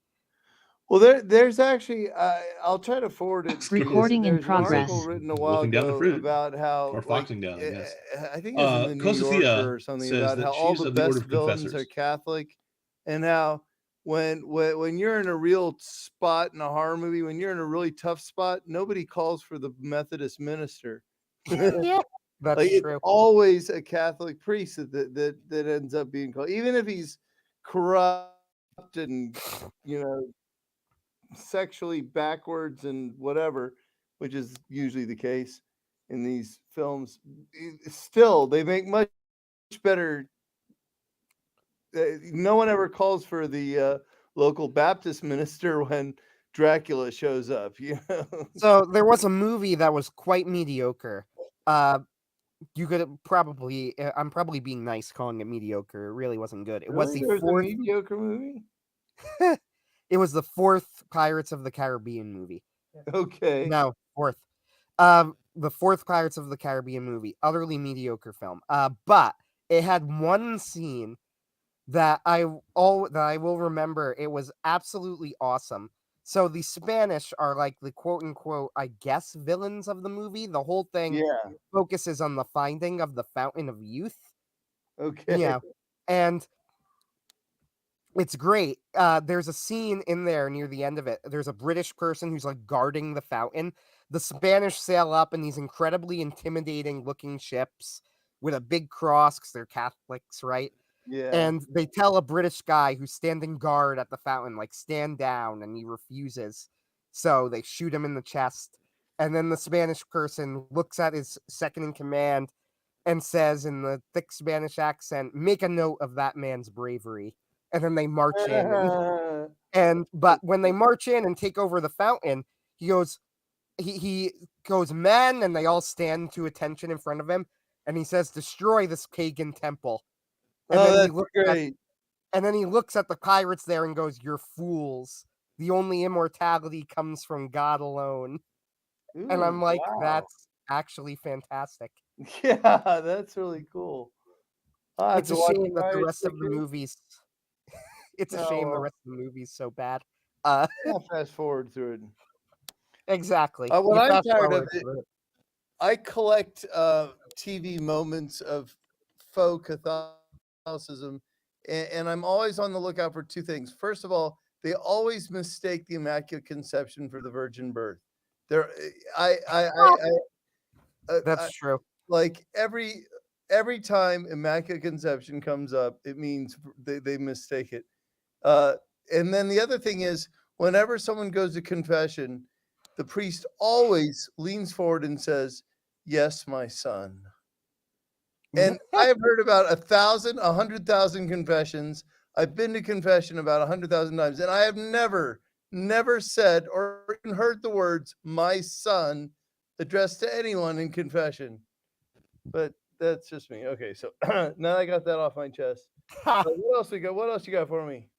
S2: Well, there's actually I'll try to forward it to you.
S4: Recording in
S2: There's an article
S4: progress.
S2: written a while
S5: Wolfing down the
S2: ago
S5: fruit,
S2: about how,
S5: or
S2: like,
S5: foxing down, I guess.
S2: I think it's in the New
S5: Costa
S2: Yorker or
S5: Thea
S2: something,
S5: says
S2: about
S5: that
S2: how all
S5: she's
S2: the
S5: of the Order
S2: best
S5: of
S2: villains are
S5: Confessors.
S2: Catholic, and how when you're in a real spot in a horror movie, when you're in a really tough spot, nobody calls for the Methodist minister.
S3: Yeah, that's
S2: Like, it's
S3: true.
S2: always a Catholic priest that ends up being called, even if he's corrupt and, you know, sexually backwards and whatever, which is usually the case in these films. Still, they make much better. No one ever calls for the local Baptist minister when Dracula shows up. You know.
S3: So there was a movie that was quite mediocre. Uh, you could probably, I'm probably being nice calling it mediocre. It really wasn't good. It was
S2: Really,
S3: the
S2: there's a
S3: fourth.
S2: mediocre movie.
S3: It was the fourth Pirates of the Caribbean movie.
S2: Okay.
S3: No, fourth. The fourth Pirates of the Caribbean movie, utterly mediocre film. But it had one scene that I will remember. It was absolutely awesome. So the Spanish are like the quote unquote, I guess, villains of the movie. The whole thing
S2: Yeah.
S3: focuses on the finding of the Fountain of Youth.
S2: Okay.
S3: Yeah, and it's great. There's a scene in there near the end of it. There's a British person who's like guarding the fountain. The Spanish sail up in these incredibly intimidating looking ships with a big cross because they're Catholics, right?
S2: Yeah.
S3: And they tell a British guy who's standing guard at the fountain, like, stand down, and he refuses. So they shoot him in the chest. And then the Spanish person looks at his second in command and says in the thick Spanish accent, "Make a note of that man's bravery." And then they march in. But when they march in and take over the fountain, he goes, he goes, "Men," and they all stand to attention in front of him. And he says, "Destroy this pagan temple." And
S2: Oh,
S3: then he
S2: that's
S3: looks at
S2: great.
S3: the pirates there and goes, "You're fools. The only immortality comes from God alone." And
S2: Ooh,
S3: I'm like,
S2: wow.
S3: that's actually fantastic.
S2: Yeah, that's really cool. I'll have
S3: It's
S2: to
S3: a
S2: watch
S3: shame that the
S2: Pirates
S3: rest
S2: of
S3: of the
S2: the
S3: movies it's a
S2: Oh,
S3: shame the
S2: well,
S3: rest of the movie's so bad. Uh,
S2: I'll fast forward through it.
S3: exactly.
S2: What
S3: You
S2: I'm
S3: fast
S2: tired of
S3: forward
S2: it,
S3: through it.
S2: I collect TV moments of faux Catholicism, and I'm always on the lookout for two things. First of all, they always mistake the Immaculate Conception for the Virgin Birth. There, I
S3: That's true.
S2: like every time Immaculate Conception comes up, it means they mistake it. Uh, and then the other thing is, whenever someone goes to confession, the priest always leans forward and says, "Yes, my son." And I have heard about 1,000, 100,000 confessions. I've been to confession about 100,000 times, and I have never said or even heard the words "my son" addressed to anyone in confession. But that's just me. Okay, so now I got that off my chest. What else we got? What else you got for me?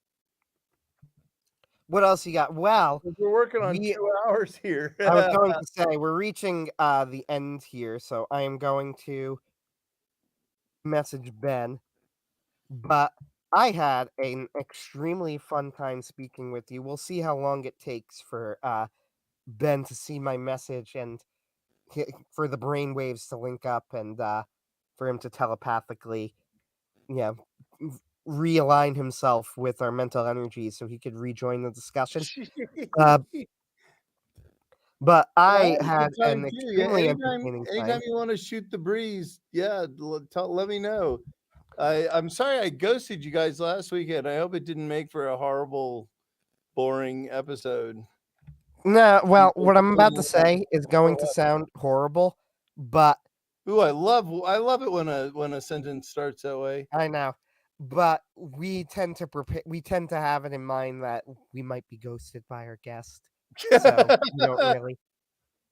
S3: What else you got? Well,
S2: 'Cause we're working on
S3: we
S2: 2 hours here.
S3: I was going to say we're reaching the end here, so I am going to message Ben, but I had an extremely fun time speaking with you. We'll see how long it takes for Ben to see my message and for the brain waves to link up and for him to telepathically, yeah, realign himself with our mental energies so he could rejoin the discussion. Uh, but I had
S2: Anytime
S3: an
S2: too. Yeah,
S3: extremely entertaining
S2: anytime
S3: time.
S2: you want to shoot the breeze, yeah, let me know. I'm sorry I ghosted you guys last weekend. I hope it didn't make for a horrible, boring episode.
S3: No, well, what I'm about to say is going to sound horrible, but
S2: Ooh, I love it when a sentence starts that way.
S3: I know. But we tend to prepare. We tend to have it in mind that we might be ghosted by our guest, so we don't really.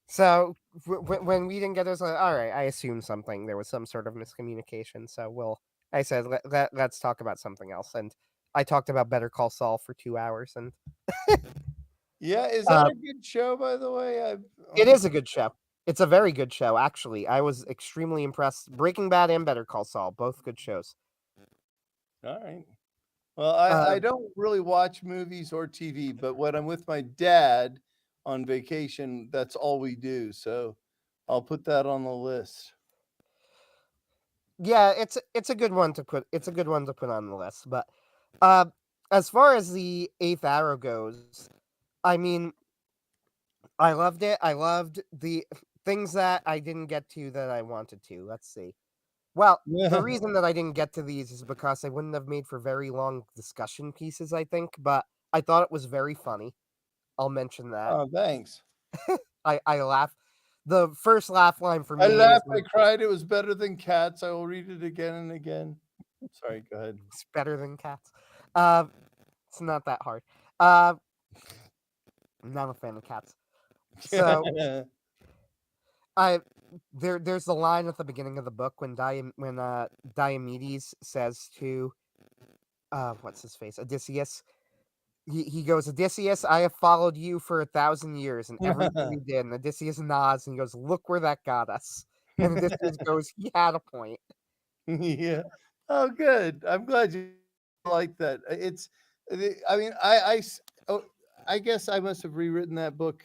S3: So when we didn't get this, like, all right, I assumed something. There was some sort of miscommunication. So I said, let's talk about something else, and I talked about Better Call Saul for 2 hours, and
S2: Yeah, is that
S3: uh,
S2: a good show, by the way?
S3: it is a good show. It's a very good show, actually. I was extremely impressed. Breaking Bad and Better Call Saul, both good shows.
S2: All right. Well,
S3: Uh,
S2: I don't really watch movies or TV, but when I'm with my dad on vacation, that's all we do. So I'll put that on the list.
S3: yeah, it's a good one to put. It's a good one to put on the list. But uh, as far as the Eighth Arrow goes, I mean, I loved it. I loved the things that I didn't get to that I wanted to. Let's see. Well, the reason that I didn't get to these is because they wouldn't have made for very long discussion pieces, I think, but I thought it was very funny. I'll mention that.
S2: Oh, thanks.
S3: I laugh. The first laugh line for
S2: I
S3: me is
S2: laughed, I cried. It was better than Cats. I will read it again and again. Sorry, go ahead.
S3: it's better than Cats. Uh, it's not that hard. Uh, I'm not a fan of Cats. So I there's the line at the beginning of the book when Diomedes says to what's his face, Odysseus. He goes, Odysseus, I have followed you for 1,000 years, and everything you did. And Odysseus nods and he goes, look where that got us. And Odysseus goes, he had a point.
S2: Yeah. Oh, good. I'm glad you like that. I mean, oh, I guess I must have rewritten that book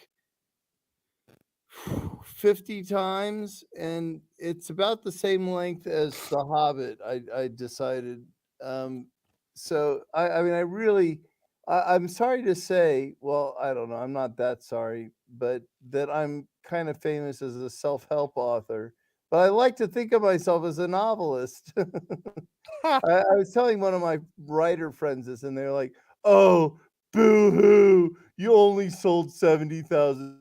S2: 50 times, and it's about the same length as The Hobbit. I decided. Um, so I mean, I'm sorry to say. Well, I don't know. I'm not that sorry, but that I'm kind of famous as a self-help author. But I like to think of myself as a novelist. I was telling one of my writer friends this, and they're like, "Oh, boo-hoo! You only sold 70,000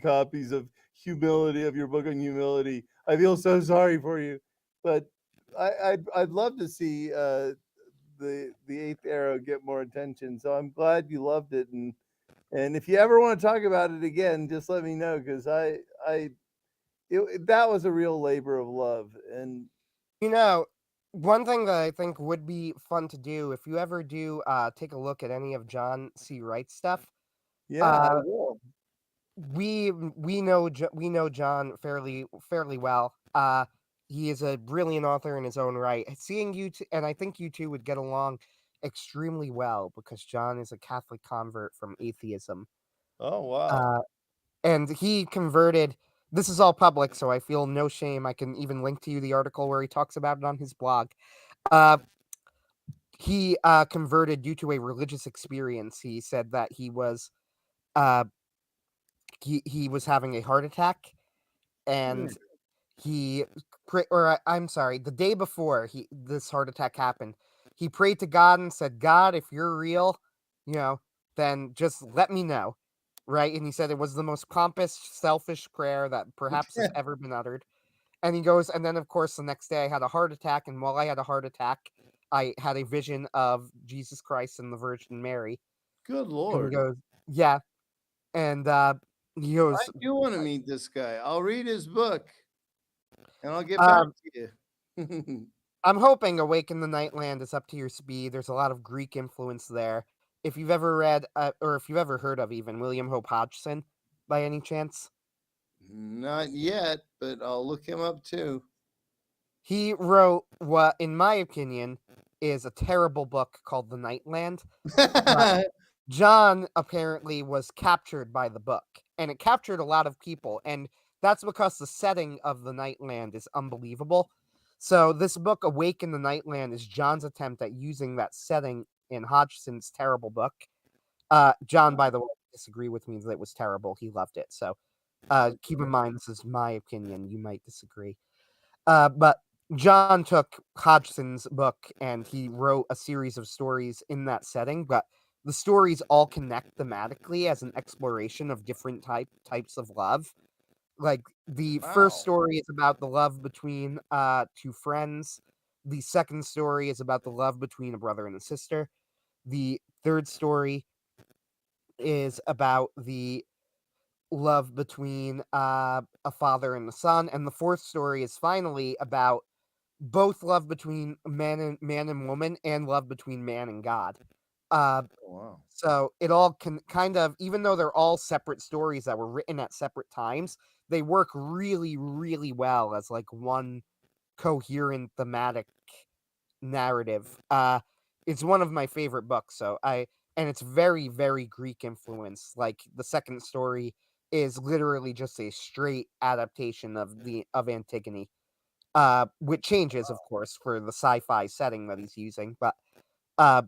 S2: copies of humility of your book on humility. I feel so sorry for you." But I'd love to see the Eighth Arrow get more attention. So I'm glad you loved it, and if you ever want to talk about it again, just let me know because that was a real labor of love. And
S3: You know, one thing that I think would be fun to do, if you ever do take a look at any of John C. Wright's stuff,
S2: yeah, I
S3: uh,
S2: will.
S3: we know John fairly well. He is a brilliant author in his own right. Seeing you two, and I think you two would get along extremely well because John is a Catholic convert from atheism.
S2: Oh wow.
S3: Uh, and he converted. This is all public, so I feel no shame. I can even link to you the article where he talks about it on his blog. Uh, he converted due to a religious experience. He said that uh, he was having a heart attack, and
S2: Hmm.
S3: he I'm sorry, the day before this heart attack happened, he prayed to God and said, God, if you're real, you know, then just let me know. Right. And he said it was the most pompous, selfish prayer that perhaps has ever been uttered. And he goes, and then of course the next day I had a heart attack, and while I had a heart attack, I had a vision of Jesus Christ and the Virgin Mary.
S2: Good
S3: And he
S2: lord.
S3: goes, yeah. And he
S2: I
S3: goes,
S2: do want to meet this guy. I'll read his book and I'll get back
S3: um,
S2: to you.
S3: I'm hoping Awaken the Nightland is up to your speed. There's a lot of Greek influence there. If you've ever read, or if you've ever heard of even William Hope Hodgson, by any chance,
S2: Not yet, but I'll look him up too.
S3: He wrote what, in my opinion, is a terrible book called The Nightland. John apparently was captured by the book, and it captured a lot of people, and that's because the setting of the Nightland is unbelievable. So this book, Awake in the Nightland, is John's attempt at using that setting in Hodgson's terrible book. John, by the way, disagree with me that it was terrible. He loved it. So keep in mind, this is my opinion. You might disagree. But John took Hodgson's book and he wrote a series of stories in that setting, but the stories all connect thematically as an exploration of different types of love. Like the first
S2: Wow.
S3: story is about the love between two friends. The second story is about the love between a brother and a sister. The third story is about the love between a father and a son, and the fourth story is finally about both love between man and woman and love between man and God. Uh,
S2: Oh, wow.
S3: so it all can kind of, even though they're all separate stories that were written at separate times, they work really, really well as like one coherent thematic narrative. It's one of my favorite books. And it's very, very Greek influence. Like the second story is literally just a straight adaptation of Antigone, which changes, of course, for the sci-fi setting that he's using. But uh,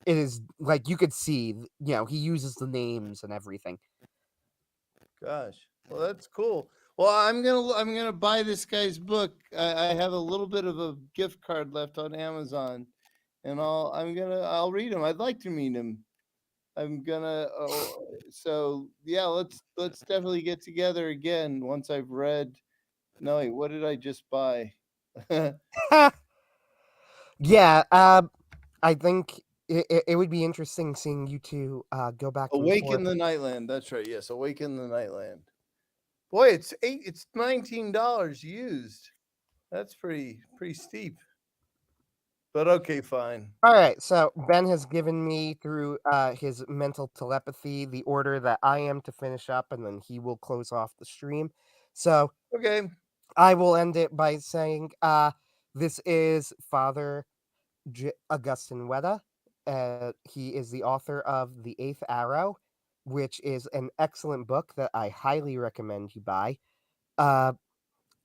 S3: it is like you could see, he uses the names and everything.
S2: Gosh. Well, that's cool. Well, I'm gonna buy this guy's book. I have a little bit of a gift card left on Amazon, and I'll read him. I'd like to meet him. I'm gonna. So yeah, let's definitely get together again once I've read. No, wait, what did I just buy?
S3: Yeah, I think it would be interesting seeing you two go back and
S2: Awaken
S3: forth.
S2: the Nightland. That's right. Yes, Awaken the Nightland. Boy, it's $19 used. That's pretty steep. But okay, fine.
S3: All right, so Ben has given me through his mental telepathy the order that I am to finish up, and then he will close off the stream. So
S2: Okay.
S3: I will end it by saying, this is Father Augustine Wetta. He is the author of The Eighth Arrow, which is an excellent book that I highly recommend you buy. Uh,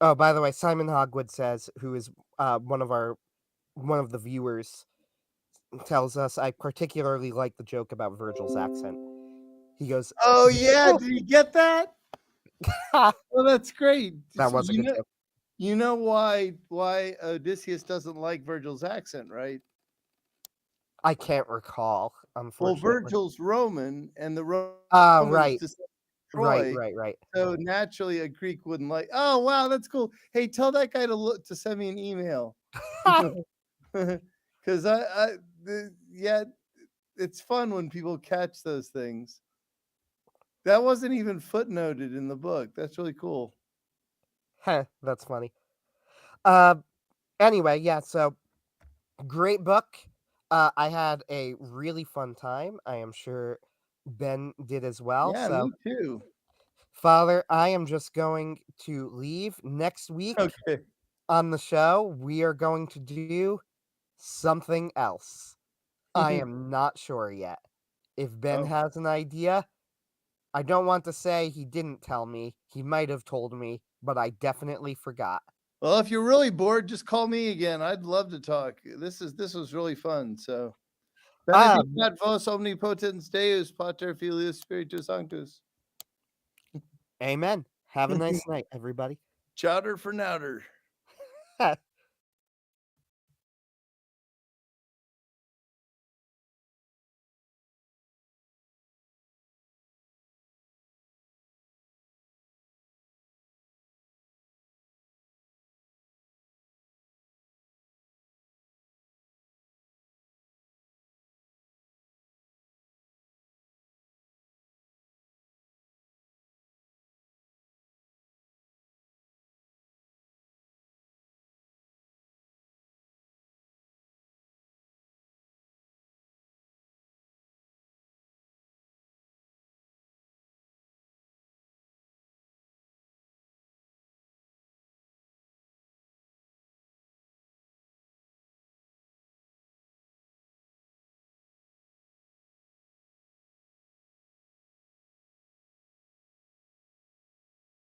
S3: oh, by the way, Simon Hogwood says, who is one of the viewers, tells us, I particularly like the joke about Virgil's accent. He goes,
S2: Oh yeah, did you get that?
S3: "Ha,
S2: Well, that's great.
S3: that
S2: So
S3: was a good joke."
S2: you know why Odysseus doesn't like Virgil's accent, right?
S3: I can't recall,
S2: Well,
S3: unfortunately.
S2: Virgil's Roman, and the
S3: Ah,
S2: Romans
S3: right,
S2: descended from
S3: right,
S2: Troy,
S3: right, right.
S2: so naturally a Greek wouldn't like. Oh wow, that's cool. Hey, tell that guy to send me an email. Because yeah, it's fun when people catch those things. That wasn't even footnoted in the book. That's really cool.
S3: That's funny. Uh, anyway, yeah. So great book. I had a really fun time. I am sure Ben did as well.
S2: Yeah,
S3: So,
S2: me too.
S3: Father, I am just going to leave. Next week
S2: Okay.
S3: on the show, we are going to do something else. I am not sure yet. If Ben
S2: Oh.
S3: has an idea, I don't want to say he didn't tell me. He might have told me, but I definitely forgot.
S2: Well, if you're really bored, just call me again. I'd love to talk. This was really fun. So,
S3: Um,
S2: benedicat vos omnipotens Deus, Pater Filius Spiritus Sanctus.
S3: Amen. Have a nice night, everybody.
S2: Chowder for nowder.